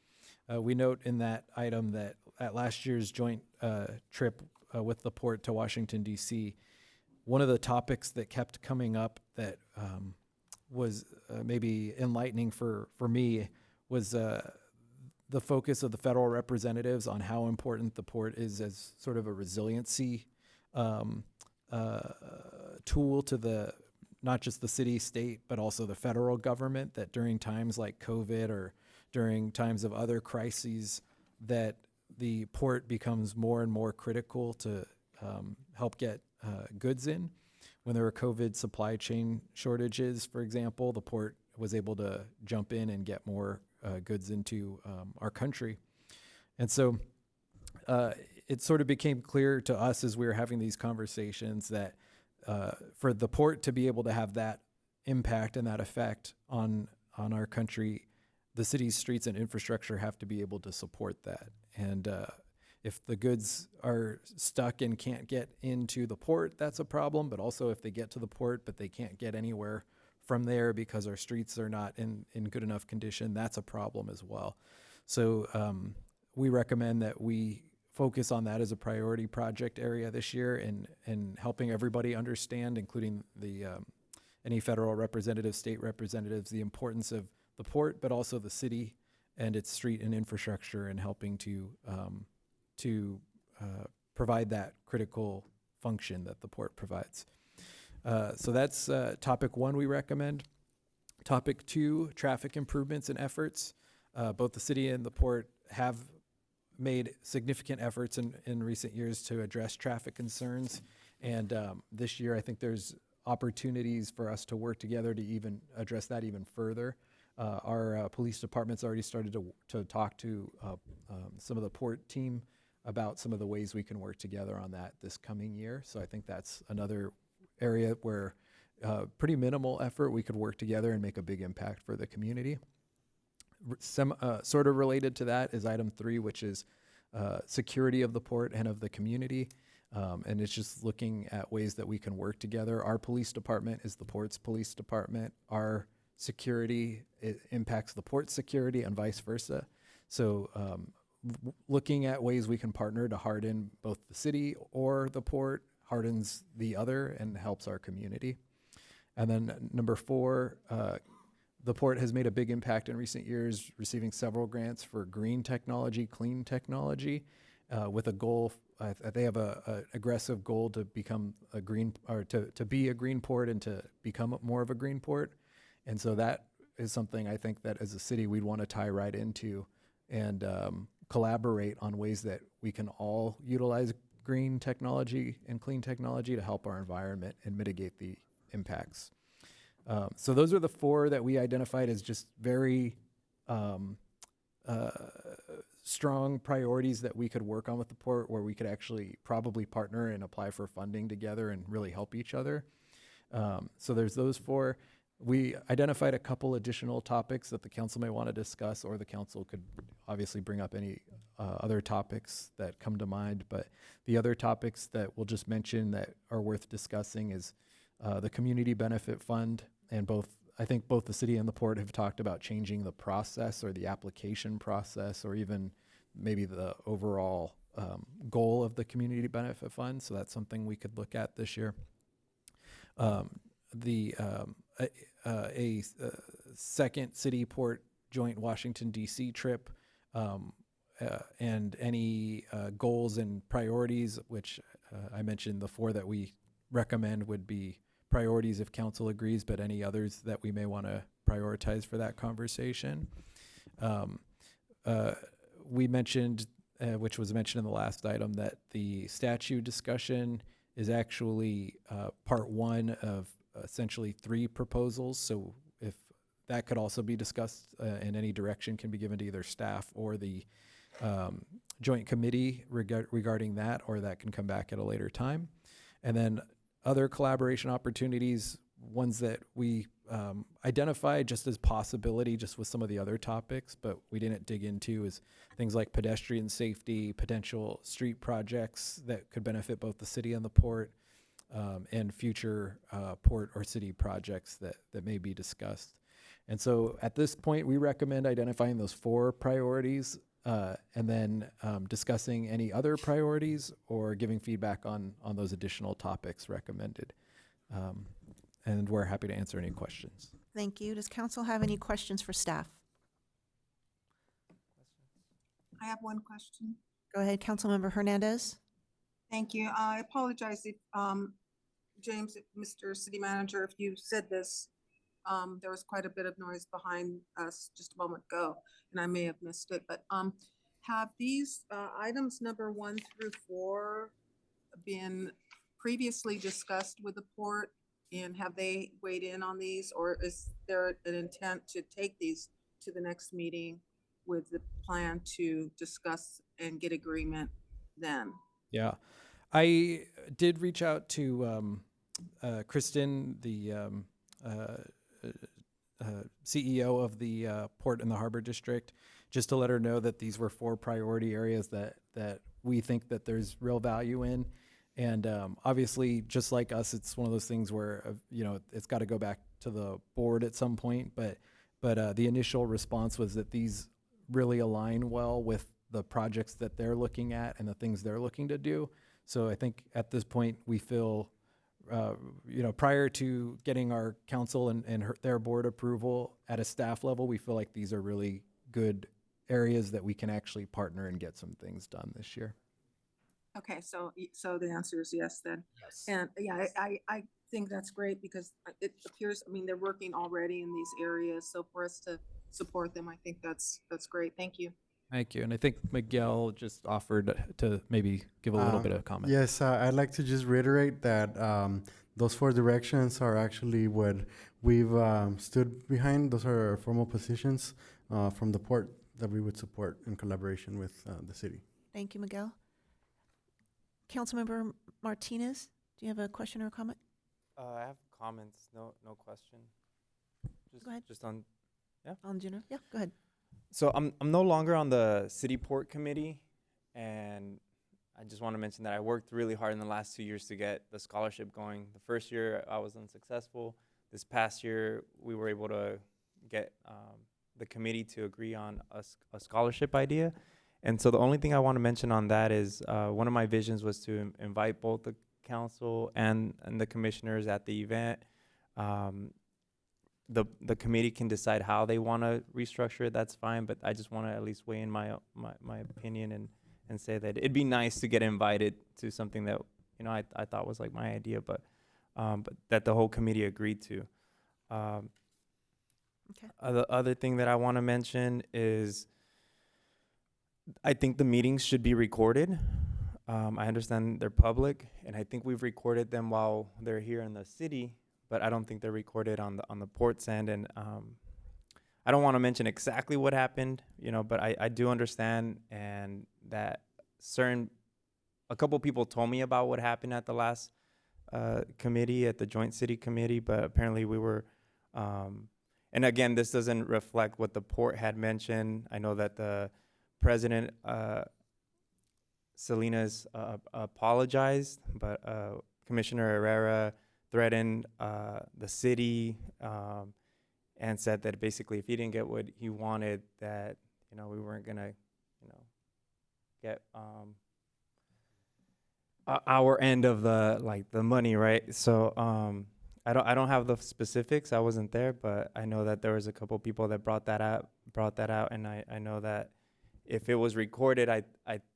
We note in that item that at last year's joint trip with the port to Washington, D.C., one of the topics that kept coming up that was maybe enlightening for me was the focus of the federal representatives on how important the port is as sort of a resiliency tool to not just the city, state, but also the federal government, that during times like COVID or during times of other crises, that the port becomes more and more critical to help get goods in. When there were COVID supply chain shortages, for example, the port was able to jump in and get more goods into our country. And so it sort of became clear to us as we were having these conversations that for the port to be able to have that impact and that effect on our country, the city's streets and infrastructure have to be able to support that. And if the goods are stuck and can't get into the port, that's a problem. But also if they get to the port but they can't get anywhere from there because our streets are not in good enough condition, that's a problem as well. So we recommend that we focus on that as a priority project area this year, and helping everybody understand, including the any federal representatives, state representatives, the importance of the port, but also the city and its street and infrastructure, and helping to provide that critical function that the port provides. So that's topic 1 we recommend. Topic 2, traffic improvements and efforts. Both the city and the port have made significant efforts in recent years to address traffic concerns. And this year, I think there's opportunities for us to work together to even address that even further. Our police department's already started to talk to some of the port team about some of the ways we can work together on that this coming year. So I think that's another area where pretty minimal effort, we could work together and make a big impact for the community. Sort of related to that is item 3, which is security of the port and of the community. And it's just looking at ways that we can work together. Our police department is the port's police department. Our security, it impacts the port's security and vice versa. So looking at ways we can partner to harden both the city or the port hardens the other and helps our community. And then number 4, the port has made a big impact in recent years, receiving several grants for green technology, clean technology, with a goal. They have a aggressive goal to become a green, or to be a green port and to become more of a green port. And so that is something I think that as a city we'd want to tie right into and collaborate on ways that we can all utilize green technology and clean technology to help our environment and mitigate the impacts. So those are the 4 that we identified as just very strong priorities that we could work on with the port, where we could actually probably partner and apply for funding together and really help each other. So there's those 4. We identified a couple additional topics that the council may want to discuss, or the council could obviously bring up any other topics that come to mind. But the other topics that we'll just mention that are worth discussing is the Community Benefit Fund, and I think both the city and the port have talked about changing the process or the application process, or even maybe the overall goal of the Community Benefit Fund. So that's something we could look at this year. A second city port joint Washington DC trip, and any goals and priorities, which I mentioned the 4 that we recommend would be priorities if council agrees, but any others that we may want to prioritize for that conversation. We mentioned, which was mentioned in the last item, that the statute discussion is actually part 1 of essentially 3 proposals. So if that could also be discussed, and any direction can be given to either staff or the joint committee regarding that, or that can come back at a later time. And then other collaboration opportunities, ones that we identified just as possibility, just with some of the other topics, but we didn't dig into, is things like pedestrian safety, potential street projects that could benefit both the city and the port, and future port or city projects that may be discussed. And so at this point, we recommend identifying those 4 priorities, and then discussing any other priorities or giving feedback on those additional topics recommended. And we're happy to answer any questions. Thank you. Does council have any questions for staff? I have one question. Go ahead, Councilmember Hernandez. Thank you. I apologize if, James, Mr. City Manager, if you said this, there was quite a bit of noise behind us just a moment ago, and I may have missed it, but have these items number 1 through 4 been previously discussed with the port, and have they weighed in on these, or is there an intent to take these to the next meeting with the plan to discuss and get agreement then? Yeah, I did reach out to Kristen, the CEO of the Port and the Harbor District, just to let her know that these were 4 priority areas that we think that there's real value in. And obviously, just like us, it's one of those things where it's got to go back to the board at some point. But the initial response was that these really align well with the projects that they're looking at and the things they're looking to do. So I think at this point we feel, prior to getting our council and their board approval at a staff level, we feel like these are really good areas that we can actually partner and get some things done this year. Okay, so the answer is yes then. Yes. And yeah, I think that's great, because it appears, they're working already in these areas. So for us to support them, I think that's great. Thank you. Thank you. And I think Miguel just offered to maybe give a little bit of comment. Yes, I'd like to just reiterate that those 4 directions are actually what we've stood behind. Those are our formal positions from the port that we would support in collaboration with the city. Thank you, Miguel. Councilmember Martinez, do you have a question or a comment? I have comments, no question. Go ahead. Just on, yeah. On general, yeah, go ahead. So I'm no longer on the city port committee, and I just want to mention that I worked really hard in the last 2 years to get the scholarship going. The first year I was unsuccessful. This past year we were able to get the committee to agree on a scholarship idea. And so the only thing I want to mention on that is one of my visions was to invite both the council and the commissioners at the event. The committee can decide how they want to restructure it. That's fine, but I just want to at least weigh in my opinion and say that it'd be nice to get invited to something that I thought was like my idea, but that the whole committee agreed to. Okay. The other thing that I want to mention is I think the meetings should be recorded. I understand they're public, and I think we've recorded them while they're here in the city, but I don't think they're recorded on the port's end. And I don't want to mention exactly what happened, but I do understand, and that a couple people told me about what happened at the last committee, at the joint city committee, but apparently we were, and again, this doesn't reflect what the port had mentioned. I know that the president, Salinas, apologized, but Commissioner Herrera threatened the city and said that basically if he didn't get what he wanted, that we weren't gonna get our end of the money, right? So I don't have the specifics. I wasn't there, but I know that there was a couple people that brought that out, and I know that if it was recorded, I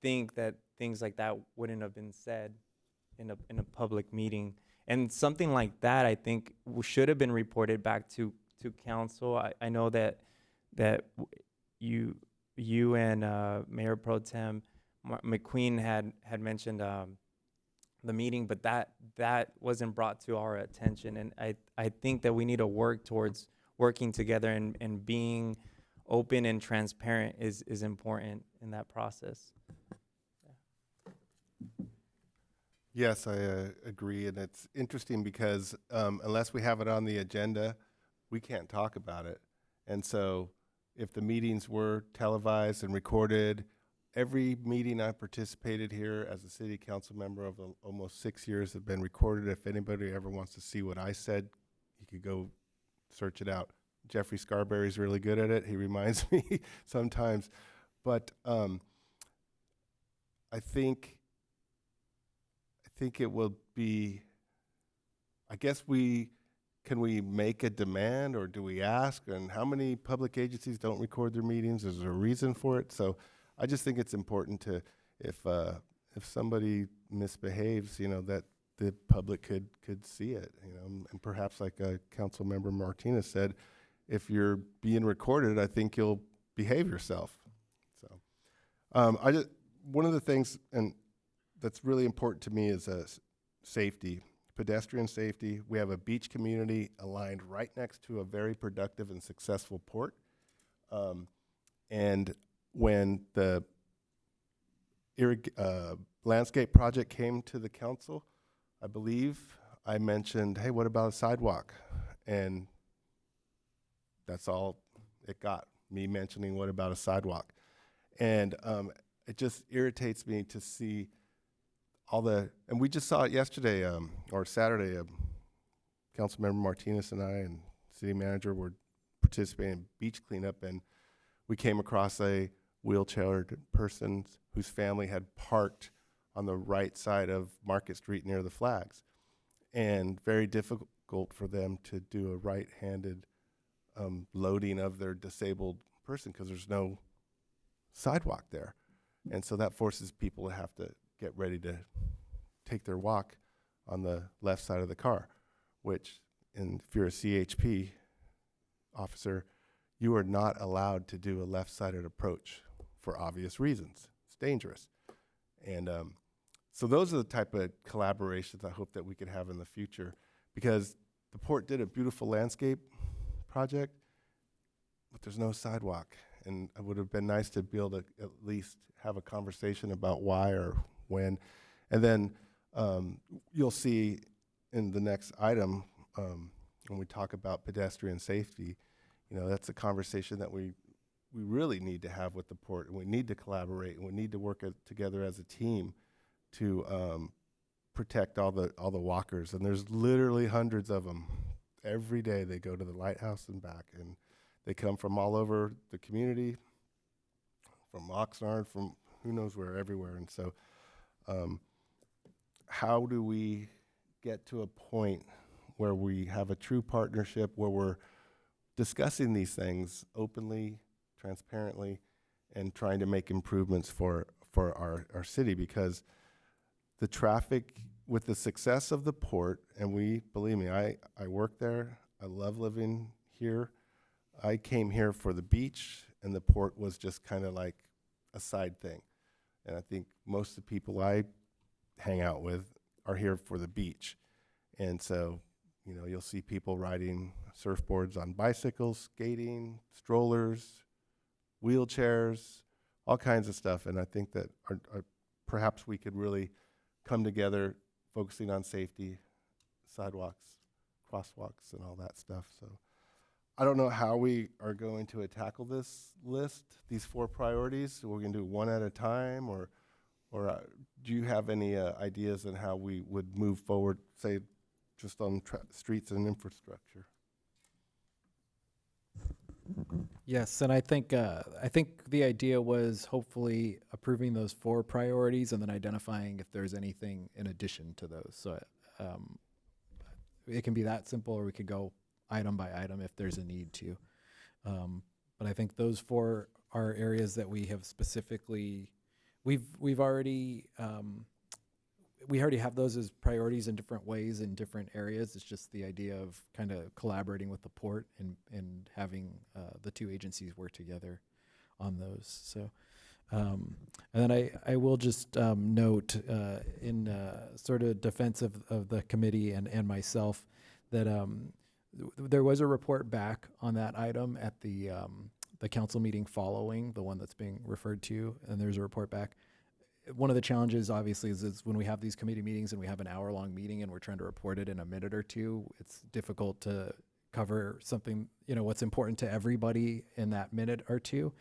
think that things like that wouldn't have been said in a public meeting. And something like that, I think, should have been reported back to council. I know that you and Mayor Pro Tem McQueen had mentioned the meeting, but that wasn't brought to our attention. And I think that we need to work towards working together, and being open and transparent is important in that process. Yes, I agree, and it's interesting because unless we have it on the agenda, we can't talk about it. And so if the meetings were televised and recorded, every meeting I participated here as a city council member of almost 6 years have been recorded. If anybody ever wants to see what I said, you could go search it out. Jeffrey Scarberry's really good at it. He reminds me sometimes. But I think it will be, I guess can we make a demand, or do we ask? And how many public agencies don't record their meetings? Is there a reason for it? So I just think it's important to, if somebody misbehaves, that the public could see it, and perhaps like Council Member Martinez said, if you're being recorded, I think you'll behave yourself. So one of the things that's really important to me is safety, pedestrian safety. We have a beach community aligned right next to a very productive and successful port. And when the landscape project came to the council, I believe I mentioned, hey, what about a sidewalk? And that's all it got, me mentioning what about a sidewalk. And it just irritates me to see and we just saw it yesterday, or Saturday, Councilmember Martinez and I and city manager were participating in beach cleanup, and we came across a wheelchaired person whose family had parked on the right side of Market Street near the flags, and very difficult for them to do a right-handed loading of their disabled person because there's no sidewalk there. And so that forces people to have to get ready to take their walk on the left side of the car, which, if you're a CHP officer, you are not allowed to do a left-sided approach for obvious reasons. It's dangerous. And so those are the type of collaborations I hope that we could have in the future, because the port did a beautiful landscape project, but there's no sidewalk. And it would have been nice to be able to at least have a conversation about why or when. And then you'll see in the next item, when we talk about pedestrian safety, you know, that's a conversation that we really need to have with the port, and we need to collaborate, and we need to work together as a team to protect all the walkers. And there's literally hundreds of them. Every day they go to the lighthouse and back, and they come from all over the community, from Oxnard, from who knows where, everywhere. And so how do we get to a point where we have a true partnership, where we're discussing these things openly, transparently, and trying to make improvements for our city? Because the traffic, with the success of the port, and believe me, I work there, I love living here. I came here for the beach, and the port was just kind of like a side thing. And I think most of the people I hang out with are here for the beach. And so, you know, you'll see people riding surfboards on bicycles, skating, strollers, wheelchairs, all kinds of stuff. And I think that perhaps we could really come together focusing on safety, sidewalks, crosswalks, and all that stuff. So I don't know how we are going to tackle this list, these 4 priorities. We're going to do one at a time, or do you have any ideas on how we would move forward, say, just on streets and infrastructure? Yes, and I think the idea was hopefully approving those 4 priorities and then identifying if there's anything in addition to those. So it can be that simple, or we could go item by item if there's a need to. But I think those 4 are areas that we have specifically, we already have those as priorities in different ways in different areas. It's just the idea of kind of collaborating with the port and having the 2 agencies work together on those. So, and then I will just note in sort of defense of the committee and myself that there was a report back on that item at the council meeting following the one that's being referred to, and there's a report back. One of the challenges, obviously, is when we have these committee meetings and we have an hour-long meeting and we're trying to report it in a minute or 2, it's difficult to cover something, you know, what's important to everybody in that minute or 2.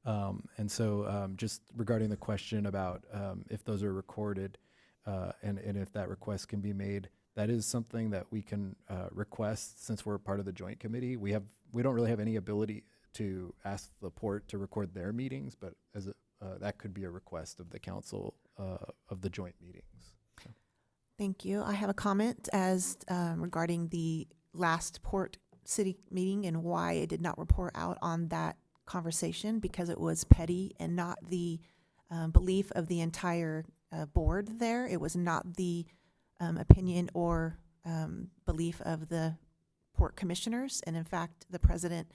And so just regarding the question about if those are recorded and if that request can be made, that is something that we can request since we're part of the joint committee. We don't really have any ability to ask the port to record their meetings, but that could be a request of the council of the joint meetings. So. Thank you. I have a comment as regarding the last port city meeting and why it did not report out on that conversation, because it was petty and not the belief of the entire board there. It was not the opinion or belief of the port commissioners. And in fact, the president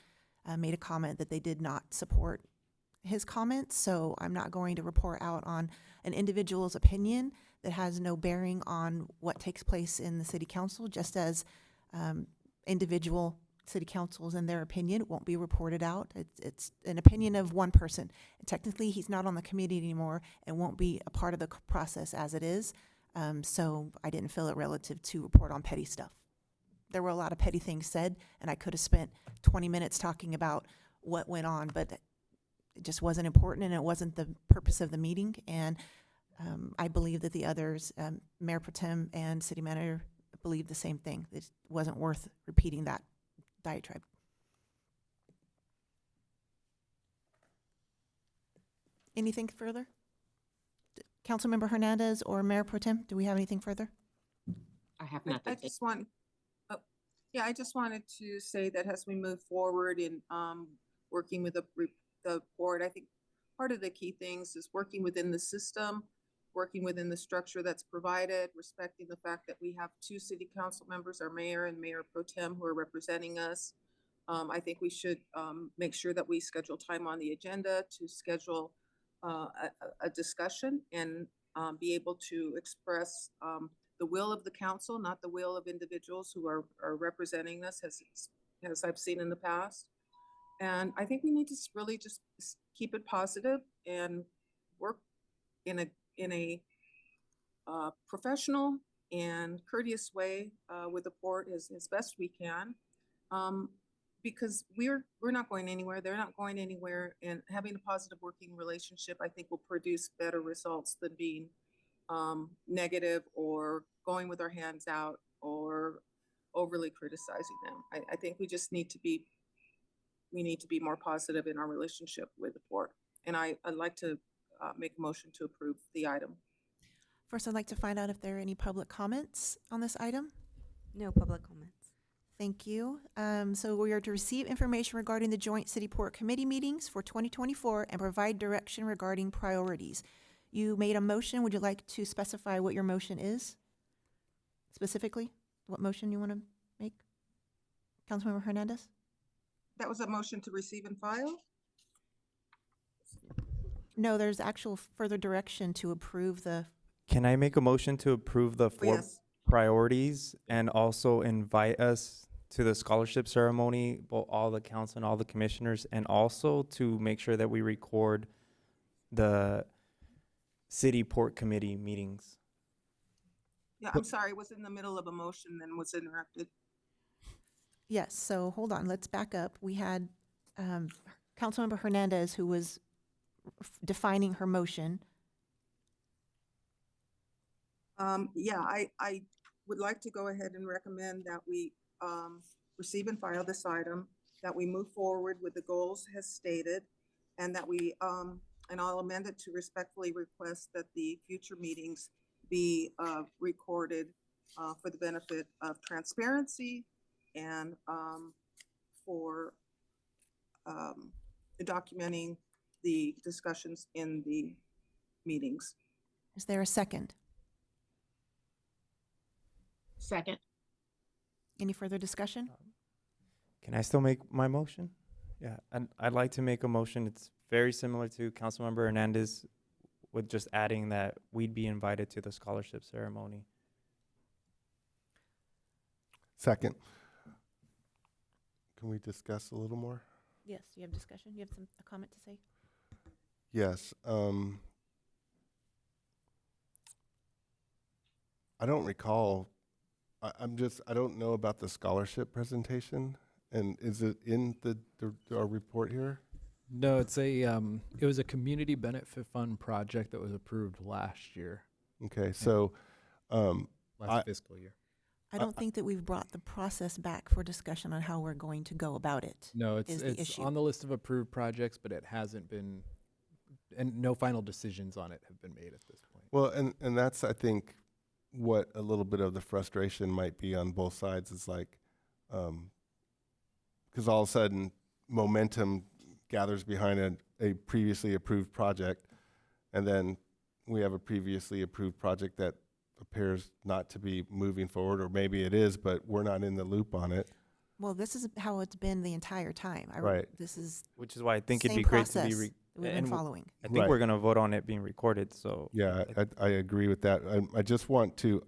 made a comment that they did not support his comments. So I'm not going to report out on an individual's opinion that has no bearing on what takes place in the city council, just as individual city councils and their opinion won't be reported out. It's an opinion of one person. And technically, he's not on the committee anymore and won't be a part of the process as it is. So I didn't feel it relative to report on petty stuff. There were a lot of petty things said, and I could have spent 20 minutes talking about what went on, but it just wasn't important, and it wasn't the purpose of the meeting. And I believe that the others, Mayor Pro Tem and City Manager, believe the same thing. It wasn't worth repeating that diatribe. Anything further? Councilmember Hernandez or Mayor Pro Tem, do we have anything further? I have nothing. I just wanted to say that as we move forward in working with the board, I think part of the key things is working within the system, working within the structure that's provided, respecting the fact that we have 2 city council members, our mayor and Mayor Pro Tem, who are representing us. I think we should make sure that we schedule time on the agenda to schedule a discussion and be able to express the will of the council, not the will of individuals who are representing us, as I've seen in the past. And I think we need to really just keep it positive and work in a professional and courteous way with the port as best we can. Because we're not going anywhere, they're not going anywhere, and having a positive working relationship, I think, will produce better results than being negative or going with our hands out or overly criticizing them. I think we just need to be more positive in our relationship with the port. And I'd like to make a motion to approve the item. First, I'd like to find out if there are any public comments on this item. No public comments. Thank you. So we are to receive information regarding the Joint City Port Committee meetings for 2024 and provide direction regarding priorities. You made a motion. Would you like to specify what your motion is? Specifically, what motion you want to make? Councilmember Hernandez? That was a motion to receive and file? No, there's actual further direction to approve the, Can I make a motion to approve the 4 Yes. priorities and also invite us to the scholarship ceremony, both all the council and all the commissioners, and also to make sure that we record the city port committee meetings? Yeah, I'm sorry, I was in the middle of a motion and was interrupted. yes, so hold on, let's back up. We had Councilmember Hernandez who was defining her motion. Yeah, I would like to go ahead and recommend that we receive and file this item, that we move forward with the goals as stated, and that we, and I'll amend it to respectfully request that the future meetings be recorded for the benefit of transparency and for documenting the discussions in the meetings. Is there a second? Second. Any further discussion? Can I still make my motion? Yeah, I'd like to make a motion. It's very similar to Councilmember Hernandez, with just adding that we'd be invited to the scholarship ceremony. Second. Can we discuss a little more? Yes, you have discussion? You have a comment to say? Yes. I don't recall. I don't know about the scholarship presentation. And is it in our report here? No, it's it was a community benefit fund project that was approved last year. Okay, so Last fiscal year. I don't think that we've brought the process back for discussion on how we're going to go about it. No, is the it's issue. on the list of approved projects, but it hasn't been, and no final decisions on it have been made at this point. well, and that's, I think, what a little bit of the frustration might be on both sides is like, because all of a sudden momentum gathers behind a previously approved project, and then we have a previously approved project that appears not to be moving forward, or maybe it is, but we're not in the loop on it. Well, this is how it's been the entire time. Right. This is Which is why I think it'd same be great to process be that we've been following. I think Right. we're gonna vote on it being recorded. So Yeah, I agree with that. I just want to,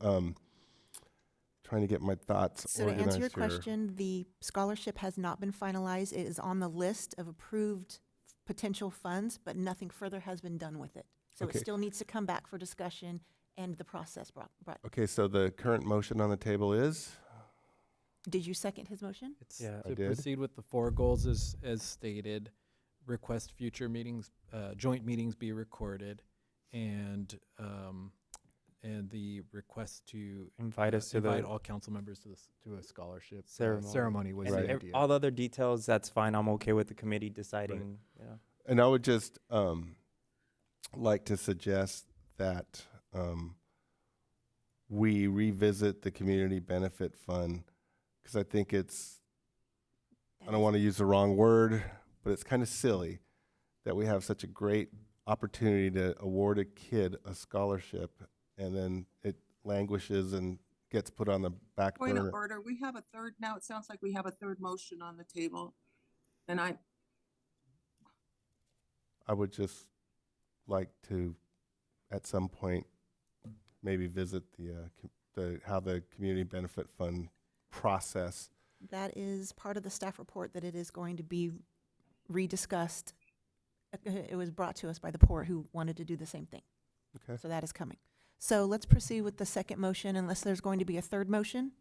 trying to get my thoughts So to organized answer your here. question, the scholarship has not been finalized. It is on the list of approved potential funds, but nothing further has been done with it. So Okay. it still needs to come back for discussion and the process brought. Okay, so the current motion on the table is? Did you second his motion? It's Yeah, I to did. proceed with the 4 goals as stated, request future meetings, joint meetings be recorded, and the request to invite us to invite the all council members to a scholarship ceremony. ceremony was And the idea. all the other details, that's fine. I'm okay with the committee deciding. Yeah. And I would just like to suggest that we revisit the community benefit fund, because I think it's, I don't want to use the wrong word, but it's kind of silly that we have such a great opportunity to award a kid a scholarship, and then it languishes and gets put on the back Point burner. of order, we have a third, now it sounds like we have a third motion on the table. And I would just like to, at some point, maybe visit the how the community benefit fund process. That is part of the staff report that it is going to be rediscussed. It was brought to us by the port who wanted to do the same thing. Okay. So that is coming. So let's proceed with the second motion unless there's going to be a third motion.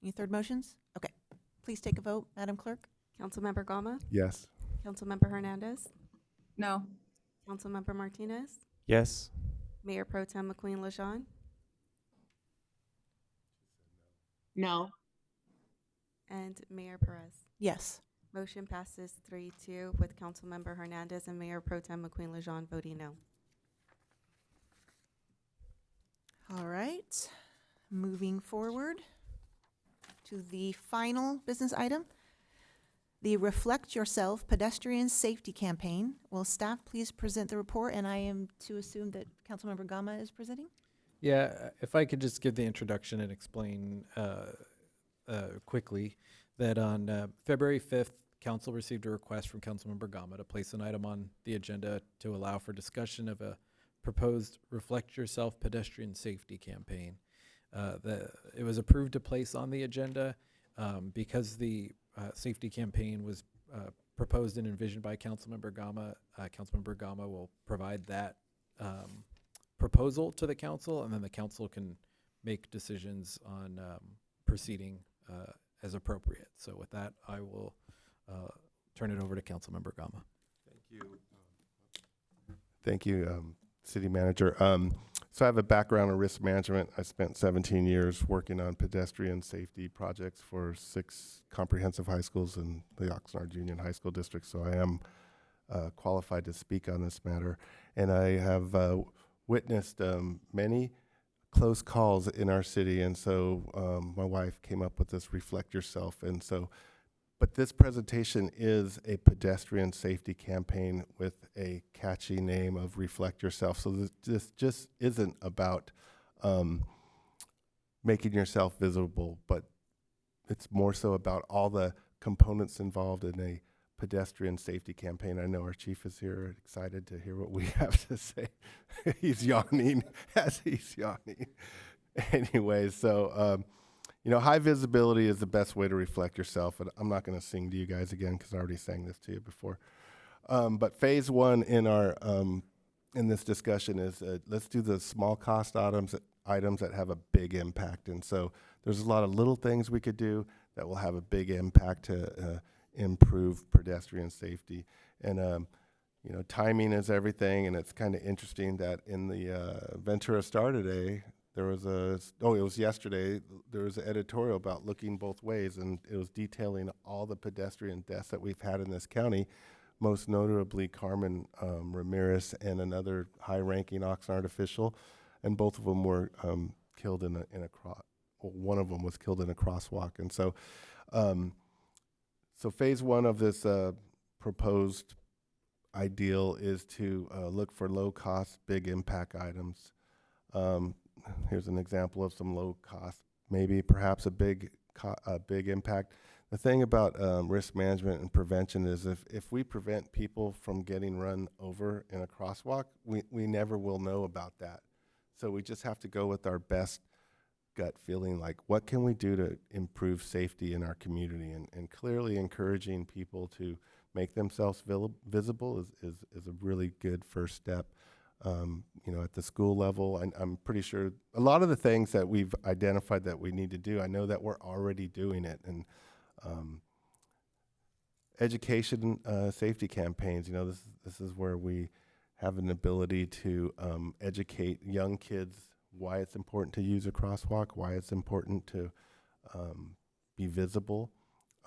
Any third motions? Okay. Please take a vote, Madam Clerk. Councilmember Gama, Yes. Councilmember Hernandez, No. Councilmember Martinez, Yes. Mayor Pro Tem McQueen Lejeune, No. and Mayor Perez. Yes. Motion passes 3-2 with Councilmember Hernandez and Mayor Pro Tem McQueen Lejeune voting no. All right. Moving forward to the final business item, the Reflect Yourself Pedestrian Safety Campaign. Will staff please present the report? And I am to assume that Councilmember Gama is presenting? Yeah, if I could just give the introduction and explain quickly that on February 5th, Council received a request from Councilmember Gama to place an item on the agenda to allow for discussion of a proposed Reflect Yourself Pedestrian Safety Campaign. It was approved to place on the agenda because the safety campaign was proposed and envisioned by Councilmember Gama. Councilmember Gama will provide that proposal to the council, and then the council can make decisions on proceeding as appropriate. So with that, I will turn it over to Councilmember Gama. Thank you. Thank you, City Manager. So I have a background in risk management. I spent 17 years working on pedestrian safety projects for 6 comprehensive high schools in the Oxnard Union High School District. So I am qualified to speak on this matter. And I have witnessed many close calls in our city. And so my wife came up with this Reflect Yourself. And so, but this presentation is a pedestrian safety campaign with a catchy name of Reflect Yourself. So this just isn't about making yourself visible, but it's more so about all the components involved in a pedestrian safety campaign. I know our chief is here, excited to hear what we have to say. He's yawning as he's yawning. Anyway, so you know, high visibility is the best way to reflect yourself. And I'm not going to sing to you guys again because I already sang this to you before. But phase one in our in this discussion is let's do the small cost items that have a big impact. And so there's a lot of little things we could do that will have a big impact to improve pedestrian safety. And you know, timing is everything. And it's kind of interesting that in the Ventura Star today, there was it was yesterday, there was an editorial about looking both ways, and it was detailing all the pedestrian deaths that we've had in this county, most notably Carmen Ramirez and another high-ranking Oxnard official, and both of them were killed in a one of them was killed in a crosswalk. And so, so phase one of this proposed ideal is to look for low-cost, big-impact items. Here's an example of some low cost, maybe perhaps a big impact. The thing about risk management and prevention is if we prevent people from getting run over in a crosswalk, we never will know about that. So we just have to go with our best gut feeling, like what can we do to improve safety in our community, and clearly encouraging people to make themselves visible is a really good first step. You know, at the school level, I'm pretty sure a lot of the things that we've identified that we need to do, I know that we're already doing it. And education, safety campaigns, you know, this is where we have an ability to educate young kids why it's important to use a crosswalk, why it's important to be visible.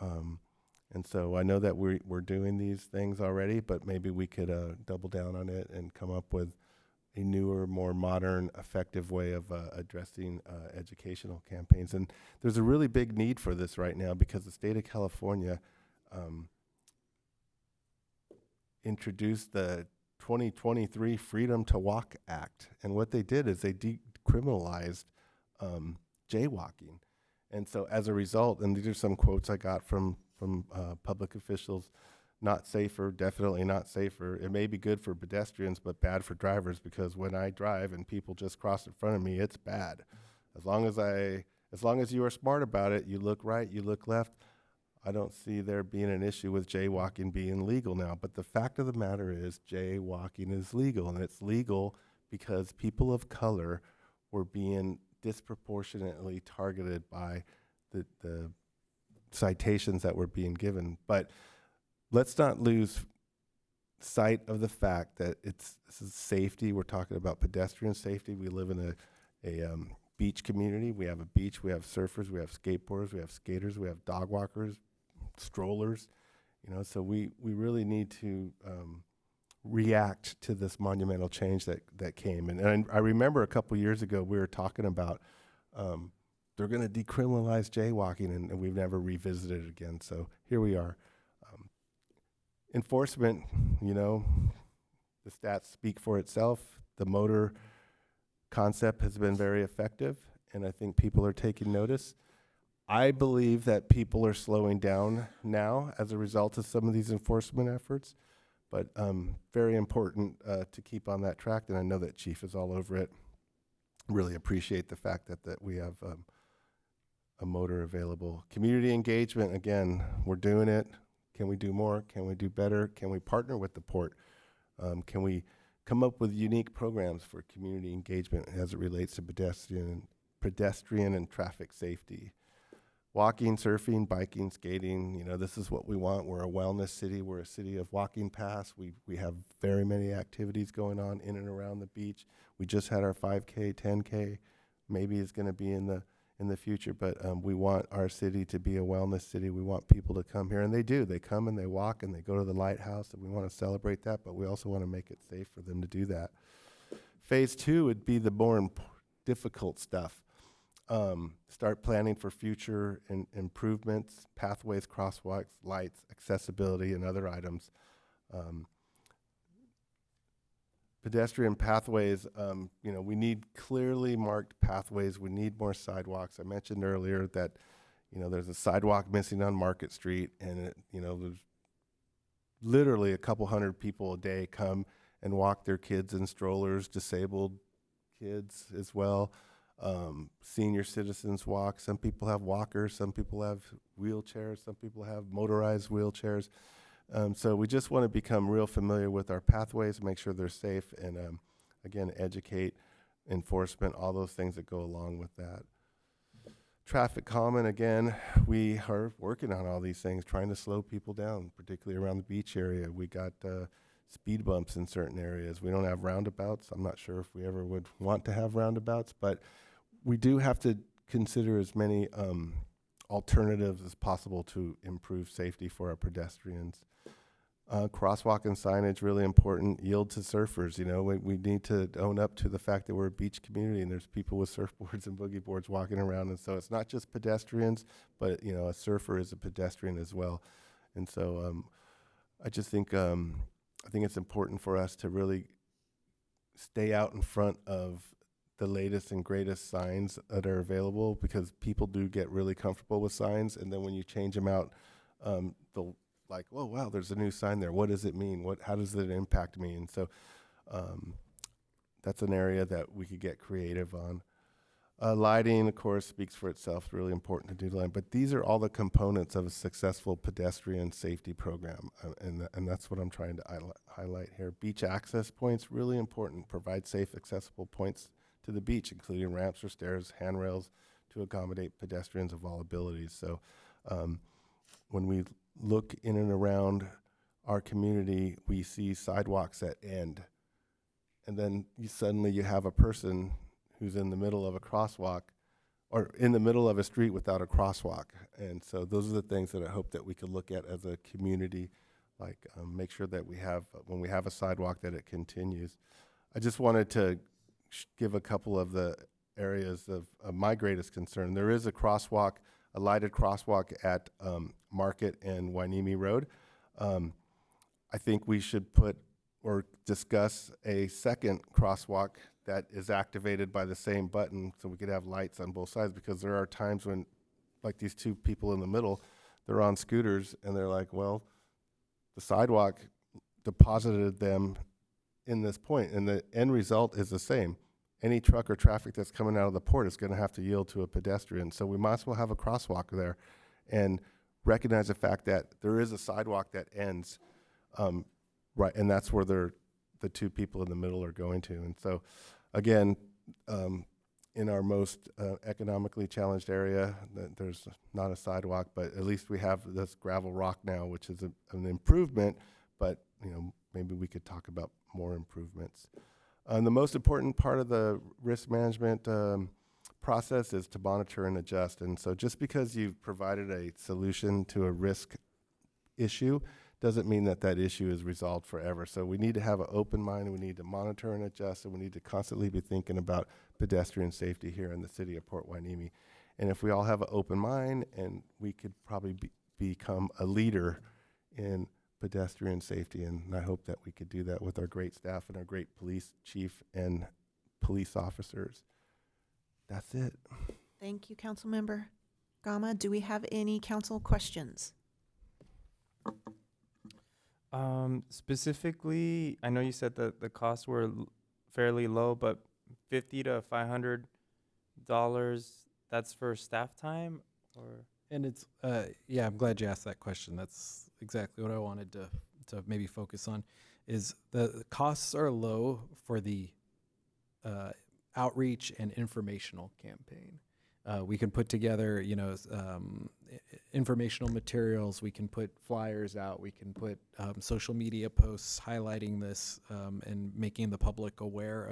And so I know that we're doing these things already, but maybe we could double down on it and come up with a newer, more modern, effective way of addressing educational campaigns. And there's a really big need for this right now because the state of California introduced the 2023 Freedom to Walk Act. And what they did is they decriminalized jaywalking. And so as a result, and these are some quotes I got from public officials, not safer, definitely not safer. It may be good for pedestrians, but bad for drivers, because when I drive and people just cross in front of me, it's bad. As long as you are smart about it, you look right, you look left, I don't see there being an issue with jaywalking being legal now. But the fact of the matter is jaywalking is legal, and it's legal because people of color were being disproportionately targeted by the citations that were being given. But let's not lose sight of the fact that this is safety. We're talking about pedestrian safety. We live in a beach community. We have a beach, we have surfers, we have skateboarders, we have skaters, we have dog walkers, strollers, so we really need to react to this monumental change that came. And I remember a couple years ago, we were talking about they're going to decriminalize jaywalking, and we've never revisited it again. So here we are. Enforcement, the stats speak for itself. The motor concept has been very effective, and I think people are taking notice. I believe that people are slowing down now as a result of some of these enforcement efforts, but very important to keep on that track, and I know that Chief is all over it. Really appreciate the fact that we have a motor available. Community engagement, again, we're doing it. Can we do more? Can we do better? Can we partner with the port? Can we come up with unique programs for community engagement as it relates to pedestrian and traffic safety? Walking, surfing, biking, skating, this is what we want. We're a wellness city. We're a city of walking paths. We have very many activities going on in and around the beach. We just had our 5K, 10K, maybe it's going to be in the future, but we want our city to be a wellness city. We want people to come here, and they do. They come and they walk and they go to the lighthouse, and we want to celebrate that, but we also want to make it safe for them to do that. Phase 2 would be the more difficult stuff. Start planning for future improvements, pathways, crosswalks, lights, accessibility, and other items. Pedestrian pathways, we need clearly marked pathways. We need more sidewalks. I mentioned earlier that, there's a sidewalk missing on Market Street, and there's literally a couple hundred people a day come and walk their kids in strollers, disabled kids as well. Senior citizens walk. Some people have walkers, some people have wheelchairs, some people have motorized wheelchairs. So we just want to become real familiar with our pathways, make sure they're safe, and again, educate, enforcement, all those things that go along with that. Traffic calming, again, we are working on all these things, trying to slow people down, particularly around the beach area. We got speed bumps in certain areas. We don't have roundabouts. I'm not sure if we ever would want to have roundabouts, but we do have to consider as many alternatives as possible to improve safety for our pedestrians. Crosswalk and signage, really important. Yield to surfers. We need to own up to the fact that we're a beach community and there's people with surfboards and boogie boards walking around. And so it's not just pedestrians, but a surfer is a pedestrian as well. And so I just think I think it's important for us to really stay out in front of the latest and greatest signs that are available, because people do get really comfortable with signs, and then when you change them out, they'll like, oh wow, there's a new sign there. What does it mean? How does it impact me? And so that's an area that we could get creative on. Lighting, of course, speaks for itself. It's really important to do lighting, but these are all the components of a successful pedestrian safety program, and that's what I'm trying to highlight here. Beach access points, really important. Provide safe, accessible points to the beach, including ramps or stairs, handrails, to accommodate pedestrians of all abilities. So when we look in and around our community, we see sidewalks that end, and then suddenly you have a person who's in the middle of a crosswalk or in the middle of a street without a crosswalk. And so those are the things that I hope that we could look at as a community, like make sure that we have, when we have a sidewalk, that it continues. I just wanted to give a couple of the areas of my greatest concern. There is a crosswalk, a lighted crosswalk at Market and Hueneme Road. I think we should put or discuss a second crosswalk that is activated by the same button, so we could have lights on both sides, because there are times when, like these two people in the middle, they're on scooters and they're like, well, the sidewalk deposited them in this point, and the end result is the same. Any truck or traffic that's coming out of the port is going to have to yield to a pedestrian. So we might as well have a crosswalk there and recognize the fact that there is a sidewalk that ends right, and that's where the the two people in the middle are going to. And so, again, in our most economically challenged area, there's not a sidewalk, but at least we have this gravel rock now, which is an improvement, but maybe we could talk about more improvements. The most important part of the risk management process is to monitor and adjust. And so just because you've provided a solution to a risk issue doesn't mean that that issue is resolved forever. So we need to have an open mind, and we need to monitor and adjust, and we need to constantly be thinking about pedestrian safety here in the city of Port Hueneme. And if we all have an open mind, and we could probably become a leader in pedestrian safety, and I hope that we could do that with our great staff and our great police chief and police officers. That's it. Thank you, Councilmember Gama. Do we have any council questions? Specifically, I know you said that the costs were fairly low, but $50 to $500, that's for staff time, or? And it's, yeah, I'm glad you asked that question. That's exactly what I wanted to maybe focus on, is the costs are low for the outreach and informational campaign. We can put together, informational materials. We can put flyers out. We can put social media posts highlighting this and making the public aware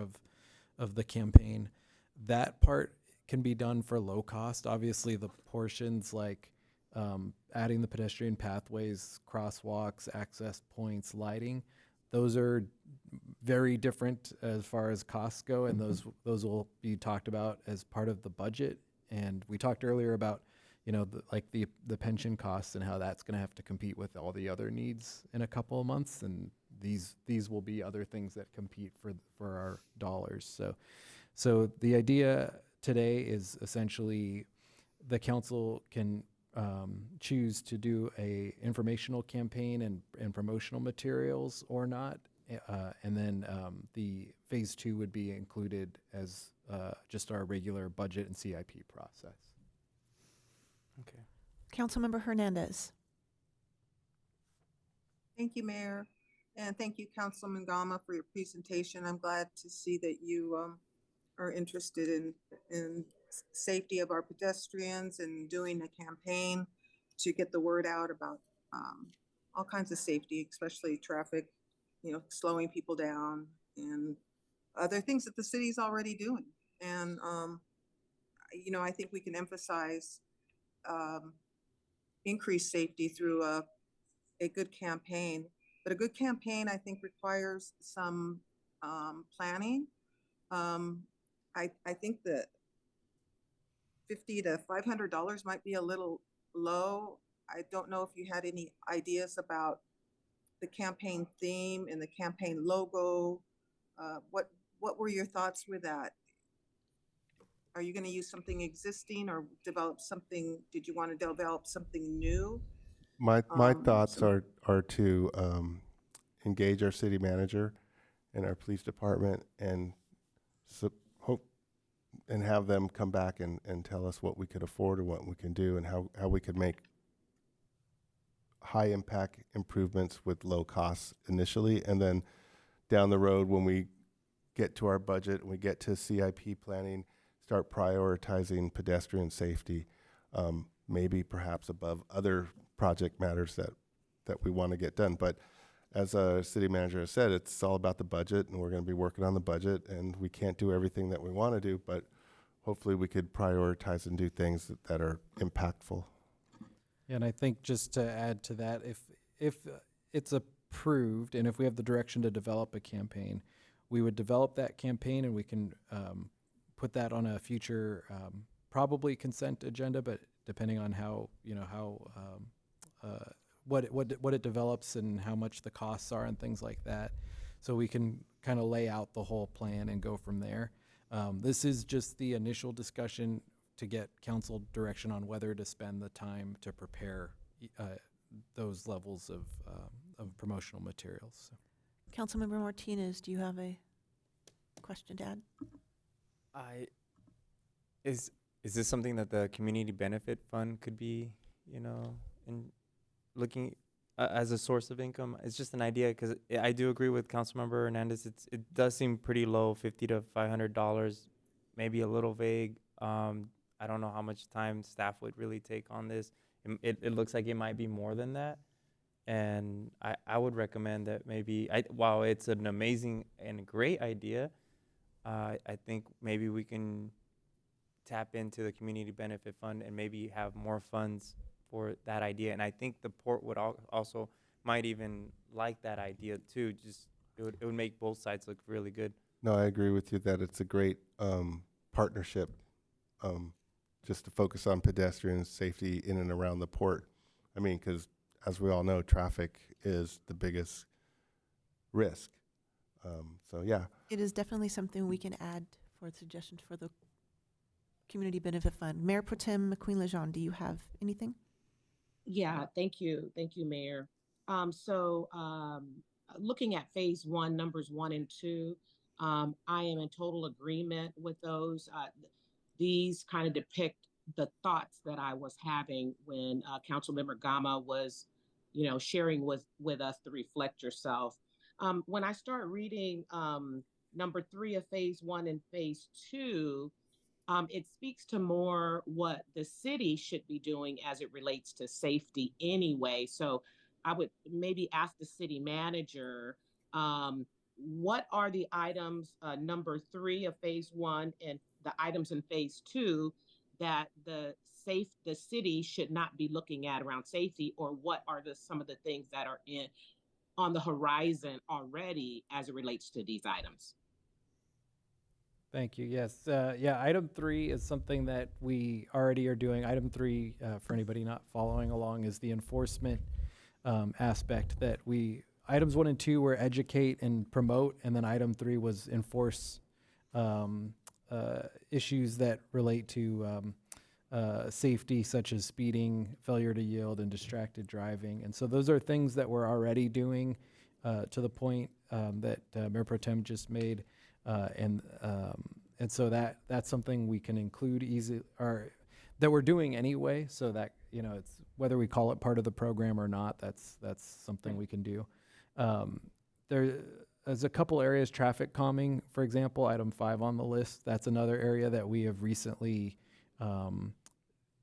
of the campaign. That part can be done for low cost. Obviously, the portions like adding the pedestrian pathways, crosswalks, access points, lighting, those are very different as far as costs go, and those will be talked about as part of the budget. And we talked earlier about, the pension costs and how that's going to have to compete with all the other needs in a couple of months, and these will be other things that compete for our dollars. So the idea today is essentially the council can choose to do a informational campaign and promotional materials or not, and then the phase 2 would be included as just our regular budget and CIP process. Okay. Councilmember Hernandez. Thank you, Mayor, and thank you, Councilman Gama, for your presentation. I'm glad to see that you are interested in safety of our pedestrians and doing a campaign to get the word out about all kinds of safety, especially traffic, slowing people down and other things that the city is already doing. And, I think we can emphasize increased safety through a good campaign. But a good campaign, I think, requires some planning. I think that $50 to $500 might be a little low. I don't know if you had any ideas about the campaign theme and the campaign logo. What were your thoughts with that? Are you going to use something existing or develop something? Did you want to develop something new? My thoughts are to engage our city manager and our police department and hope and have them come back and tell us what we could afford or what we can do and how we could make high impact improvements with low costs initially, and then down the road when we get to our budget and we get to CIP planning, start prioritizing pedestrian safety, maybe perhaps above other project matters that we want to get done. But as our city manager has said, it's all about the budget, and we're going to be working on the budget, and we can't do everything that we want to do, but hopefully we could prioritize and do things that are impactful. Yeah, and I think just to add to that, if it's approved and if we have the direction to develop a campaign, we would develop that campaign and we can put that on a future probably consent agenda, but depending on how what it develops and how much the costs are and things like that. So we can kind of lay out the whole plan and go from there. This is just the initial discussion to get council direction on whether to spend the time to prepare those levels of promotional materials. So. Councilmember Martinez, do you have a question to add? Is this something that the Community Benefit Fund could be, in looking as a source of income. It's just an idea because I do agree with Councilmember Hernandez. It does seem pretty low, $50 to $500, maybe a little vague. I don't know how much time staff would really take on this. It looks like it might be more than that. And I would recommend that maybe, while it's an amazing and great idea, I think maybe we can tap into the community benefit fund and maybe have more funds for that idea. And I think the port would also might even like that idea too. Just it would make both sides look really good. No, I agree with you that it's a great partnership, just to focus on pedestrian safety in and around the port. I mean, because as we all know, traffic is the biggest risk. So yeah. It is definitely something we can add for suggestions for the Community Benefit Fund. Mayor Pro Tem McQueen-Lejeune, do you have anything? Yeah, thank you. Thank you, Mayor. Looking at phase one, numbers 1 and 2, I am in total agreement with those. These kind of depict the thoughts that I was having when Councilmember Gama was, sharing with us the Reflect Yourself. When I start reading number 3 of phase 1 and phase 2, it speaks to more what the city should be doing as it relates to safety anyway. So I would maybe ask the city manager, what are the items, number 3 of phase 1 and the items in phase 2 that the city should not be looking at around safety, or what are some of the things that are on the horizon already as it relates to these items? Thank you. Yes. Item 3 is something that we already are doing. Item 3, for anybody not following along, is the enforcement aspect that items 1 and 2 were educate and promote, and then item 3 was enforce issues that relate to safety, such as speeding, failure to yield, and distracted driving. And so those are things that we're already doing to the point that Mayor Pro Tem just made. And so that's something we can include or that we're doing anyway. So that, it's whether we call it part of the program or not, that's something we can do. There's a couple areas, traffic calming, for example, item 5 on the list. That's another area that we have recently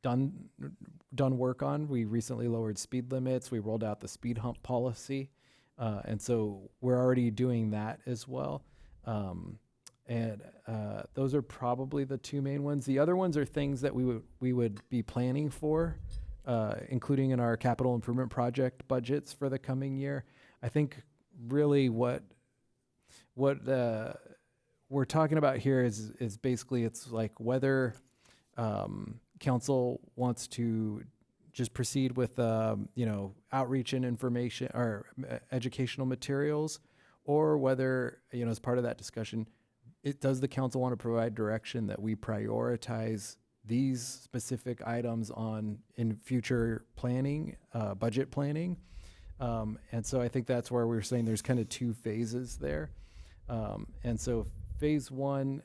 done work on. We recently lowered speed limits. We rolled out the speed hump policy. And so we're already doing that as well. Those are probably the 2 main ones. The other ones are things that we would be planning for, including in our capital improvement project budgets for the coming year. I think really what we're talking about here is basically, it's like whether council wants to just proceed with outreach and information or educational materials, or whether, as part of that discussion, does the council want to provide direction that we prioritize these specific items in future planning, budget planning? And so I think that's where we're saying there's kind of 2 phases there. And so phase 1,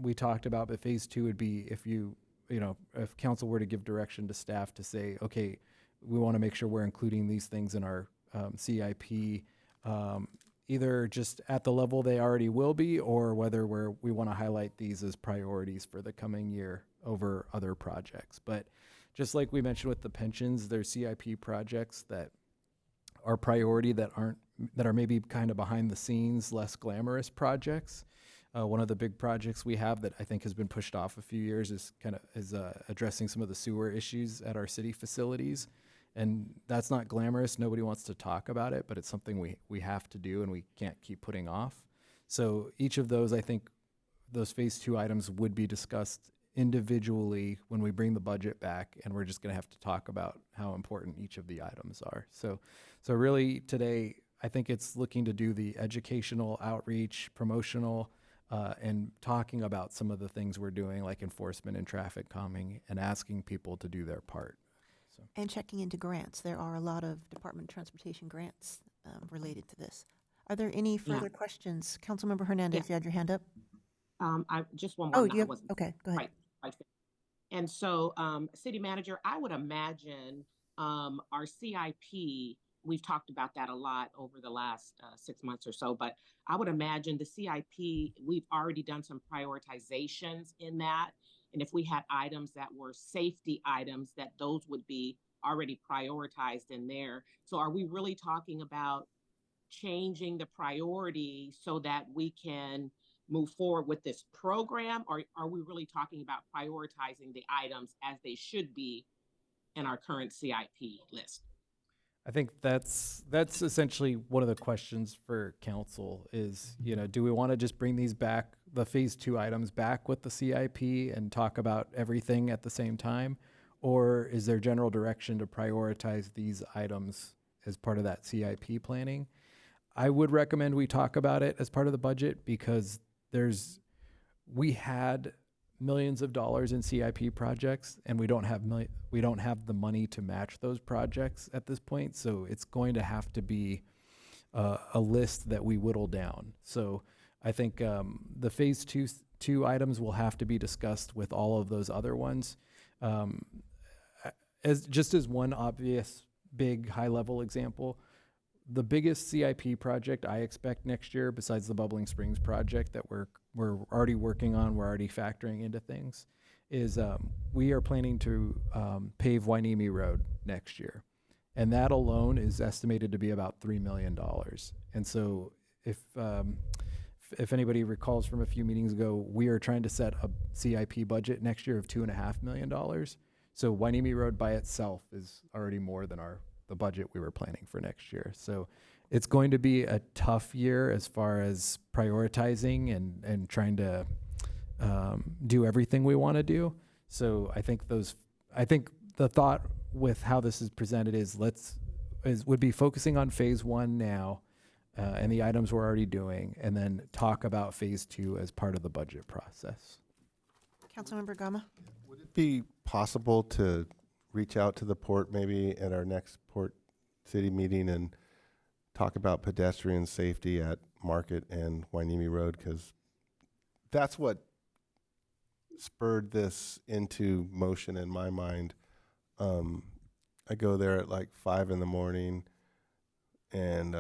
we talked about, but phase 2 would be if council were to give direction to staff to say, okay, we want to make sure we're including these things in our CIP, either just at the level they already will be, or whether we want to highlight these as priorities for the coming year over other projects. But just like we mentioned with the pensions, there's CIP projects that are priority that are maybe kind of behind the scenes, less glamorous projects. One of the big projects we have that I think has been pushed off a few years is addressing some of the sewer issues at our city facilities. And that's not glamorous. Nobody wants to talk about it, but it's something we have to do and we can't keep putting off. So each of those, I think those phase 2 items would be discussed individually when we bring the budget back, and we're just going to have to talk about how important each of the items are. So really today, I think it's looking to do the educational outreach, promotional, and talking about some of the things we're doing, like enforcement and traffic calming, and asking people to do their part. And checking into grants. There are a lot of Department of Transportation grants related to this. Are there any further questions? Councilmember Hernandez, you had your hand up? I just one more. Oh, okay, go ahead. Right. And so, city manager, I would imagine our CIP we've talked about that a lot over the last 6 months or so, but I would imagine the CIP, we've already done some prioritizations in that. And if we had items that were safety items, that those would be already prioritized in there. So are we really talking about changing the priority so that we can move forward with this program? Or are we really talking about prioritizing the items as they should be in our current CIP list? I think that's essentially one of the questions for council is, do we want to just bring these back, the phase 2 items back with the CIP and talk about everything at the same time? Or is there general direction to prioritize these items as part of that CIP planning? I would recommend we talk about it as part of the budget because we had millions of dollars in CIP projects and we don't have the money to match those projects at this point. So it's going to have to be a list that we whittle down. So I think the phase two items will have to be discussed with all of those other ones. As one obvious big high level example, the biggest CIP project I expect next year, besides the Bubbling Springs project that we're already working on, we're already factoring into things, is we are planning to pave Hueneme Road next year. And that alone is estimated to be about $3 million. And so if anybody recalls from a few meetings ago, we are trying to set a CIP budget next year of $2.5 million. So Hueneme Road by itself is already more than the budget we were planning for next year. So it's going to be a tough year as far as prioritizing and trying to do everything we want to do. So I think the thought with how this is presented would be focusing on phase 1 now and the items we're already doing, and then talk about phase 2 as part of the budget process. Councilmember Gama. Would it be possible to reach out to the port maybe at our next port city meeting and talk about pedestrian safety at Market and Hueneme Road? Because that's what spurred this into motion in my mind. I go there at like 5 a.m, and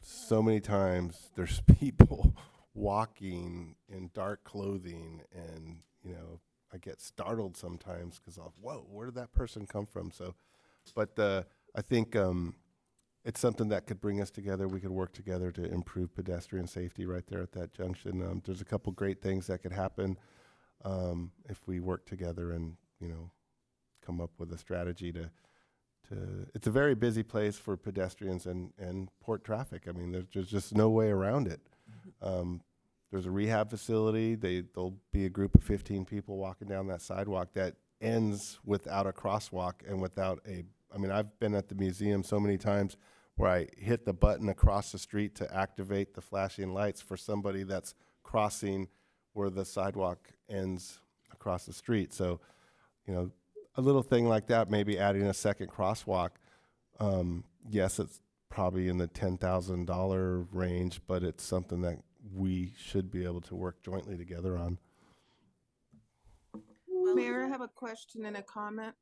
so many times there's people walking in dark clothing, and I get startled sometimes because whoa, where did that person come from? So, but I think it's something that could bring us together. We could work together to improve pedestrian safety right there at that junction. There's a couple great things that could happen if we work together and come up with a strategy to. It's a very busy place for pedestrians and port traffic. I mean, there's just no way around it. There's a rehab facility. There'll be a group of 15 people walking down that sidewalk that ends without a crosswalk and without I've been at the museum so many times where I hit the button across the street to activate the flashing lights for somebody that's crossing where the sidewalk ends across the street. So, a little thing like that, maybe adding a second crosswalk. Yes, it's probably in the $10,000 range, but it's something that we should be able to work jointly together on. Mayor, I have a question and a comment.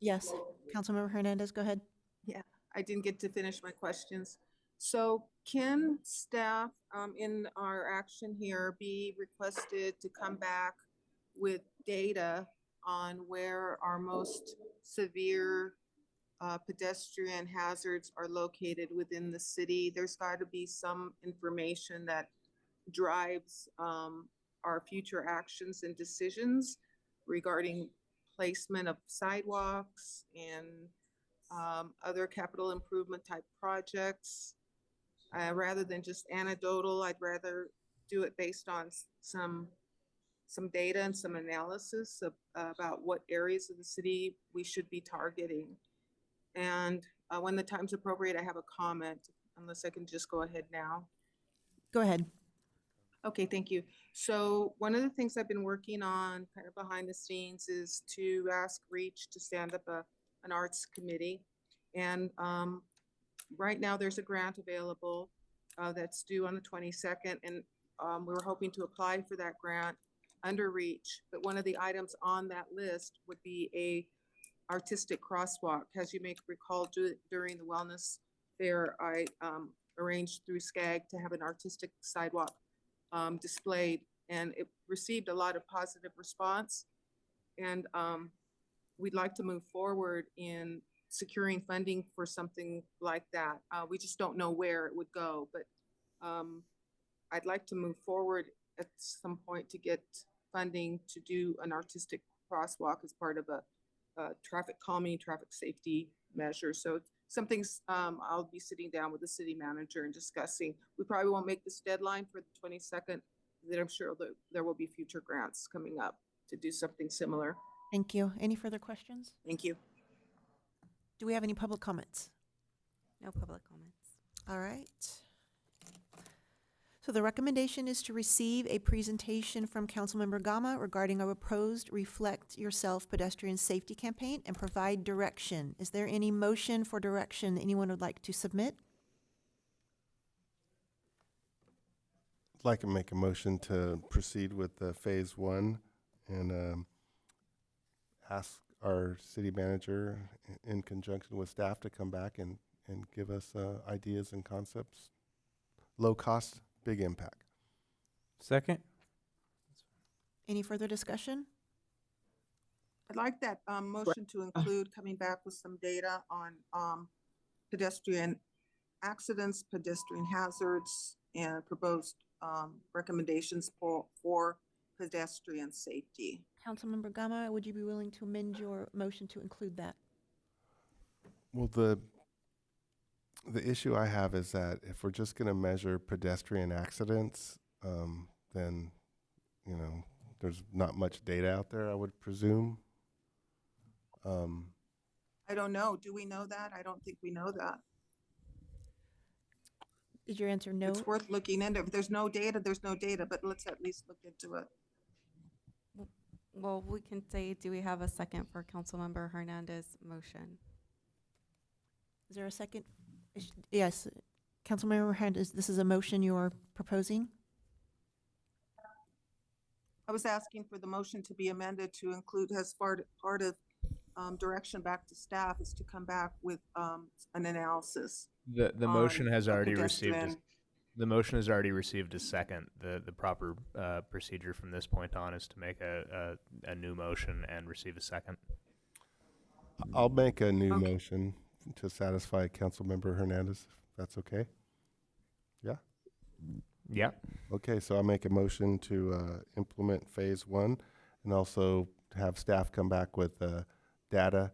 Yes, Councilmember Hernandez, go ahead. Yeah, I didn't get to finish my questions. So can staff in our action here be requested to come back with data on where our most severe pedestrian hazards are located within the city? There's got to be some information that drives our future actions and decisions regarding placement of sidewalks and other capital improvement type projects. Rather than just anecdotal, I'd rather do it based on some data and some analysis about what areas of the city we should be targeting. And when the time's appropriate, I have a comment, unless I can just go ahead now. Go ahead. Okay, thank you. So one of the things I've been working on kind of behind the scenes is to ask REACH to stand up an arts committee. And right now there's a grant available that's due on the 22nd. And we were hoping to apply for that grant under REACH. But one of the items on that list would be a artistic crosswalk. As you may recall, during the Wellness fair, I arranged through SCAG to have an artistic sidewalk displayed, and it received a lot of positive response. And we'd like to move forward in securing funding for something like that. We just don't know where it would go, but I'd like to move forward at some point to get funding to do an artistic crosswalk as part of a traffic calming, traffic safety measure. So something's, I'll be sitting down with the city manager and discussing. We probably won't make this deadline for the 22nd, then I'm sure that there will be future grants coming up to do something similar. Thank you. Any further questions? Thank you. Do we have any public comments? No public comments. All right. So the recommendation is to receive a presentation from Councilmember Gama regarding a proposed Reflect Yourself pedestrian safety campaign and provide direction. Is there any motion for direction anyone would like to submit? I'd like to make a motion to proceed with phase 1 and ask our city manager in conjunction with staff to come back and give us ideas and concepts. Low cost, big impact. Second? Any further discussion? I'd like that motion to include coming back with some data on pedestrian accidents, pedestrian hazards, and proposed recommendations for pedestrian safety. Councilmember Gama, would you be willing to amend your motion to include that? Well, the issue I have is that if we're just going to measure pedestrian accidents, then, you know, there's not much data out there, I would presume. I don't know. Do we know that? I don't think we know that. Is your answer no? It's worth looking into. If there's no data, there's no data, but let's at least look into it. Well, we can say, do we have a second for Councilmember Hernandez's motion? Is there a second? Yes, Councilmember Hernandez, this is a motion you're proposing? I was asking for the motion to be amended to include as part of direction back to staff is to come back with an analysis. The motion has on already received pedestrian. the motion has already received a second. The proper procedure from this point on is to make a new motion and receive a second. I'll make a new motion to satisfy Councilmember Hernandez, if that's okay. Yeah? Yeah. Okay, so I'll make a motion to implement phase 1 and also have staff come back with data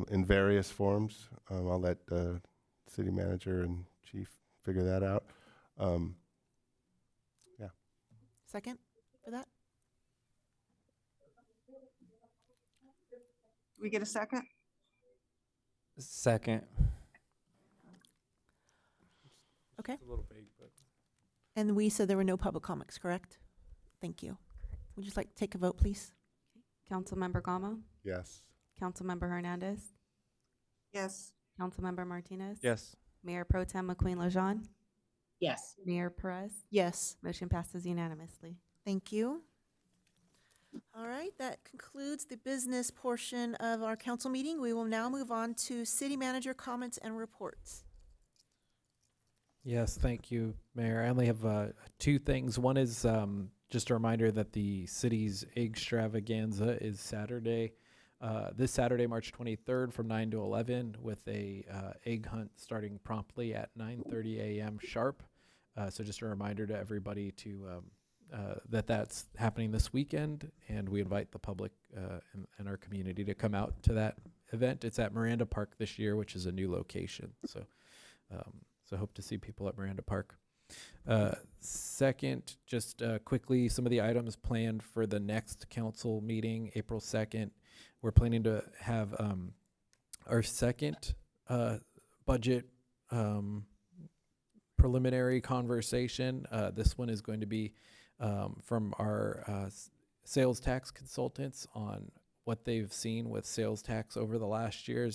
in various forms. I'll let the city manager and chief figure that out. Yeah. Second for that? Do we get a second? Second. Okay. It's a little vague, but. And we said there were no public comments, correct? Thank you. Would you just like to take a vote, please? Councilmember Gama? Yes. Councilmember Hernandez? Yes. Councilmember Martinez? Yes. Mayor Pro Tem McQueen Lejeune? Yes. Mayor Perez? Yes. Motion passes unanimously. Thank you. All right, that concludes the business portion of our council meeting. We will now move on to city manager comments and reports. Yes, thank you, Mayor. I only have 2 things. One is just a reminder that the city's egg extravaganza is Saturday, this Saturday, March 23rd from 9 to 11 with a egg hunt starting promptly at 9:30 a.m. sharp. So just a reminder to everybody to that's happening this weekend, and we invite the public and our community to come out to that event. It's at Miranda Park this year, which is a new location. So hope to see people at Miranda Park. Second, just quickly, some of the items planned for the next council meeting, April 2nd. We're planning to have our second budget preliminary conversation. This one is going to be from our sales tax consultants on what they've seen with sales tax over the last year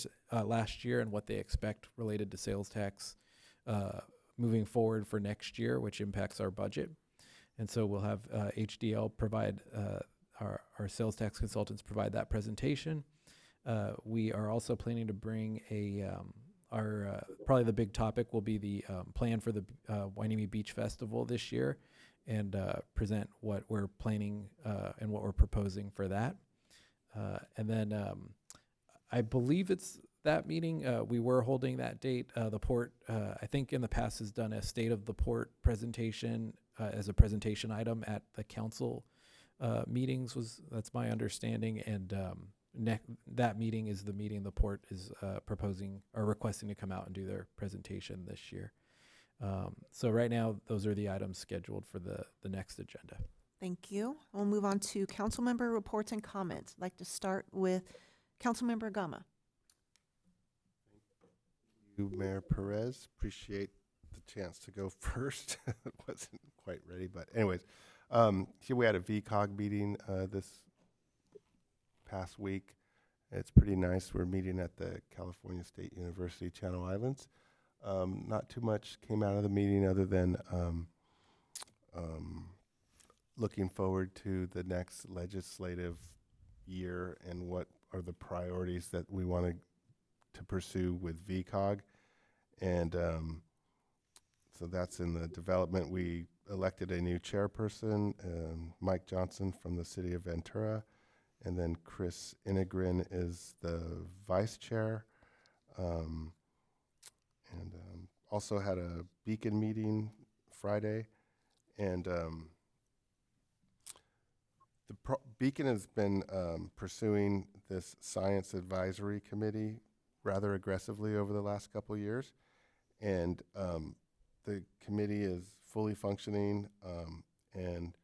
and what they expect related to sales tax moving forward for next year, which impacts our budget. And so we'll have HDL provide, our sales tax consultants provide that presentation. We are also planning to bring our probably the big topic will be the plan for the Wainimi Beach Festival this year, and present what we're planning and what we're proposing for that. And then I believe it's that meeting. We were holding that date. The port, I think in the past, has done a state of the port presentation as a presentation item at the council meetings. That's my understanding. And that meeting is the meeting the port is proposing or requesting to come out and do their presentation this year. So right now, those are the items scheduled for the next agenda. Thank you. We'll move on to council member reports and comments. I'd like to start with Councilmember Gama. You, Mayor Perez, appreciate the chance to go first. Wasn't quite ready, but anyways, here we had a VCOG meeting this past week. It's pretty nice. We're meeting at the California State University Channel Islands. Not too much came out of the meeting other than looking forward to the next legislative year and what are the priorities that we want to pursue with VCOG. And so that's in the development. We elected a new chairperson, Mike Johnson from the city of Ventura, and then Chris Inegrin is the vice chair. Also had a Beacon meeting Friday, and Beacon has been pursuing this science advisory committee rather aggressively over the last couple years, and the committee is fully functioning, and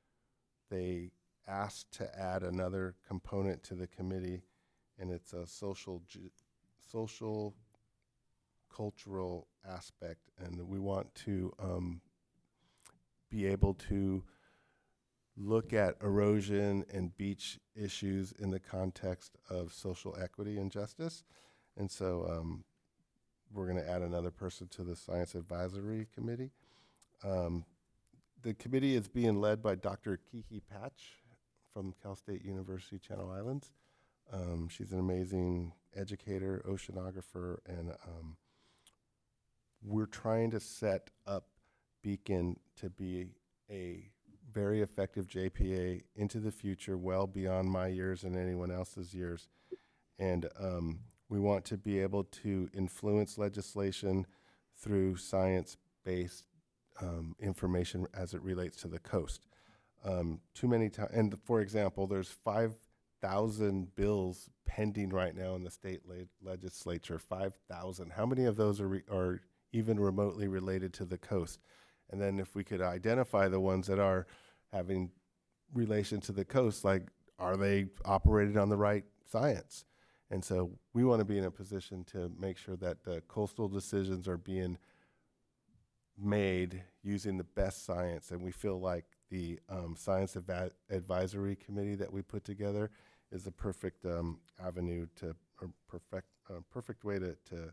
they asked to add another component to the committee, and it's a social cultural aspect, and we want to be able to look at erosion and beach issues in the context of social equity and justice. And so we're going to add another person to the Science Advisory Committee. The committee is being led by Dr. Kiki Patch from Cal State University Channel Islands. She's an amazing educator, oceanographer, and we're trying to set up Beacon to be a very effective JPA into the future, well beyond my years and anyone else's years. And we want to be able to influence legislation through science-based information as it relates to the coast. Too many times, and for example, there's 5,000 bills pending right now in the state legislature. 5,000. How many of those are even remotely related to the coast? And then if we could identify the ones that are having relation to the coast, like, are they operated on the right science? And so we want to be in a position to make sure that the coastal decisions are being made using the best science. And we feel like the Science Advisory Committee that we put together is a perfect avenue to, or perfect way to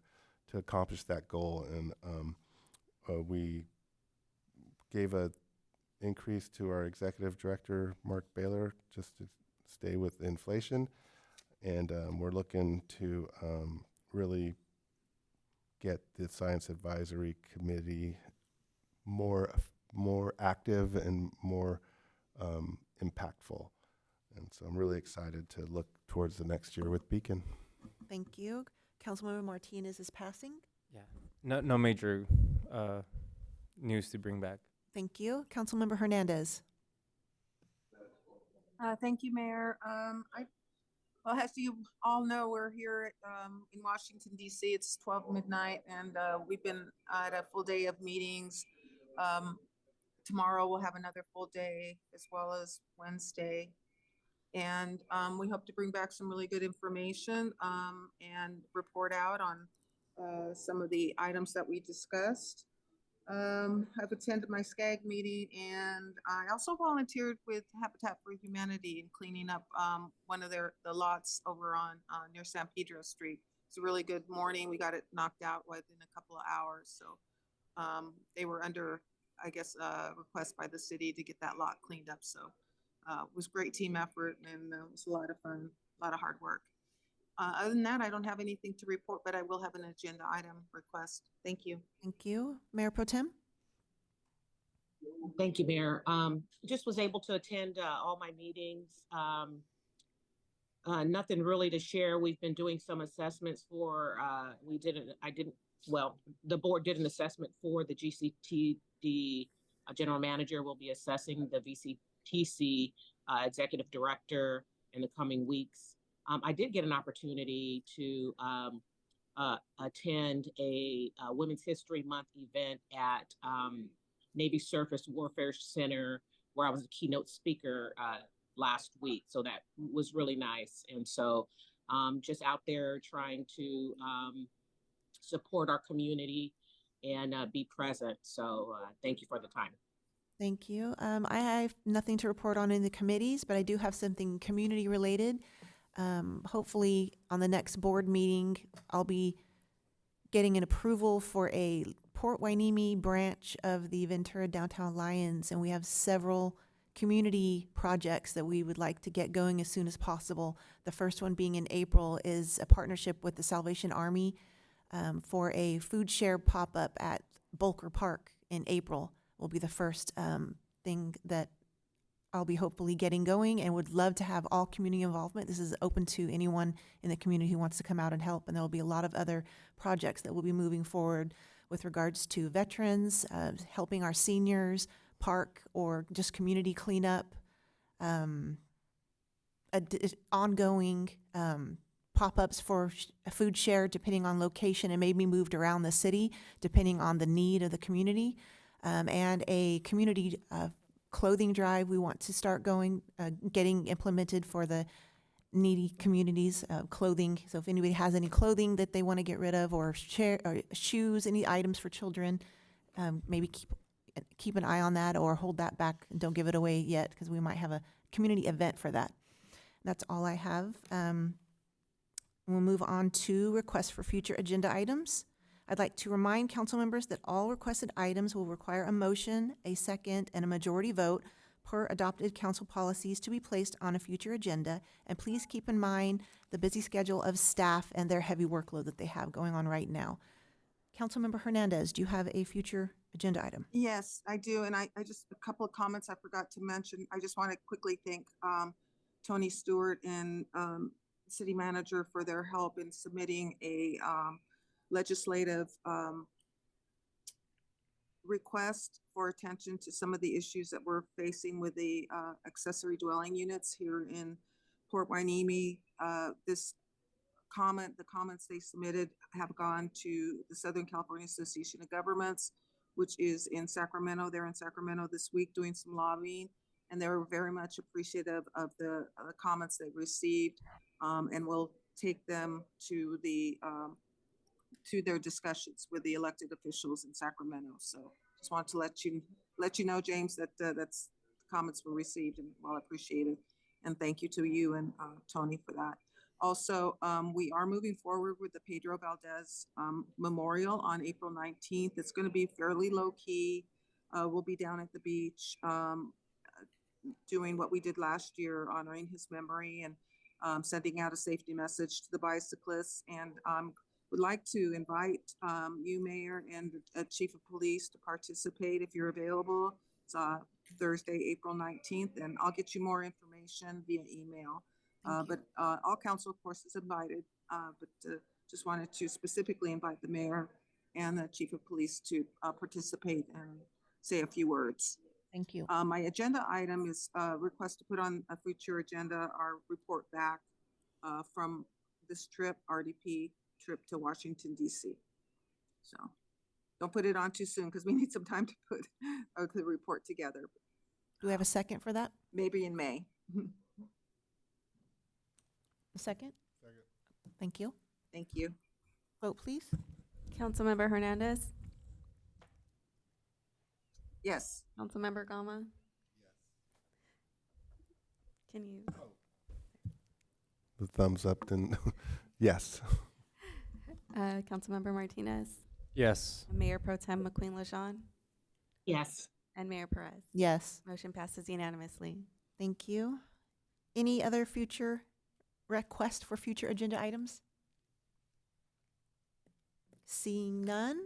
accomplish that goal. And we gave a increase to our executive director, Mark Baylor, just to stay with inflation. And we're looking to really get the Science Advisory Committee more active and more impactful. And so I'm really excited to look towards the next year with Beacon. Thank you. Councilmember Martinez is passing. Yeah. No major news to bring back. Thank you. Councilmember Hernandez. Thank you, Mayor. Well, as you all know, we're here in Washington, D.C. It's 12 midnight, and we've been at a full day of meetings. Tomorrow we'll have another full day, as well as Wednesday. And we hope to bring back some really good information and report out on some of the items that we discussed. I've attended my SCAG meeting, and I also volunteered with Habitat for Humanity in cleaning up one of the lots over on near San Pedro Street. It's a really good morning. We got it knocked out within a couple of hours. So they were under, I guess, request by the city to get that lot cleaned up. So it was a great team effort, and it was a lot of fun, a lot of hard work. Other than that, I don't have anything to report, but I will have an agenda item request. Thank you. Thank you. Mayor Pro Tem? Thank you, Mayor. Just was able to attend all my meetings. Nothing really to share. We've been doing some assessments for, the board did an assessment for the GCT. The general manager will be assessing the VCTC executive director in the coming weeks. I did get an opportunity to attend a Women's History Month event at Navy Surface Warfare Center, where I was a keynote speaker last week. So that was really nice. And so just out there trying to support our community and be present. So thank you for the time. Thank you. I have nothing to report on in the committees, but I do have something community related. Hopefully on the next board meeting, I'll be getting an approval for a Port Hueneme branch of the Ventura Downtown Lions, and we have several community projects that we would like to get going as soon as possible. The first one being in April is a partnership with the Salvation Army for a food share pop-up at Bulker Park in April. Will be the first thing that I'll be hopefully getting going, and would love to have all community involvement. This is open to anyone in the community who wants to come out and help, and there will be a lot of other projects that will be moving forward with regards to veterans, helping our seniors, park or just community cleanup, ongoing pop-ups for food share depending on location and maybe moved around the city depending on the need of the community, and a community clothing drive we want to start getting implemented for the needy communities, clothing. So if anybody has any clothing that they want to get rid of, or shoes, any items for children, maybe keep an eye on that or hold that back and don't give it away yet, because we might have a community event for that. That's all I have. We'll move on to requests for future agenda items. I'd like to remind council members that all requested items will require a motion, a second, and a majority vote per adopted council policies to be placed on a future agenda. And please keep in mind the busy schedule of staff and their heavy workload that they have going on right now. Councilmember Hernandez, do you have a future agenda item? Yes, I do. And I just, a couple of comments I forgot to mention. I just want to quickly thank Tony Stewart and city manager for their help in submitting a legislative request for attention to some of the issues that we're facing with the accessory dwelling units here in Port Hueneme. The comments they submitted have gone to the Southern California Association of Governments, which is in Sacramento. They're in Sacramento this week doing some lobbying, and they were very much appreciative of the comments they received, and will take them to their discussions with the elected officials in Sacramento. So just want to let you know, James, that that's comments were received and well appreciated. And thank you to you and Tony for that. Also, we are moving forward with the Pedro Valdez Memorial on April 19th. It's going to be fairly low key. We'll be down at the beach doing what we did last year, honoring his memory and sending out a safety message to the bicyclists. And would like to invite you, Mayor, and the Chief of Police to participate if you're available. It's Thursday, April 19th, and I'll get you more information via email. But all council, of course, is invited, but just wanted to specifically invite the mayor and the chief of police to participate and say a few words. Thank you. My agenda item is request to put on a future agenda our report back from this trip, RDP trip to Washington, D.C. So don't put it on too soon because we need some time to put the report together. Do we have a second for that? Maybe in May. A second? Second. Thank you. Thank you. Vote, please. Councilmember Hernandez. Yes. Councilmember Gama. Yes. Can you? The thumbs up, then yes. Councilmember Martinez. Yes. Mayor Pro Tem McQueen Lejean. Yes. And Mayor Perez. Yes. Motion passes unanimously. Thank you. Any other future request for future agenda items? Seeing none,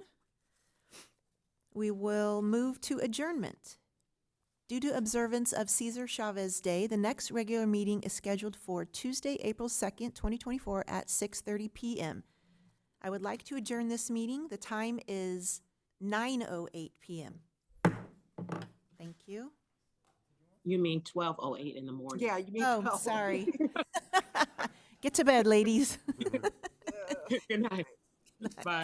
we will move to adjournment. Due to observance of Cesar Chavez Day, the next regular meeting is scheduled for Tuesday, April 2nd, 2024 at 6:30 p.m. I would like to adjourn this meeting. The time is 9:08 p.m. Thank you. You mean 12:08 in the morning? Yeah, you mean. Oh, 12. sorry. Get to bed, ladies. Good night. Bye.